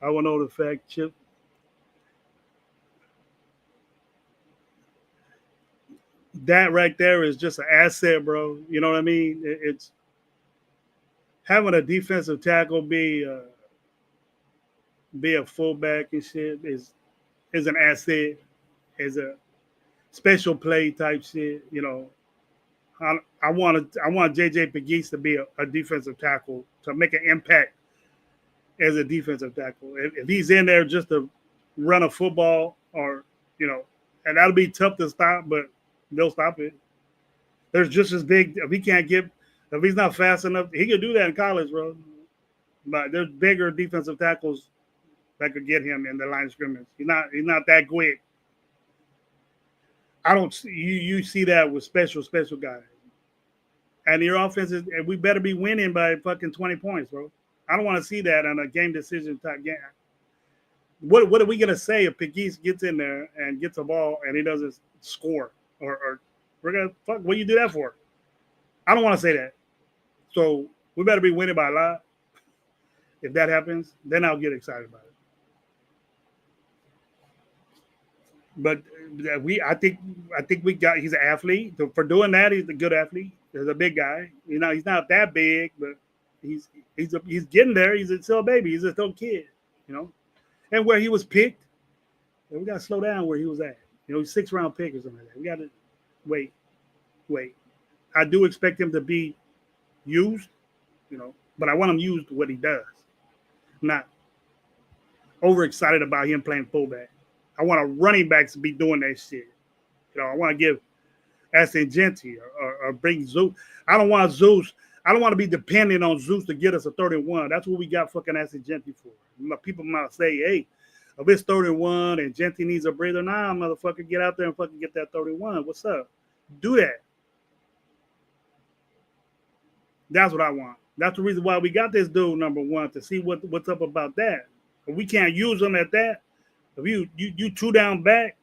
I will know the fact Chip. That right there is just an asset, bro. You know what I mean? It's having a defensive tackle be a fullback and shit is an asset, is a special play type shit. You know, I want JJ Pegues to be a defensive tackle to make an impact as a defensive tackle. If he's in there just to run a football or you know, and that'll be tough to stop, but they'll stop it. There's just as big if he can't get if he's not fast enough, he could do that in college, bro. But there's bigger defensive tackles that could get him in the line of scrimmage. He's not that quick. I don't you see that with special guys. And your offense is and we better be winning by fucking 20 points, bro. I don't want to see that on a game decision type game. What are we gonna say if Pegues gets in there and gets a ball and he doesn't score? Or we're gonna fuck what you do that for? I don't want to say that. So we better be winning by a lot. If that happens, then I'll get excited about it. But I think we got. He's an athlete. So for doing that, he's a good athlete. He's a big guy. You know, he's not that big, but he's getting there. He's still a baby. He's still a kid. You know, and where he was picked, we got to slow down where he was at. You know, he's 6th-round pick or something like that. We got to wait. I do expect him to be used, you know, but I want him used what he does. I'm not overexcited about him playing fullback. I want a running backs to be doing that shit. You know, I want to give Aston Genty or bring Zeus. I don't want Zeus. I don't want to be dependent on Zeus to get us a 31. That's what we got fucking Aston Genty for. People might say, hey, if it's 31 and Genty needs a breather, nah, motherfucker, get out there and fucking get that 31. What's up? Do that. That's what I want. That's the reason why we got this dude number one to see what's up about that. If we can't use him at that, if you 2 down back,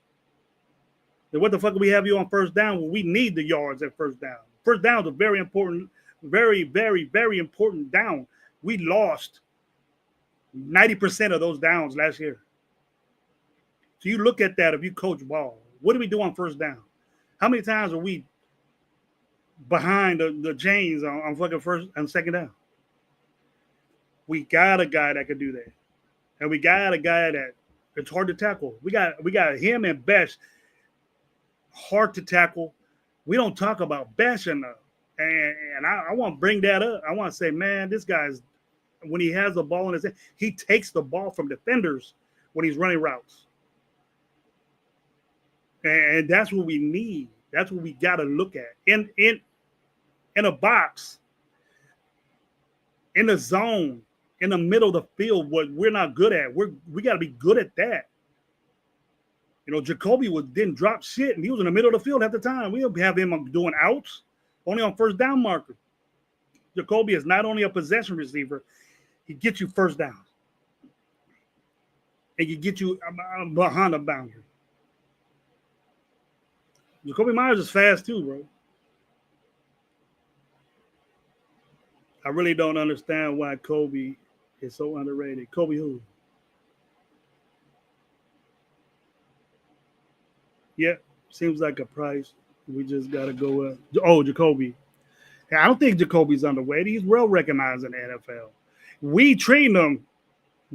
then what the fuck do we have you on first down? Well, we need the yards at first down. First down is a very important, very, very, very important down. We lost 90% of those downs last year. So you look at that if you coach ball. What do we do on first down? How many times are we behind the chains on fucking first and second down? We got a guy that can do that. And we got a guy that it's hard to tackle. We got him and Besh hard to tackle. We don't talk about Besh enough. And I want to bring that up. I want to say, man, this guy's when he has the ball in his hand, he takes the ball from defenders when he's running routes. And that's what we need. That's what we got to look at. In a box, in the zone, in the middle of the field, what we're not good at. We got to be good at that. You know, Jacoby didn't drop shit, and he was in the middle of the field at the time. We'll have him doing outs, only on first down marker. Jacoby is not only a possession receiver, he gets you first down. And he get you behind the boundary. Jacoby Myers is fast too, bro. I really don't understand why Kobe is so underrated. Kobe who? Yeah, seems like a price. We just got to go up. Oh, Jacoby. I don't think Jacoby's underweight. He's well recognized in the NFL. We treat him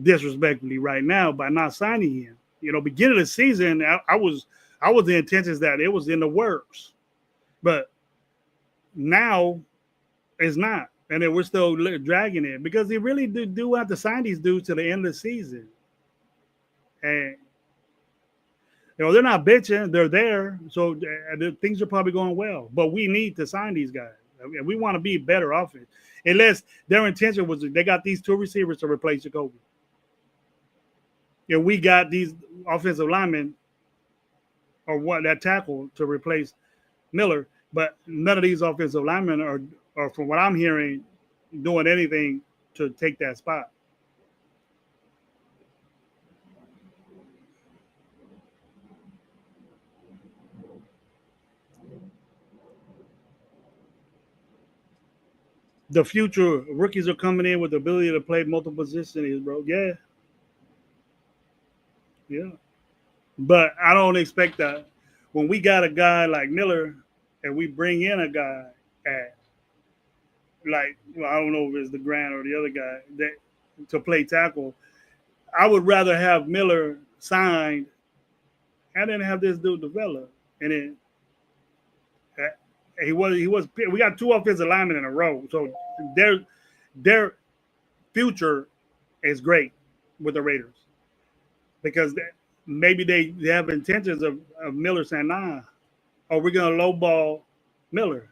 disrespectfully right now by not signing him. You know, beginning of the season, I was the intentions that it was in the works, but now it's not, and then we're still dragging it because they really do have to sign these dudes to the end of the season, and they're not bitching, they're there, so things are probably going well. But we need to sign these guys, and we want to be better offense. Unless their intention was they got these two receivers to replace Jacoby. We got these offensive linemen or what that tackle to replace Miller, but none of these offensive linemen are from what I'm hearing, doing anything to take that spot. The future rookies are coming in with the ability to play multiple positions, bro. Yeah, yeah. But I don't expect that when we got a guy like Miller and we bring in a guy at like, well, I don't know if it's the Grant or the other guy that to play tackle. I would rather have Miller signed and then have this dude develop. And then he was we got two offensive linemen in a row, so their future is great with the Raiders because maybe they have intentions of Miller saying, nah, or we're gonna lowball Miller.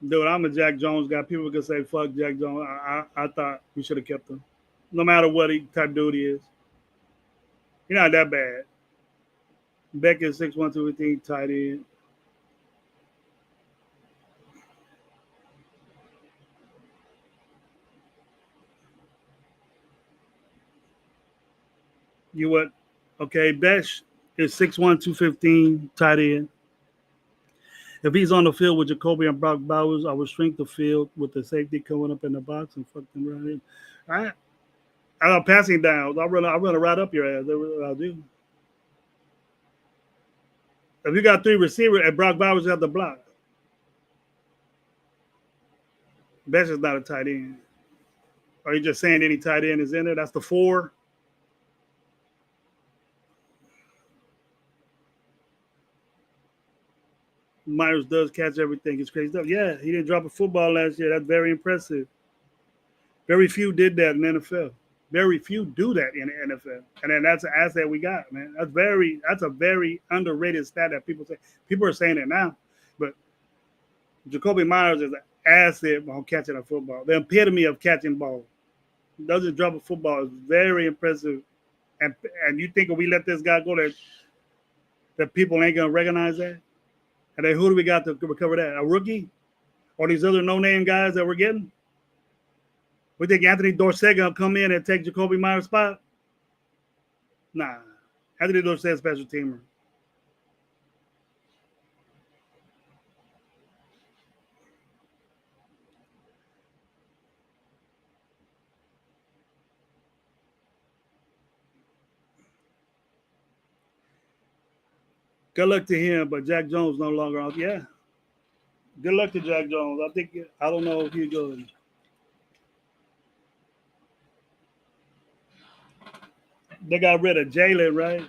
Dude, I'm a Jack Jones guy. People can say fuck Jack Jones. I thought we should have kept him, no matter what type of dude he is. He's not that bad. Beckett 6'1", 215, tight end. You what? Okay, Besh is 6'1", 215, tight end. If he's on the field with Jacoby and Brock Bowers, I would shrink the field with the safety coming up in the box and fuck them right in. I I got passing downs. I run it right up your ass. That's what I'll do. If you got three receivers and Brock Bowers have the block, Besh is not a tight end. Are you just saying any tight end is in there? That's the four. Myers does catch everything. It's crazy stuff. Yeah, he didn't drop a football last year. That's very impressive. Very few did that in the NFL. Very few do that in the NFL. And then that's an asset we got, man. That's a very underrated stat that people are saying it now. But Jacoby Myers is an asset on catching a football. The epitome of catching ball. Doesn't drop a football is very impressive. And you think if we let this guy go that people ain't gonna recognize that? And then who do we got to recover that? A rookie? Or these other no-name guys that we're getting? We think Anthony Dorsett gonna come in and take Jacoby Myers' spot? Nah. Anthony Dorsett special teamer. Good luck to him, but Jack Jones no longer out. Yeah. Good luck to Jack Jones. I don't know if he goes. They got rid of Jalen, right?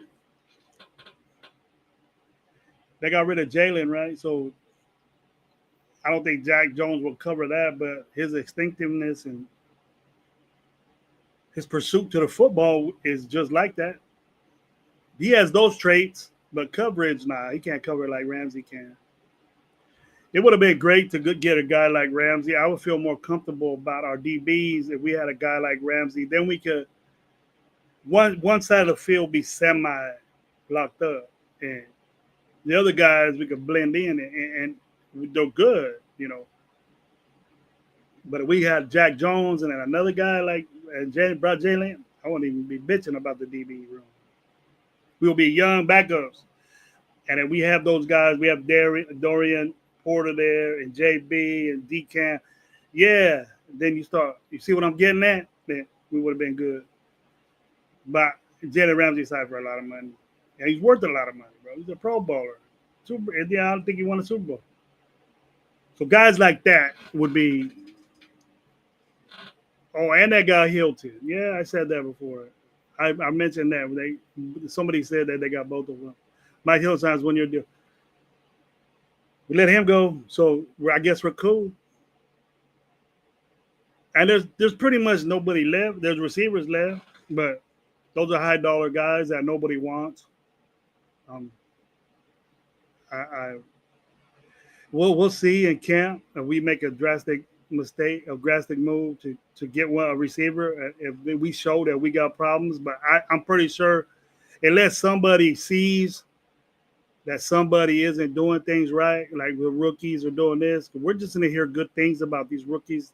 They got rid of Jalen, right? So I don't think Jack Jones will cover that, but his instinctiveness and his pursuit to the football is just like that. He has those traits, but coverage, nah, he can't cover it like Ramsey can. It would have been great to get a guy like Ramsey. I would feel more comfortable about our DBs if we had a guy like Ramsey. Then we could one side of the field be semi locked up, and the other guys we could blend in and we do good. But if we had Jack Jones and then another guy like Bro Jalen, I won't even be bitching about the DB room. We'll be young backups. And then we have those guys. We have Dorian Porter there and JB and Decam. Yeah. Then you see what I'm getting at? Then we would have been good. But Jalen Ramsey signed for a lot of money. And he's worth a lot of money, bro. He's a Pro Bowler. Yeah, I don't think he won a Super Bowl. So guys like that would be. Oh, and that guy Hilton. Yeah, I said that before. I mentioned that. Somebody said that they got both of them. Mike Hill signs 1 year deal. We let him go, so I guess we're cool. And there's pretty much nobody left. There's receivers left, but those are high dollar guys that nobody wants. Um, I we'll see in camp if we make a drastic mistake, a drastic move to get a receiver. If we show that we got problems, but I'm pretty sure unless somebody sees that somebody isn't doing things right, like the rookies are doing this, we're just gonna hear good things about these rookies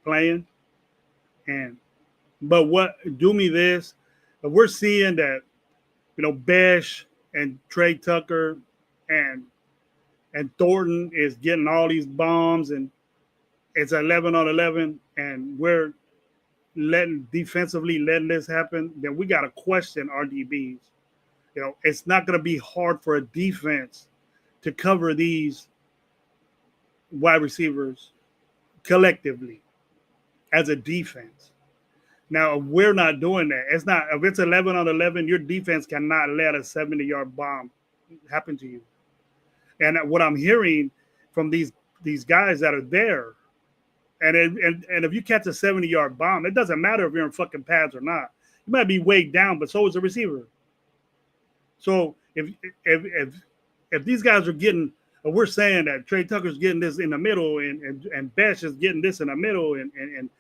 playing. But what do me this? If we're seeing that, Besh and Trey Tucker and Thornton is getting all these bombs and it's 11 on 11 and we're defensively letting this happen, then we got to question our DBs. It's not going to be hard for a defense to cover these wide receivers collectively as a defense. Now, we're not doing that. If it's 11 on 11, your defense cannot let a 70-yard bomb happen to you. And what I'm hearing from these guys that are there, and if you catch a 70-yard bomb, it doesn't matter if you're in fucking pads or not. You might be weighed down, but so is the receiver. So if these guys are getting, we're saying that Trey Tucker's getting this in the middle and Besh is getting this in the middle and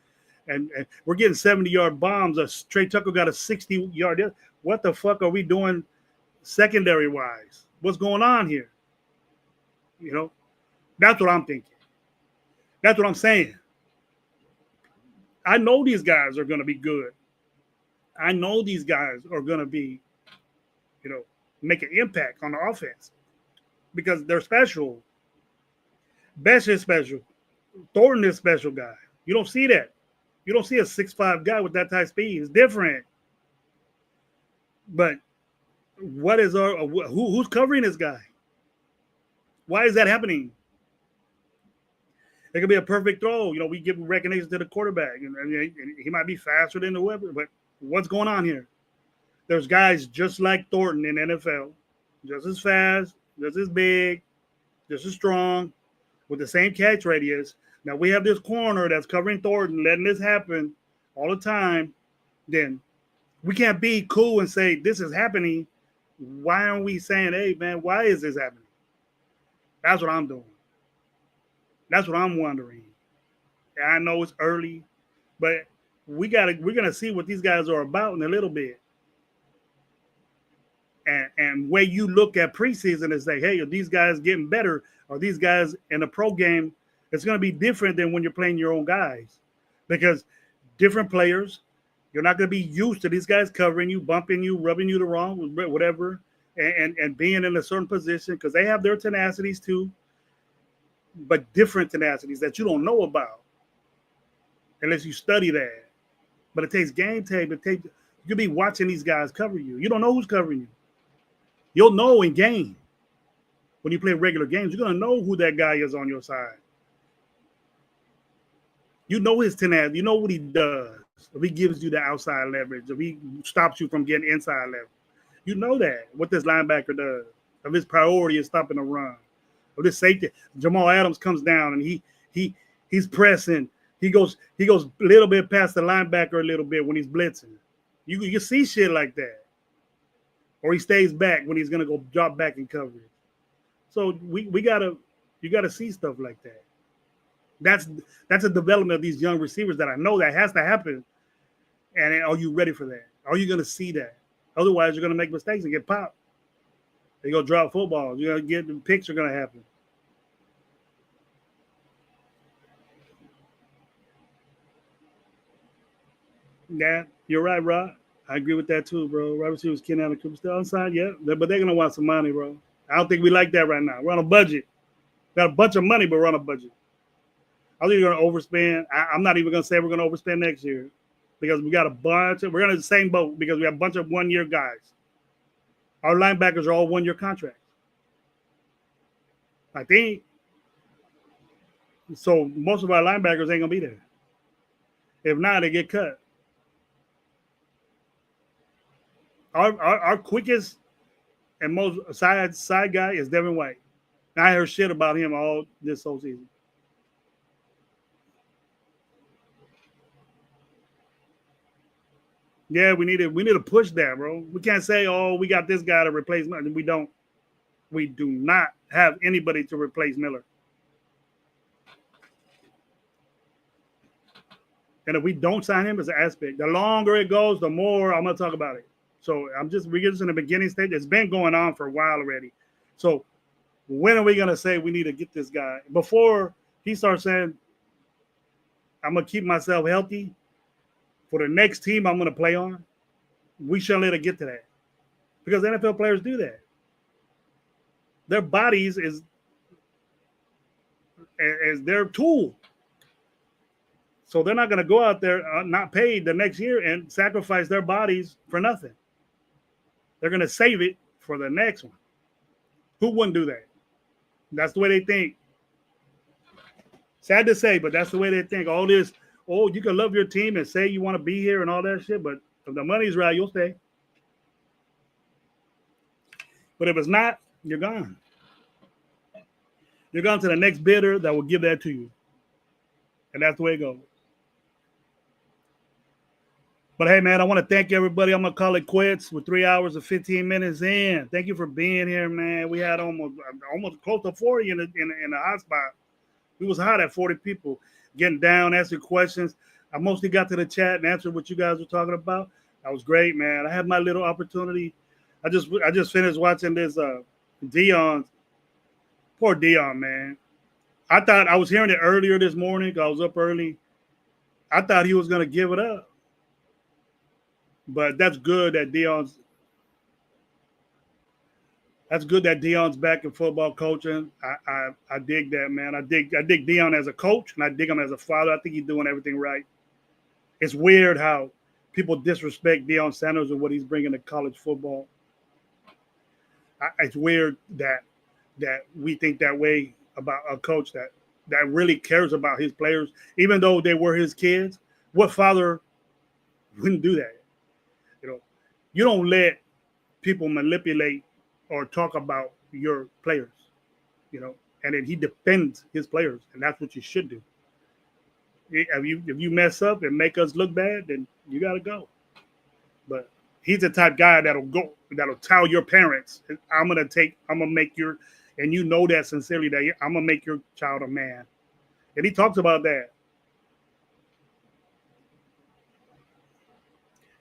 we're getting 70-yard bombs. Trey Tucker got a 60-yard. What the fuck are we doing secondary wise? What's going on here? That's what I'm thinking. That's what I'm saying. I know these guys are going to be good. I know these guys are going to be, make an impact on the offense because they're special. Besh is special. Thornton is a special guy. You don't see that. You don't see a 6'5" guy with that type of speed. It's different. But what is who's covering this guy? Why is that happening? It could be a perfect throw. We give recognition to the quarterback, and he might be faster than whoever. But what's going on here? There's guys just like Thornton in NFL, just as fast, just as big, just as strong, with the same catch radius. Now we have this corner that's covering Thornton, letting this happen all the time. Then we can't be cool and say this is happening. Why aren't we saying, hey man, why is this happening? That's what I'm doing. That's what I'm wondering. I know it's early, but we're gonna see what these guys are about in a little bit. And where you look at preseason and say, hey, are these guys getting better? Are these guys in the pro game? It's going to be different than when you're playing your own guys, because different players, you're not going to be used to these guys covering you, bumping you, rubbing you the wrong, whatever, and being in a certain position, because they have their tenacities too, but different tenacities that you don't know about unless you study that. But it takes game tape. You'll be watching these guys cover you. You don't know who's covering you. You'll know in game. When you play regular games, you're going to know who that guy is on your side. You know his tenacity. You know what he does. If he gives you the outside leverage, if he stops you from getting inside leverage. You know that, what this linebacker does. If his priority is stopping the run. If this safety, Jamal Adams comes down and he's pressing. He goes a little bit past the linebacker a little bit when he's blitzing. You see shit like that. Or he stays back when he's gonna go drop back in coverage. So you gotta see stuff like that. That's a development of these young receivers that I know that has to happen. And are you ready for that? Are you gonna see that? Otherwise, you're gonna make mistakes and get popped. They're gonna drop footballs. You're gonna get the picks are gonna happen. Yeah, you're right, Rod. I agree with that too, bro. Robert Stevens, Ken Allen, Cooper still unsigned, yeah. But they're gonna want some money, bro. I don't think we like that right now. We're on a budget. Got a bunch of money, but we're on a budget. I think we're going to overspend. I'm not even going to say we're going to overspend next year because we got a bunch. We're in the same boat because we have a bunch of one-year guys. Our linebackers are all one-year contracts. I think. So most of our linebackers ain't going to be there. If not, they get cut. Our quickest and most side guy is Devin White. I heard shit about him all this whole season. Yeah, we need to push that, bro. We can't say, oh, we got this guy to replace Miller. We don't. We do not have anybody to replace Miller. And if we don't sign him, it's an aspect. The longer it goes, the more I'm gonna talk about it. So we're just in the beginning stage. It's been going on for a while already. So when are we gonna say we need to get this guy? Before he starts saying, I'm gonna keep myself healthy for the next team I'm gonna play on, we shouldn't let it get to that. Because NFL players do that. Their bodies is their tool. So they're not going to go out there not paid the next year and sacrifice their bodies for nothing. They're going to save it for the next one. Who wouldn't do that? That's the way they think. Sad to say, but that's the way they think. All this, oh, you can love your team and say you want to be here and all that shit, but if the money's right, you'll stay. But if it's not, you're gone. You're gone to the next bidder that will give that to you. And that's the way it goes. But hey, man, I want to thank everybody. I'm going to call it quits. We're 3 hours and 15 minutes in. Thank you for being here, man. We had almost close to 40 in the hot spot. We was hot at 40 people getting down, asking questions. I mostly got to the chat and answered what you guys were talking about. That was great, man. I had my little opportunity. I just finished watching this Deion. Poor Deion, man. I thought I was hearing it earlier this morning. I was up early. I thought he was going to give it up. But that's good that Deion's back in football coaching. I dig that, man. I dig Deion as a coach, and I dig him as a father. I think he's doing everything right. It's weird how people disrespect Deion Sanders and what he's bringing to college football. It's weird that we think that way about a coach that really cares about his players, even though they were his kids. What father wouldn't do that? You don't let people manipulate or talk about your players, and then he defends his players, and that's what you should do. If you mess up and make us look bad, then you got to go. But he's the type guy that'll tell your parents, I'm gonna make your, and you know that sincerely, that I'm gonna make your child a man, and he talks about that.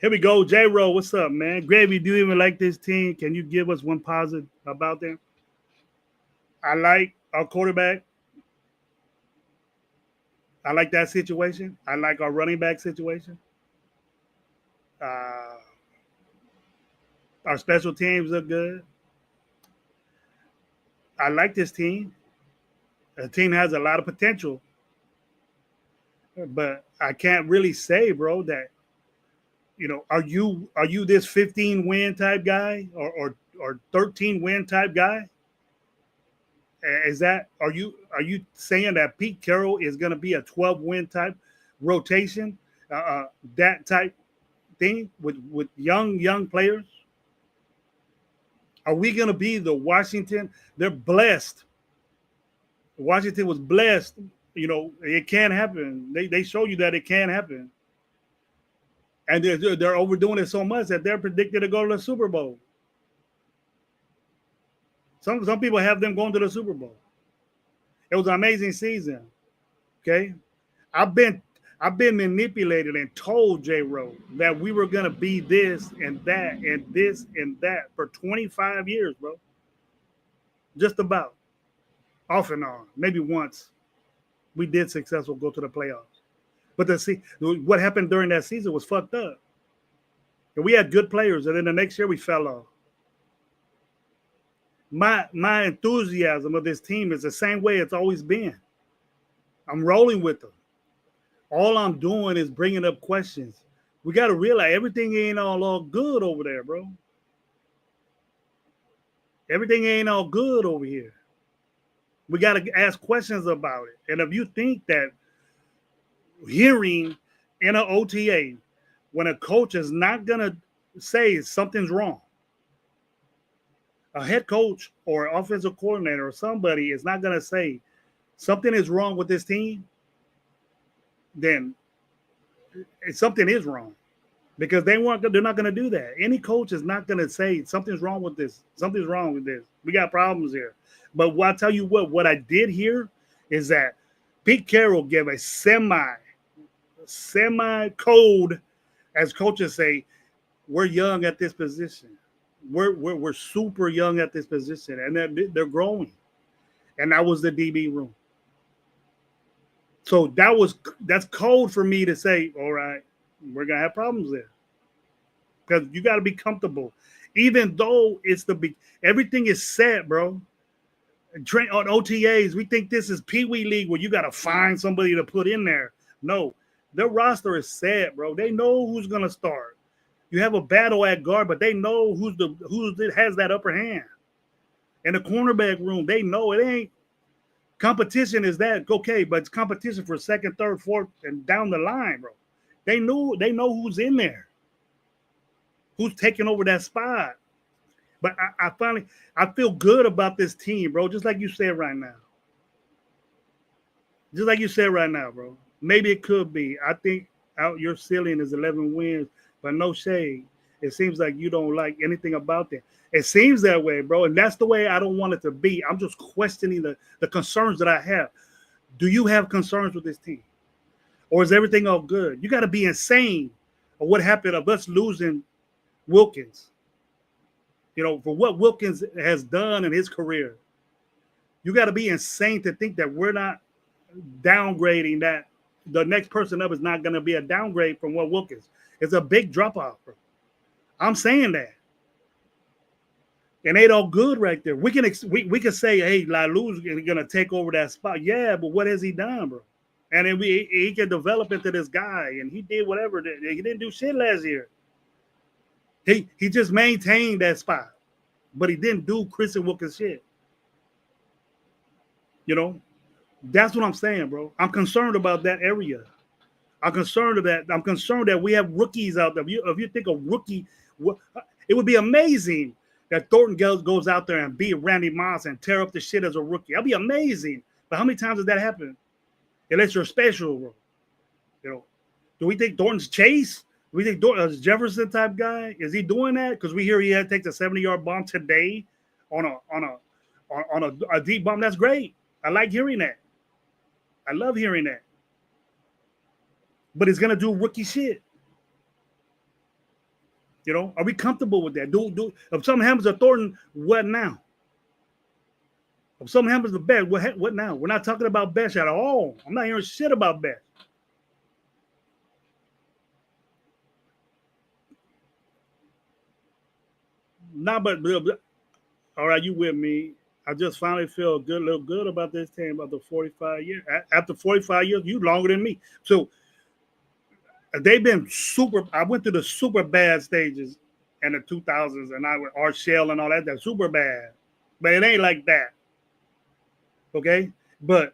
Here we go. J-Ro, what's up, man? Gravy, do you even like this team? Can you give us one positive about them? I like our quarterback. I like that situation. I like our running back situation. Our special teams look good. I like this team. The team has a lot of potential. But I can't really say, bro, that are you this 15 win type guy or 13 win type guy? Are you saying that Pete Carroll is going to be a 12 win type rotation, that type thing with young players? Are we going to be the Washington? They're blessed. Washington was blessed. It can happen. They show you that it can happen. And they're overdoing it so much that they're predicted to go to the Super Bowl. Some people have them going to the Super Bowl. It was an amazing season. Okay, I've been manipulated and told J-Ro that we were gonna be this and that and this and that for 25 years, bro. Just about, off and on. Maybe once we did successful go to the playoffs. But what happened during that season was fucked up. And we had good players, and then the next year we fell off. my enthusiasm of this team is the same way it's always been. I'm rolling with them. All I'm doing is bringing up questions. We got to realize everything ain't all good over there, bro. Everything ain't all good over here. We got to ask questions about it. And if you think that hearing in an OTA when a coach is not going to say something's wrong, a head coach or offensive coordinator or somebody is not going to say something is wrong with this team, then something is wrong, because they're not going to do that. Any coach is not going to say something's wrong with this. Something's wrong with this. We got problems here. But what I tell you what I did here is that Pete Carroll gave a semi code, as coaches say, we're young at this position. We're super young at this position, and they're growing. And that was the DB room. So that's code for me to say, all right, we're gonna have problems there, because you got to be comfortable, even though everything is set, bro. Train on OTAs, we think this is Pee Wee League where you got to find somebody to put in there. No, their roster is set, bro. They know who's gonna start. You have a battle at guard, but they know who has that upper hand. In the cornerback room, they know it ain't competition is that okay, but it's competition for second, third, fourth, and down the line, bro. They know who's in there, who's taking over that spot. But I feel good about this team, bro. Just like you said right now. Just like you said right now, bro. Maybe it could be. I think your ceiling is 11 wins, but no shade. It seems like you don't like anything about that. It seems that way, bro. And that's the way I don't want it to be. I'm just questioning the concerns that I have. Do you have concerns with this team? Or is everything all good? You got to be insane of what happened of us losing Wilkins. You know, for what Wilkins has done in his career. You got to be insane to think that we're not downgrading, that the next person up is not going to be a downgrade from what Wilkins. It's a big drop-off, bro. I'm saying that. And ain't all good right there. We can say, hey, Lalu's going to take over that spot. Yeah, but what has he done, bro? And then he can develop into this guy, and he did whatever. He didn't do shit last year. He just maintained that spot, but he didn't do Christian Wilkins shit. You know, that's what I'm saying, bro. I'm concerned about that area. I'm concerned that we have rookies out there. If you think a rookie, it would be amazing that Thornton goes out there and beat Randy Moss and tear up the shit as a rookie. That'd be amazing. But how many times does that happen? Unless you're special, bro. You know, do we think Thornton's Chase? Do we think Thornton's Jefferson type guy? Is he doing that? Because we hear he had to take the 70-yard bomb today on a deep bomb. That's great. I like hearing that. I love hearing that. But he's gonna do rookie shit. You know, are we comfortable with that? If something happens to Thornton, what now? If something happens to Besh, what now? We're not talking about Besh at all. I'm not hearing shit about Besh. Nah, but all right, you with me? I just finally feel a little good about this team after 45 years. After 45 years, you longer than me. So they've been super. I went through the super bad stages in the 2000s, and I with Art Shell and all that. That's super bad, but it ain't like that. Okay, but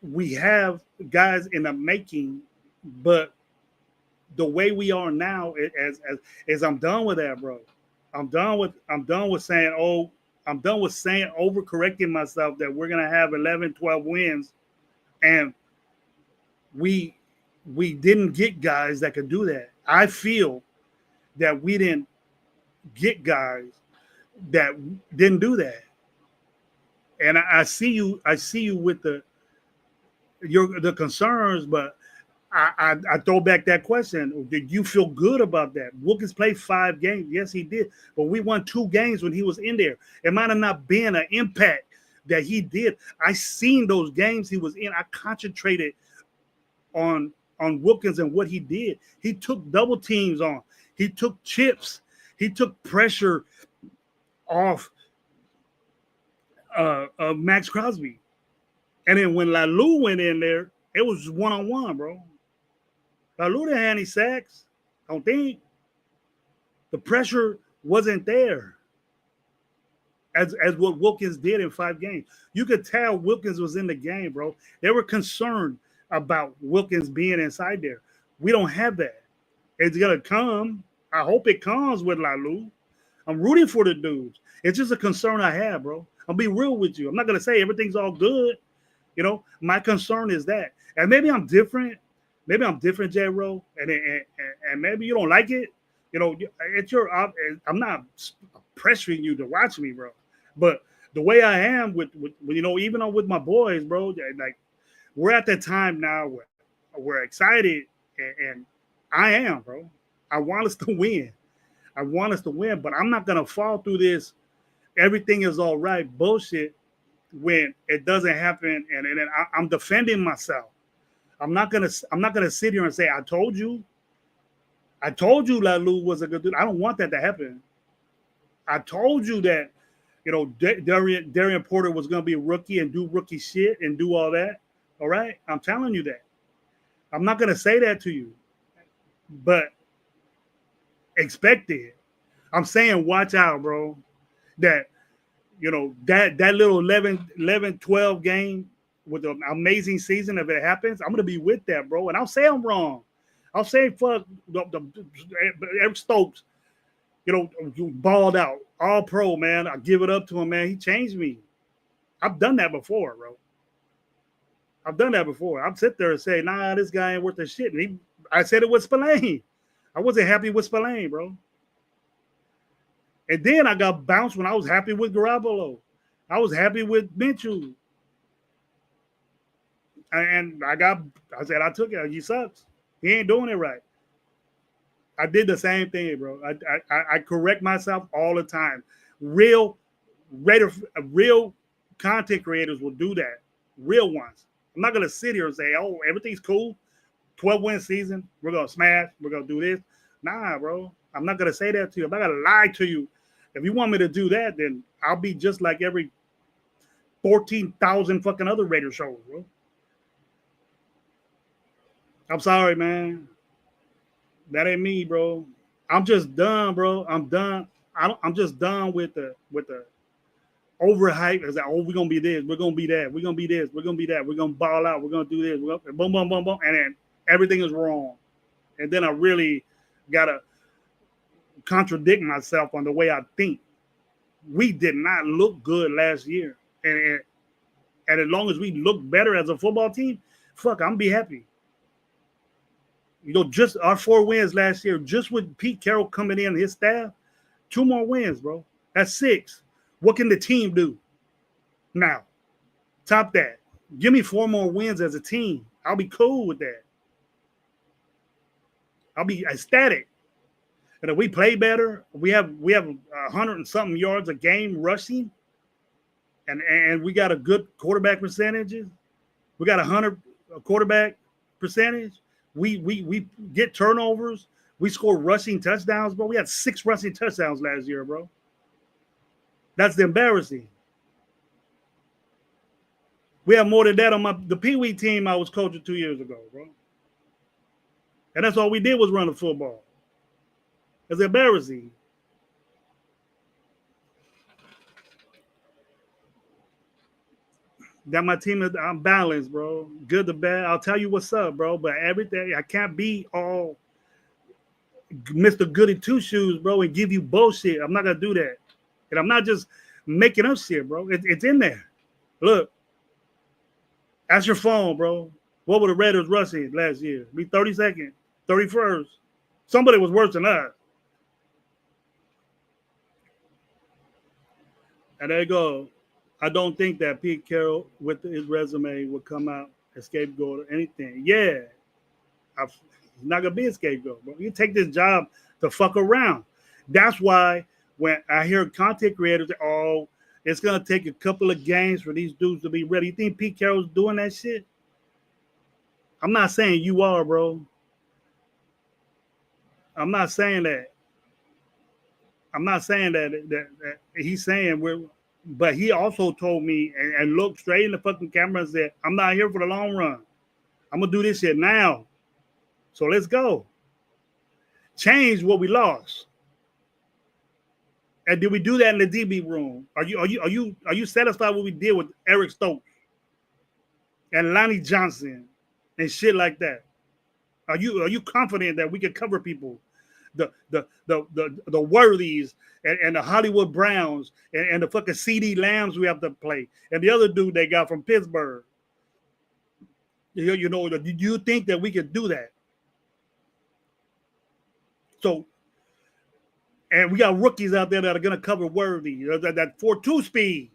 we have guys in the making, but the way we are now, as I'm done with that, bro. I'm done with saying overcorrecting myself that we're gonna have 11, 12 wins, and we didn't get guys that could do that. I feel that we didn't get guys that didn't do that. And I see you with the concerns, but I throw back that question. Did you feel good about that? Wilkins played 5 games. Yes, he did. But we won 2 games when he was in there. It might have not been an impact that he did. I seen those games he was in. I concentrated on Wilkins and what he did. He took double teams on. He took chips. He took pressure off Max Crosby. And then when Lalu went in there, it was one-on-one, bro. Lalu didn't have any sacks. I don't think. The pressure wasn't there as what Wilkins did in 5 games. You could tell Wilkins was in the game, bro. They were concerned about Wilkins being inside there. We don't have that. It's going to come. I hope it comes with Lalu. I'm rooting for the dudes. It's just a concern I have, bro. I'll be real with you. I'm not going to say everything's all good. You know, my concern is that. And maybe I'm different. Maybe I'm different, J-Ro. And maybe you don't like it. You know, it's your. I'm not pressuring you to watch me, bro. But the way I am with you know, even with my boys, bro, like we're at that time now where we're excited, and I am, bro. I want us to win. I want us to win, but I'm not gonna fall through this. Everything is all right, bullshit. When it doesn't happen, and then I'm defending myself. I'm not gonna sit here and say I told you Lalu was a good dude. I don't want that to happen. I told you that, you know, Darian Porter was going to be a rookie and do rookie shit and do all that. All right? I'm telling you that. I'm not going to say that to you, but expect it. I'm saying watch out, bro. That, you know, that little 11-12 game with an amazing season, if it happens, I'm going to be with that, bro. And I'll say I'm wrong. I'll say fuck Eric Stokes, you know, balled out, all pro, man. I give it up to him, man. He changed me. I've done that before, bro. I've done that before. I've sit there and say, nah, this guy ain't worth the shit. And I said it with Spillane. I wasn't happy with Spillane, bro. And then I got bounced when I was happy with Garoppolo. I was happy with Minshew. And I said, I took it. He sucks. He ain't doing it right. I did the same thing, bro. I correct myself all the time. Real content creators will do that. Real ones. I'm not gonna sit here and say, "Oh, everything's cool. 12-win season. We're gonna smash. We're gonna do this." Nah, bro. I'm not gonna say that to you. I'm not gonna lie to you. If you want me to do that, then I'll be just like every 14,000 fucking other Raider shows, bro. I'm sorry, man. That ain't me, bro. I'm just done, bro. I'm done. I'm just done with the overhype. It's like, oh, we're gonna be this, we're gonna be that, we're gonna be this, we're gonna be that, we're gonna ball out, we're gonna do this, we're gonna boom, boom, boom, boom, and then everything is wrong. And then I really gotta contradict myself on the way I think. We did not look good last year, and as long as we look better as a football team, fuck, I'm be happy. You know, just our 4 wins last year, just with Pete Carroll coming in and his staff, 2 more wins, bro. That's 6. What can the team do now? Top that. Give me 4 more wins as a team. I'll be cool with that. I'll be ecstatic. And if we play better, we have 100 and something yards a game rushing, and we got a good quarterback percentages. We got 100 quarterback percentage. We get turnovers. We score rushing touchdowns, bro. We had 6 rushing touchdowns last year, bro. That's embarrassing. We have more than that on the Pee Wee team I was coaching 2 years ago, bro. And that's all we did was run the football. It's embarrassing. That my team is, I'm balanced, bro. Good to bad. I'll tell you what's up, bro. But everything, I can't be all Mr. Goody Two Shoes, bro, and give you bullshit. I'm not gonna do that. And I'm not just making up shit, bro. It's in there. Look, that's your phone, bro. What were the Raiders rushing last year? Be 32nd, 31st. Somebody was worse than us. And there you go. I don't think that Pete Carroll, with his resume, would come out a scapegoat or anything. Yeah, he's not gonna be a scapegoat, bro. You take this job to fuck around. That's why when I hear content creators, oh, it's gonna take a couple of games for these dudes to be ready. You think Pete Carroll's doing that shit? I'm not saying you are, bro. I'm not saying that. I'm not saying that he's saying we're, but he also told me and looked straight in the fucking camera and said, "I'm not here for the long run. I'm gonna do this shit now. So let's go. Change what we lost." And did we do that in the DB room? Are you satisfied with what we did with Eric Stokes and Lonnie Johnson and shit like that? Are you confident that we can cover people, the Worthies and the Hollywood Browns and the fucking CD Lambs we have to play and the other dude they got from Pittsburgh? You know, do you think that we could do that? So, and we got rookies out there that are going to cover Worthy, that 4.2 speed.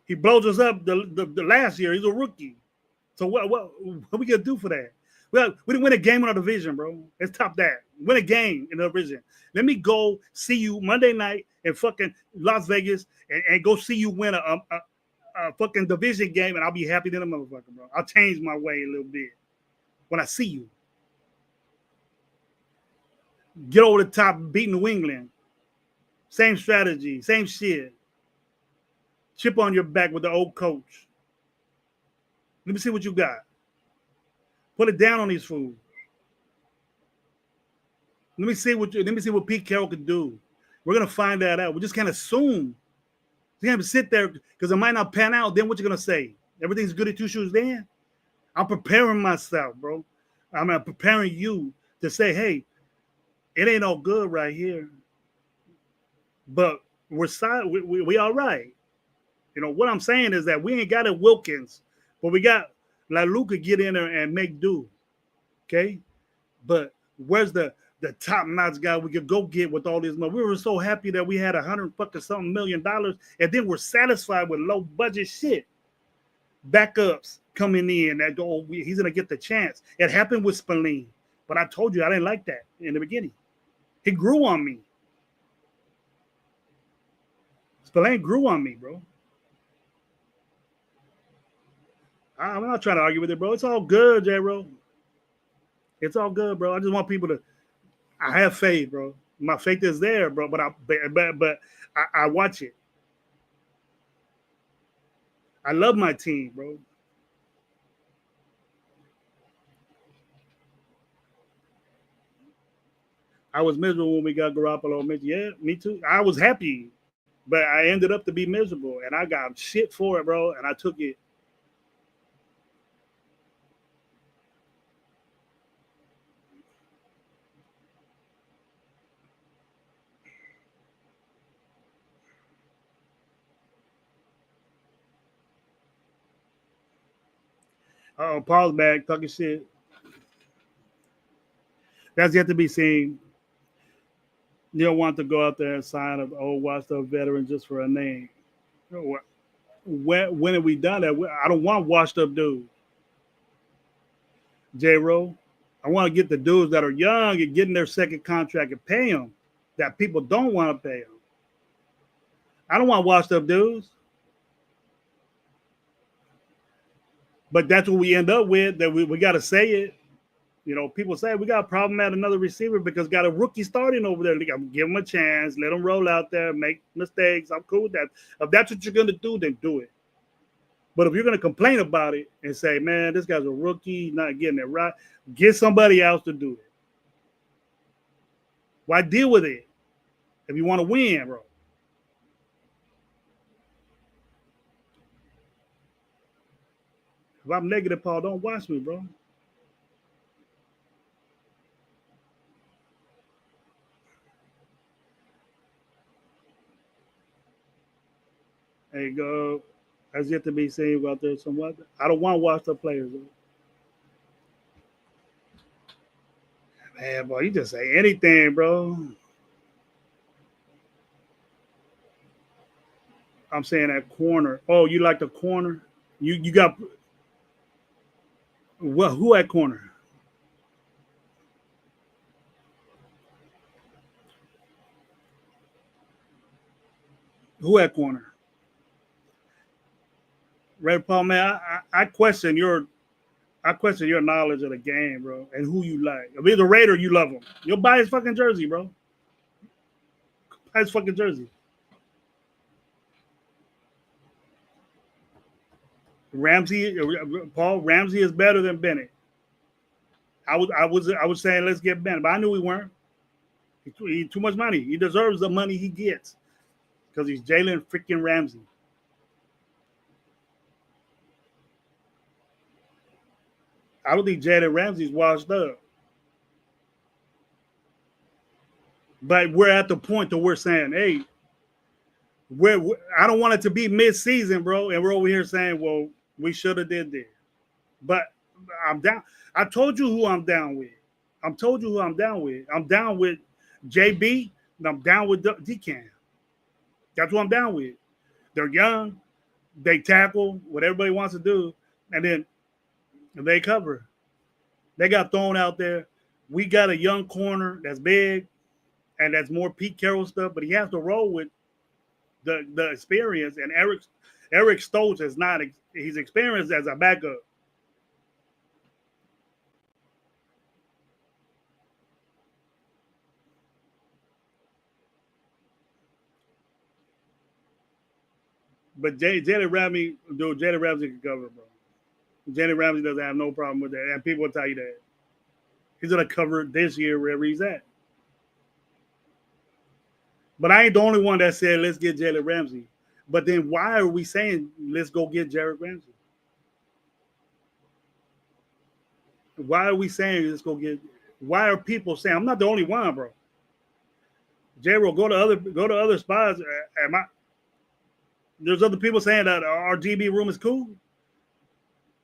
He blows us up the last year. He's a rookie. So what we gonna do for that? Well, we didn't win a game in our division, bro. Let's top that. Win a game in the division. Let me go see you Monday night in fucking Las Vegas and go see you win a fucking division game, and I'll be happy than a motherfucker, bro. I'll change my way a little bit when I see you. Get over the top, beat New England. Same strategy, same shit. Chip on your back with the old coach. Let me see what you got. Put it down on these fools. Let me see what Pete Carroll could do. We're gonna find that out. We just can't assume. You can't sit there because it might not pan out. Then what you gonna say? Everything's good at two shoes. Then I'm preparing myself, bro. I'm preparing you to say, hey, it ain't all good right here, but we're we all right. You know what I'm saying is that we ain't got a Wilkins, but we got like Luka get in there and make do. Okay, but where's the top notch guy we could go get with all this money? We were so happy that we had $100 million, and then we're satisfied with low budget shit. Backups coming in that he's gonna get the chance. It happened with Spillane, but I told you I didn't like that in the beginning. He grew on me. Spillane grew on me, bro. I'm not trying to argue with it, bro. It's all good, J-Ro. It's all good, bro. I just want people to. I have faith, bro. My faith is there, bro. But I watch it. I love my team, bro. I was miserable when we got Garoppolo. Yeah, me too. I was happy, but I ended up to be miserable, and I got shit for it, bro. And I took it. Oh, Paul's back talking shit. That's yet to be seen. You don't want to go out there and sign an old washed up veteran just for a name. When have we done that? I don't want washed up dudes. J-Ro, I want to get the dudes that are young and getting their second contract and pay them that people don't want to pay them. I don't want washed up dudes. But that's what we end up with, that we got to say it. You know, people say we got a problem at another receiver because got a rookie starting over there. Give him a chance, let him roll out there, make mistakes. I'm cool with that. If that's what you're going to do, then do it. But if you're going to complain about it and say, man, this guy's a rookie, not getting it right, get somebody else to do it. Why deal with it if you want to win, bro? If I'm negative, Paul, don't watch me, bro. There you go. That's yet to be seen out there somewhat. I don't want to watch the players, though. Man, boy, you just say anything, bro. I'm saying that corner. Oh, you like the corner? You got well, who at corner? Who at corner? Red Paul, man, I question your I question your knowledge of the game, bro, and who you like. If he's a Raider, you love him. You'll buy his fucking jersey, bro. Buy his fucking jersey. Paul Ramsey is better than Bennett. I was saying let's get Bennett, but I knew we weren't. He too much money. He deserves the money he gets because he's Jalen freaking Ramsey. I don't think Jalen Ramsey's washed up. But we're at the point that we're saying, hey, I don't want it to be mid-season, bro. And we're over here saying, well, we should have did this. But I'm down. I told you who I'm down with. I'm down with JB, and I'm down with DCAM. That's what I'm down with. They're young. They tackle what everybody wants to do. And then they cover. They got thrown out there. We got a young corner that's big and that's more Pete Carroll stuff, but he has to roll with the experience. And Eric Stokes is not. He's experienced as a backup. But Jalen Ramsey can cover, bro. Jalen Ramsey doesn't have no problem with that. And people will tell you that. He's going to cover this year wherever he's at. But I ain't the only one that said, let's get Jalen Ramsey. But then why are we saying, let's go get Jalen Ramsey? Why are we saying, let's go get? Why are people saying, I'm not the only one, bro. J-Ro, go to other spots. There's other people saying that our DB room is cool.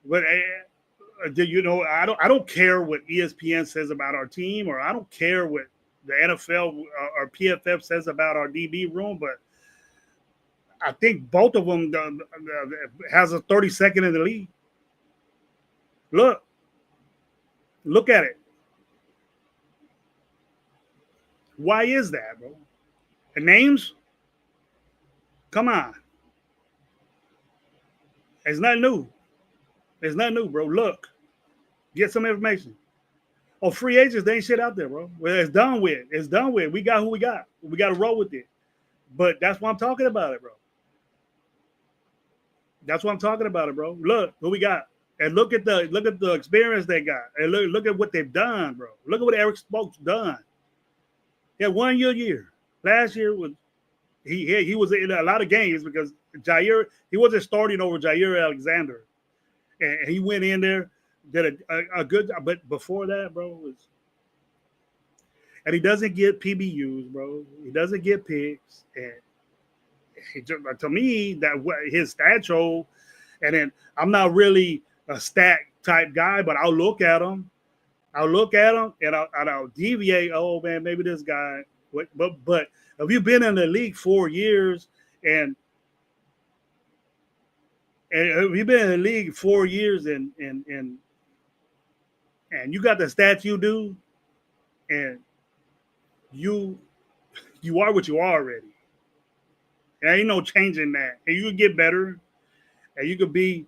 But I don't care what ESPN says about our team, or I don't care what the NFL or PFF says about our DB room. But I think both of them has a 32nd in the league. Look at it. Why is that, bro? The names? Come on. It's not new. It's not new, bro. Look. Get some information. Oh, free agents, they ain't shit out there, bro. Well, it's done with. It's done with. We got who we got. We got to roll with it. But that's why I'm talking about it, bro. That's what I'm talking about it, bro. Look who we got. And look at the experience they got. And look at what they've done, bro. Look at what Eric Stokes done. He had 1 year. Last year was he was in a lot of games because Jaire, he wasn't starting over Jaire Alexander. And he went in there, did a good job. But before that, bro, and he doesn't get PBUs, bro. He doesn't get picks. And he just, to me, that his stat show, and then I'm not really a stat type guy, but I'll look at him. And I'll deviate. Oh man, maybe this guy. But if you've been in the league 4 years and if you've been in the league 4 years and you got the stats you do, and you are what you are already. There ain't no changing that. And you can get better, and you could be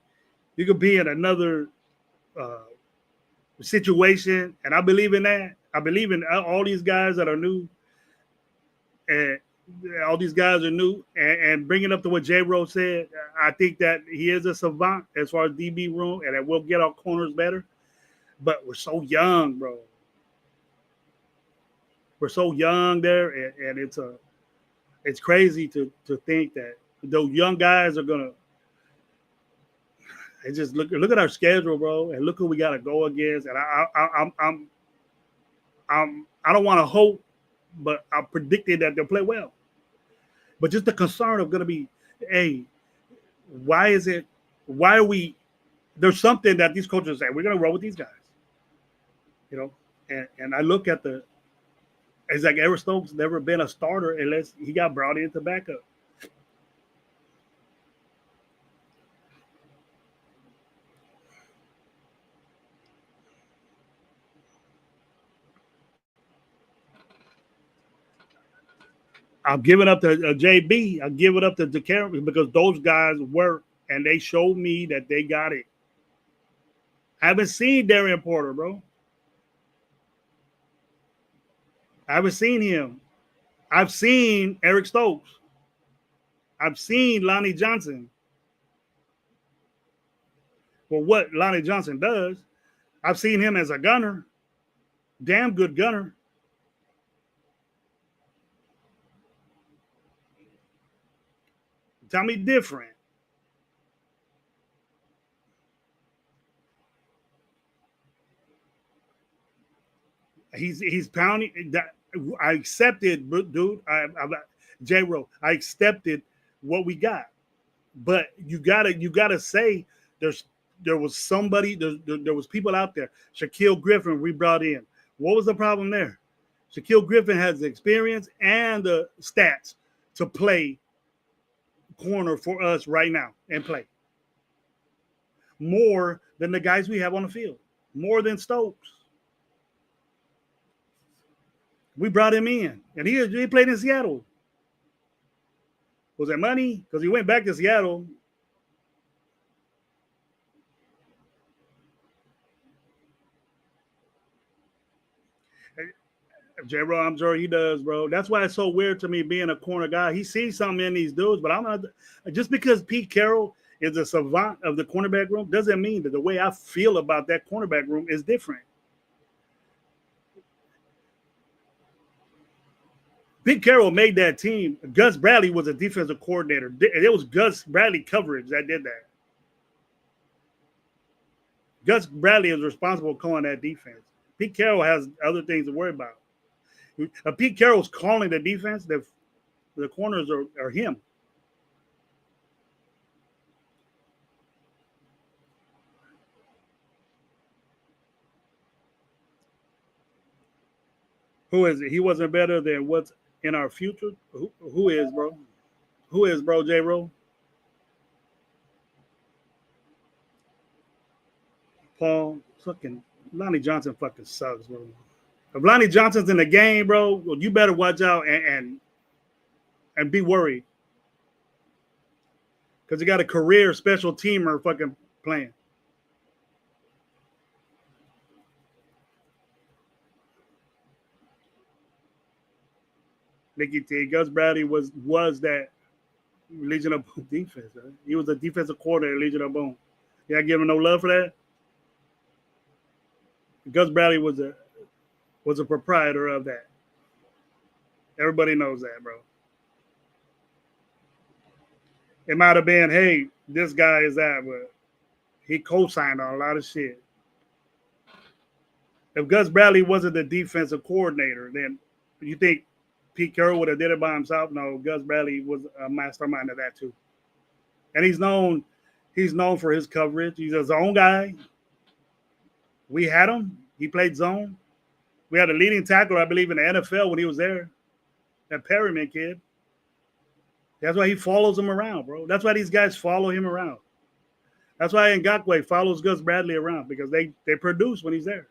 in another situation, and I believe in that. I believe in all these guys that are new, and all these guys are new. And bringing up to what J-Ro said, I think that he is a savant as far as DB room, and that we'll get our corners better. But we're so young, bro. We're so young there, and it's crazy to think that those young guys are gonna. And just look at our schedule, bro, and look who we got to go against. And I don't want to hope, but I'm predicting that they'll play well. But just the concern of going to be, hey, why are we? There's something that these coaches say we're going to roll with these guys, you know. And I look at it's like Eric Stokes never been a starter unless he got brought in to back up. I'm giving up to JB. I'm giving up to DeCarry because those guys work and they showed me that they got it. I haven't seen Darian Porter, bro. I haven't seen him. I've seen Eric Stokes. I've seen Lonnie Johnson. Well, what Lonnie Johnson does, I've seen him as a gunner. Damn good gunner. Tell me different. He's pounding that. I accepted, dude. J-Ro, I accepted what we got, but you gotta say there was somebody there was people out there. Shaquille Griffin we brought in. What was the problem there? Shaquille Griffin has the experience and the stats to play corner for us right now and play more than the guys we have on the field, more than Stokes. We brought him in, and he played in Seattle. Was that money? Because he went back to Seattle. J-Ro, I'm sure he does, bro. That's why it's so weird to me being a corner guy. He sees something in these dudes, but I'm not. Just because Pete Carroll is a savant of the cornerback room doesn't mean that the way I feel about that cornerback room is different. Pete Carroll made that team. Gus Bradley was a defensive coordinator. It was Gus Bradley coverage that did that. Gus Bradley is responsible for calling that defense. Pete Carroll has other things to worry about. Pete Carroll's calling the defense. The corners are him. Who is it? He wasn't better than what's in our future. Who is, bro? Who is, bro? J-Ro? Paul? Fucking Lonnie Johnson fucking sucks, bro. If Lonnie Johnson's in the game, bro, well, you better watch out and be worried. Because you got a career special teamer fucking playing. Nicky T. Gus Bradley was that Legion of Boom defense. Right? He was a defensive coordinator at Legion of Boom. You not giving no love for that? Gus Bradley was a proprietor of that. Everybody knows that, bro. It might have been, hey, this guy is that, but he co-signed on a lot of shit. If Gus Bradley wasn't the defensive coordinator, then you think Pete Carroll would have did it by himself? No, Gus Bradley was a mastermind of that too. And he's known for his coverage. He's a zone guy. We had him. He played zone. We had a leading tackler, I believe, in the NFL when he was there. That Perryman kid. That's why he follows him around, bro. That's why these guys follow him around. That's why Ngakoue follows Gus Bradley around, because they produce when he's there.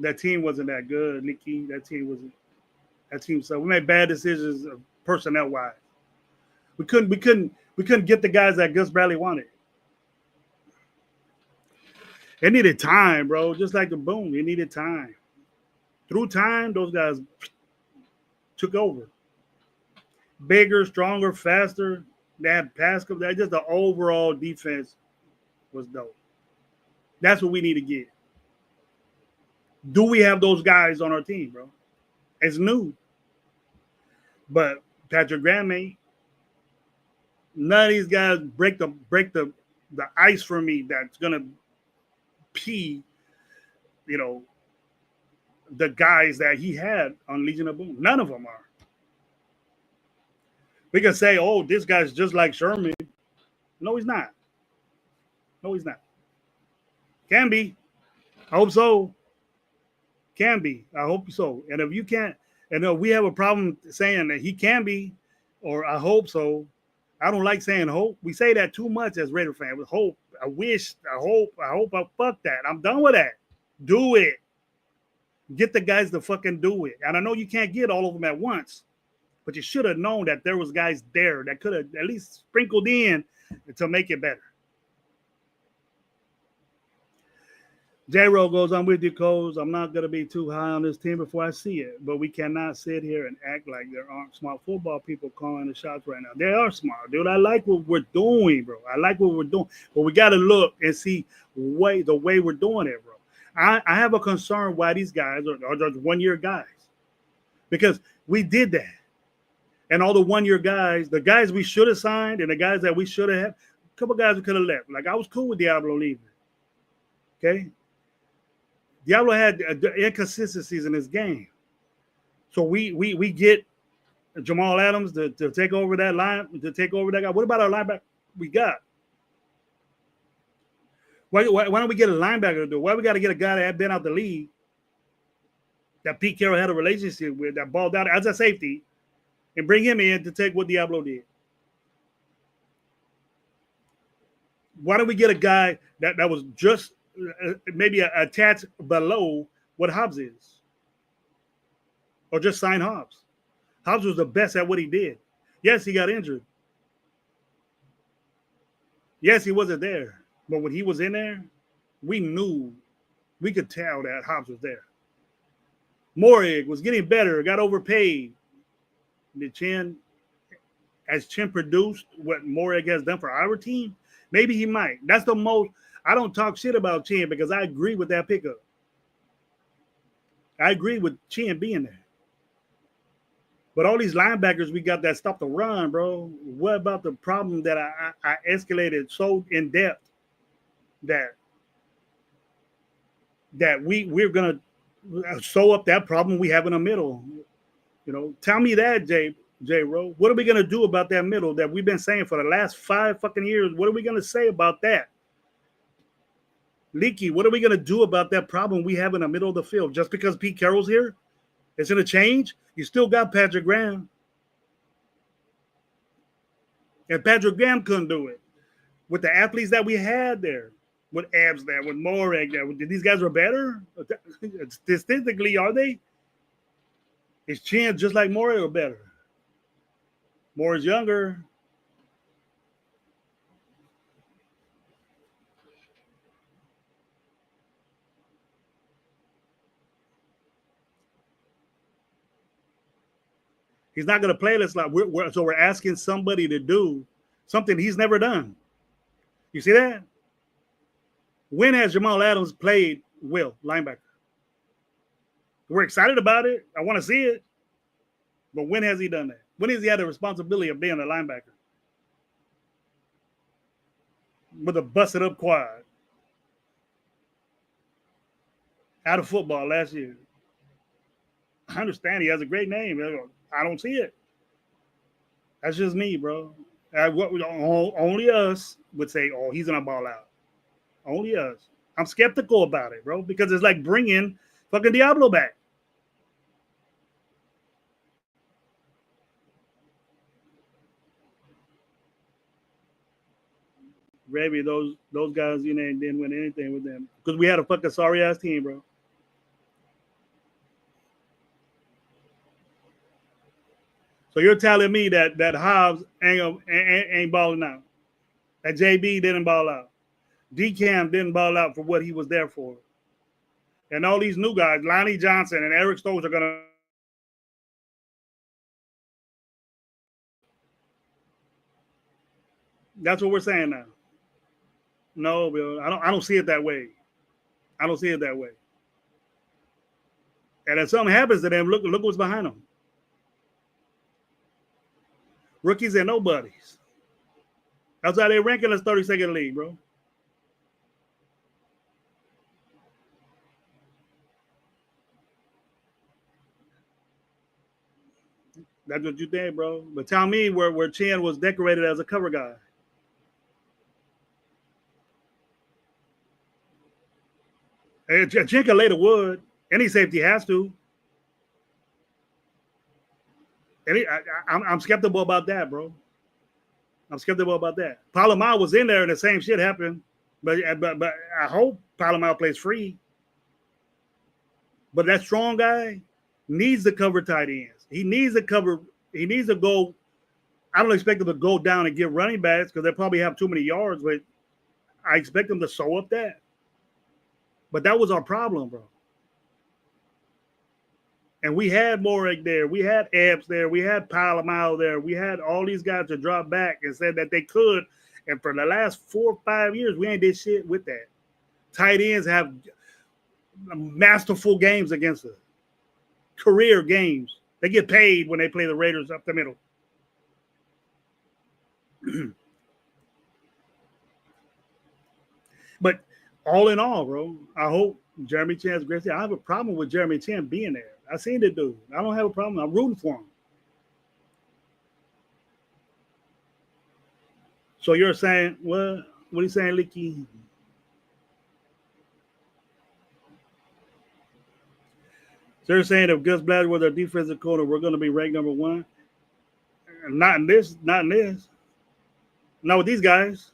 That team wasn't that good, Nikki. That team. So we made bad decisions personnel wise. We couldn't get the guys that Gus Bradley wanted. It needed time, bro. Just like the Boom, it needed time. Through time, those guys took over. Bigger, stronger, faster. They had pass. That just the overall defense was dope. That's what we need to get. Do we have those guys on our team, bro? It's new. But Patrick Graham, none of these guys break the ice for me that's gonna pee, the guys that he had on Legion of Boom. None of them are. We can say, oh, this guy's just like Sherman. No, he's not. No, he's not. Can be. I hope so. Can be. I hope so. And if you can't, and if we have a problem saying that he can be, or I hope so. I don't like saying hope. We say that too much as Raider fans. With hope, I wish, I hope, I fuck that. I'm done with that. Do it. Get the guys to fucking do it. And I know you can't get all of them at once, but you should have known that there was guys there that could have at least sprinkled in to make it better. J-Ro goes, I'm with you, Coles. I'm not going to be too high on this team before I see it, but we cannot sit here and act like there aren't smart football people calling the shots right now. They are smart, dude. I like what we're doing, bro. I like what we're doing, but we got to look and see the way we're doing it, bro. I have a concern why these guys are just one-year guys, because we did that. And all the one-year guys, the guys we should have signed and the guys that we should have had, a couple guys we could have left. Like, I was cool with Diablo leaving, okay? Diablo had inconsistencies in his game. So we get Jamal Adams to take over that line, to take over that guy. What about our linebacker we got? Why don't we get a linebacker to do it? Why we got to get a guy that had been out the league, that Pete Carroll had a relationship with, that balled out as a safety, and bring him in to take what Diablo did? Why don't we get a guy that was just maybe a tad below what Hobbs is, or just sign Hobbs? Hobbs was the best at what he did. Yes, he got injured. Yes, he wasn't there, but when he was in there, we could tell that Hobbs was there. Morig was getting better, got overpaid. Has Chin produced what Morig has done for our team? Maybe he might. That's the most. I don't talk shit about Chin because I agree with that pickup. I agree with Chin being there. But all these linebackers we got that stop the run, bro. What about the problem that I escalated so in depth that we're gonna sew up that problem we have in the middle? You know, tell me that, J-Ro. What are we gonna do about that middle that we've been saying for the last 5 fucking years? What are we gonna say about that? Leaky, what are we going to do about that problem we have in the middle of the field? Just because Pete Carroll's here, it's going to change? You still got Patrick Graham. And Patrick Graham couldn't do it. With the athletes that we had there, with Abs there, with Morag there, these guys were better? Statistically, are they? Is Chin just like Morag or better? Moore's younger. He's not going to play this like so we're asking somebody to do something he's never done. You see that? When has Jamal Adams played well linebacker? We're excited about it. I want to see it. But when has he done that? When has he had the responsibility of being a linebacker? With a busted up quad. Out of football last year. I understand he has a great name. I don't see it. That's just me, bro. Only us would say, oh, he's going to ball out. Only us. I'm skeptical about it, bro, because it's like bringing fucking Diablo back. Maybe those guys, you know, didn't win anything with them because we had a fucking sorry ass team, bro. So you're telling me that Hobbs ain't balling out, that JB didn't ball out, DCam didn't ball out for what he was there for, and all these new guys, Lonnie Johnson and Eric Stokes, are gonna. That's what we're saying now. No, Bill, I don't see it that way. I don't see it that way. And if something happens to them, look what's behind them. Rookies and nobodies. That's how they rank in this 32nd league, bro. That's what you think, bro. But tell me where Chin was decorated as a cover guy. And Chin can lay the wood. Any safety has to. I'm skeptical about that, bro. I'm skeptical about that. Palomar was in there and the same shit happened. But I hope Palomar plays free. But that strong guy needs to cover tight ends. He needs to cover he needs to go. I don't expect him to go down and get running backs because they probably have too many yards, but I expect him to sew up that. But that was our problem, bro. And we had Morek there. We had Epps there. We had Palomino there. We had all these guys to drop back and said that they could. And for the last 4 or 5 years, we ain't did shit with that. Tight ends have masterful games against us. Career games. They get paid when they play the Raiders up the middle. But all in all, bro, I hope Jeremy Chinn's great. I have a problem with Jeremy Chinn being there. I seen the dude. I don't have a problem. I'm rooting for him. So you're saying, what are you saying, Leaky? So you're saying if Gus Bradley was our defensive coordinator, we're going to be ranked number 1? Not in this. Not with these guys.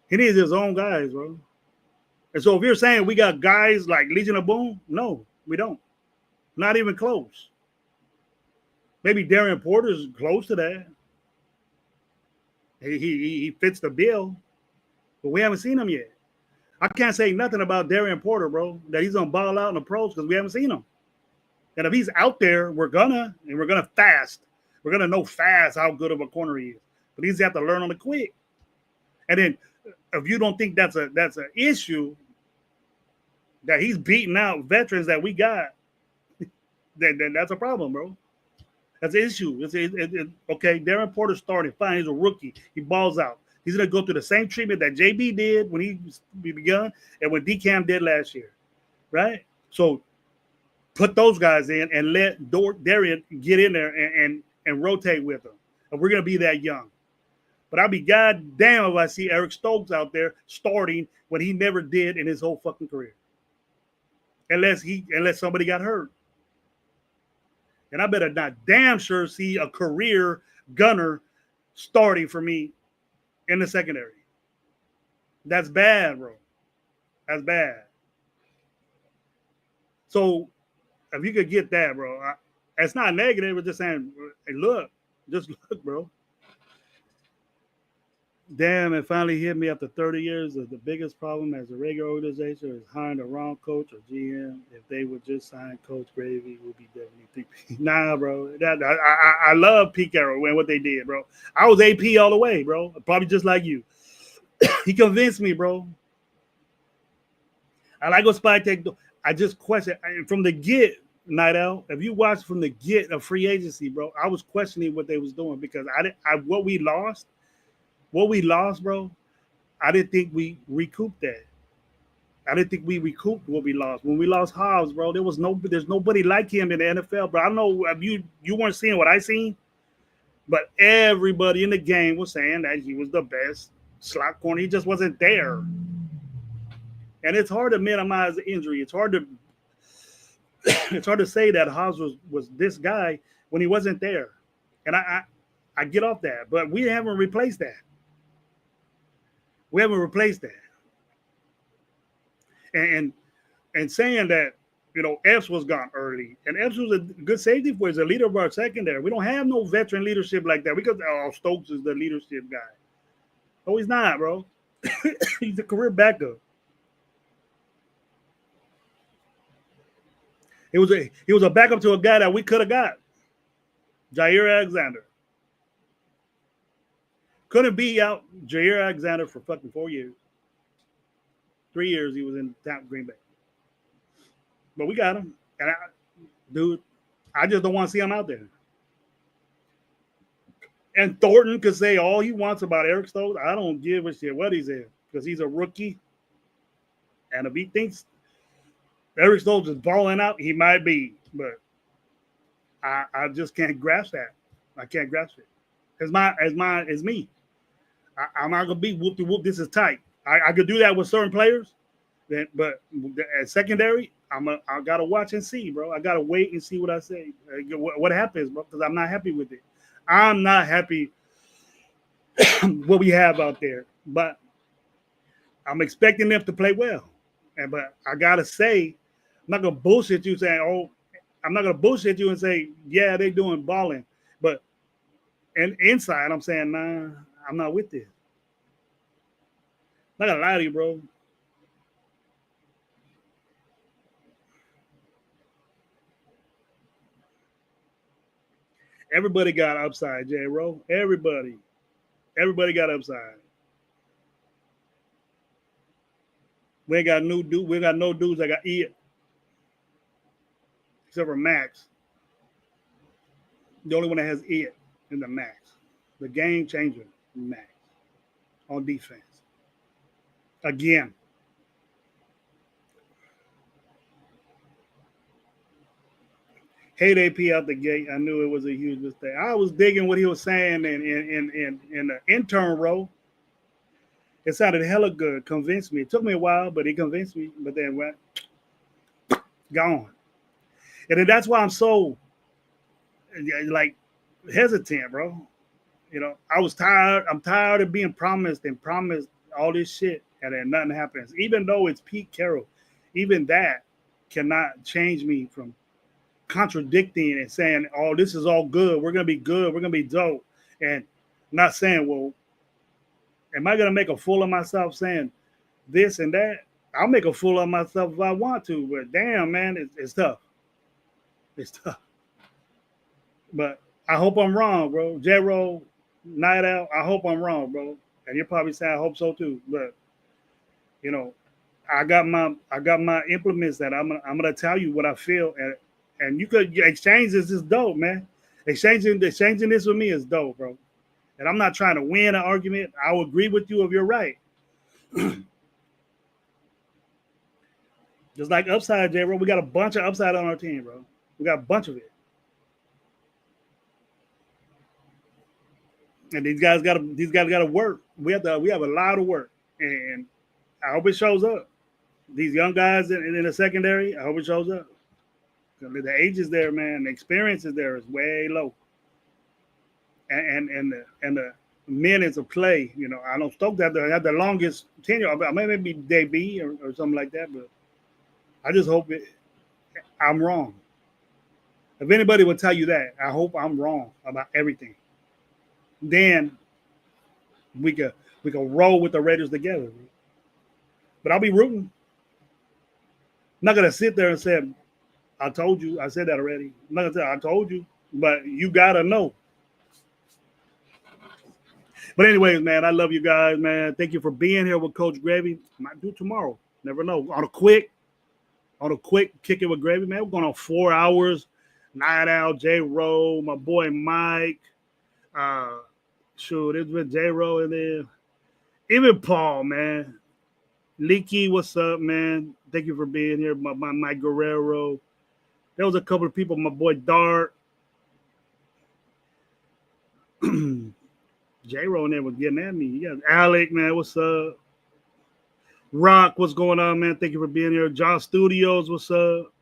He needs his own guys, bro. And so if you're saying we got guys like Legion of Boom, no, we don't. Not even close. Maybe Darian Porter's close to that. He fits the bill, but we haven't seen him yet. I can't say nothing about Darian Porter, bro, that he's gonna ball out in the pros because we haven't seen him. And if he's out there, we're gonna fast. We're gonna know fast how good of a corner he is. But he's have to learn on the quick. And then if you don't think that's an issue, that he's beating out veterans that we got, then that's a problem, bro. That's an issue. Okay, Darren Porter started. Fine, he's a rookie. He balls out. He's going to go through the same treatment that JB did when he begun and what DCam did last year, right? So put those guys in and let Darian get in there and rotate with them. And we're going to be that young. But I'll be goddamn if I see Eric Stokes out there starting when he never did in his whole fucking career. Unless somebody got hurt. And I better not damn sure see a career gunner starting for me in the secondary. That's bad, bro. That's bad. So if you could get that, bro, it's not negative. It's just saying, hey, just look, bro. Damn, it finally hit me after 30 years of the biggest problem as a regular organization is hiring the wrong coach or GM. If they would just sign Coach Gravy, we'll be definitely 3. Nah, bro. I love Pete Carroll and what they did, bro. I was AP all the way, bro. Probably just like you. He convinced me, bro. I like what Spike Tech do. I just question from the get, Night Owl. If you watch from the get of free agency, bro, I was questioning what they was doing because what we lost, bro, I didn't think we recouped that. I didn't think we recouped what we lost. When we lost Hobbs, bro, there's nobody like him in the NFL, bro. I don't know if you weren't seeing what I seen, but everybody in the game was saying that he was the best slot corner. He just wasn't there. And it's hard to minimize the injury. It's hard to say that Hobbs was this guy when he wasn't there. And I get off that, but we haven't replaced that. We haven't replaced that. And saying that, Epps was gone early. And Epps was a good safety for us, a leader of our secondary. We don't have no veteran leadership like that. Stokes is the leadership guy. Oh, he's not, bro. He's a career backup. He was a backup to a guy that we could have got. Jair Alexander. Couldn't beat out Jair Alexander for fucking 4 years. 3 years he was in Green Bay. But we got him. And I just don't want to see him out there. And Thornton could say all he wants about Eric Stokes. I don't give a shit what he said because he's a rookie. And if he thinks Eric Stokes is balling out, he might be. But I just can't grasp that. I can't grasp it. It's me. I'm not gonna be whoop de whoop. This is tight. I could do that with certain players, but at secondary, I gotta watch and see, bro. I gotta wait and see what I say. What happens, bro? Because I'm not happy with it. I'm not happy what we have out there, but I'm expecting them to play well. But I gotta say, I'm not gonna bullshit you saying, I'm not gonna bullshit you and say, yeah, they're doing balling, but And inside, I'm saying, nah, I'm not with this. I'm not gonna lie to you, bro. Everybody got upside, J. Rowe. Everybody got upside. We ain't got new dude. We ain't got no dudes that got it, except for Max. The only one that has it in the Max, the game changer, Max on defense. Again, hate AP out the gate. I knew it was a huge mistake. I was digging what he was saying in the intern role. It sounded hella good. Convinced me. It took me a while, but he convinced me. But then went gone. And then that's why I'm so like hesitant, bro. You know, I was tired. I'm tired of being promised and promised all this shit, and then nothing happens. Even though it's Pete Carroll, even that cannot change me from contradicting and saying, "Oh, this is all good. We're gonna be good. We're gonna be dope," and not saying, "Well, am I gonna make a fool of myself saying this and that?" I'll make a fool of myself if I want to, but damn, man, it's tough. It's tough. But I hope I'm wrong, bro. J-Roll, Night Out, I hope I'm wrong, bro. And you're probably saying I hope so too. But you know, I got my implements that I'm gonna tell you what I feel, and you could exchange this is dope, man. Exchanging this with me is dope, bro. And I'm not trying to win an argument. I'll agree with you if you're right. Just like upside, J, bro. We got a bunch of upside on our team, bro. We got a bunch of it. And these guys gotta work. We have a lot of work. And I hope it shows up. These young guys in the secondary, I hope it shows up. The age is there, man. The experience is there. It's way low. And the minutes of play, you know, I know Stokes had the longest tenure. Maybe DB or something like that, but I just hope I'm wrong. If anybody would tell you that, I hope I'm wrong about everything. Then we could roll with the Raiders together. But I'll be rooting. I'm not gonna sit there and say, "I told you." I said that already. I'm not gonna say, "I told you," but you gotta know. But anyways, man, I love you guys, man. Thank you for being here with Coach Gravy. Might do tomorrow. Never know. On a quick kick it with Gravy, man. We're going on 4 hours. Night Out, J Rowe, my boy Mike. Shoot, it's with J Rowe and then even Paul, man. Leaky, what's up, man? Thank you for being here. My Mike Guerrero. There was a couple of people, my boy Dart. J-Roll and them was getting at me. Yeah, Alec, man, what's up? Rock, what's going on, man? Thank you for being here. John Studios, what's up?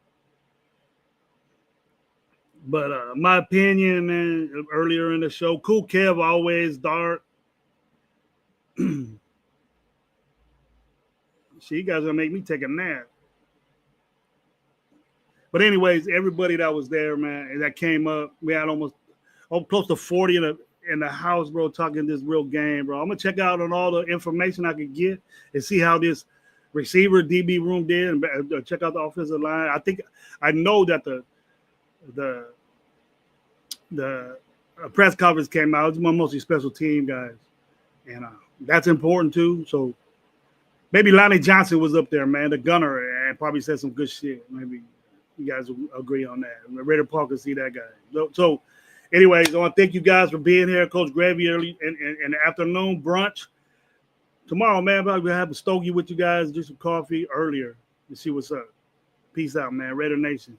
But my opinion, man, earlier in the show, Cool Kev always dark. See, you guys gonna make me take a nap. But anyways, everybody that was there, man, that came up, we had almost close to 40 in the house, bro, talking this real game, bro. I'm gonna check out on all the information I could get and see how this receiver DB room did, and check out the offensive line. I know that the press conference came out. It's mostly special team guys, and that's important too. So maybe Lonnie Johnson was up there, man, the gunner, and probably said some good shit. Maybe you guys will agree on that. Raider Park can see that guy. So anyways, I want to thank you guys for being here. Coach Gravy early in the afternoon brunch. Tomorrow, man, I'm going to have a stogie with you guys, do some coffee earlier to see what's up. Peace out, man. Raider Nation.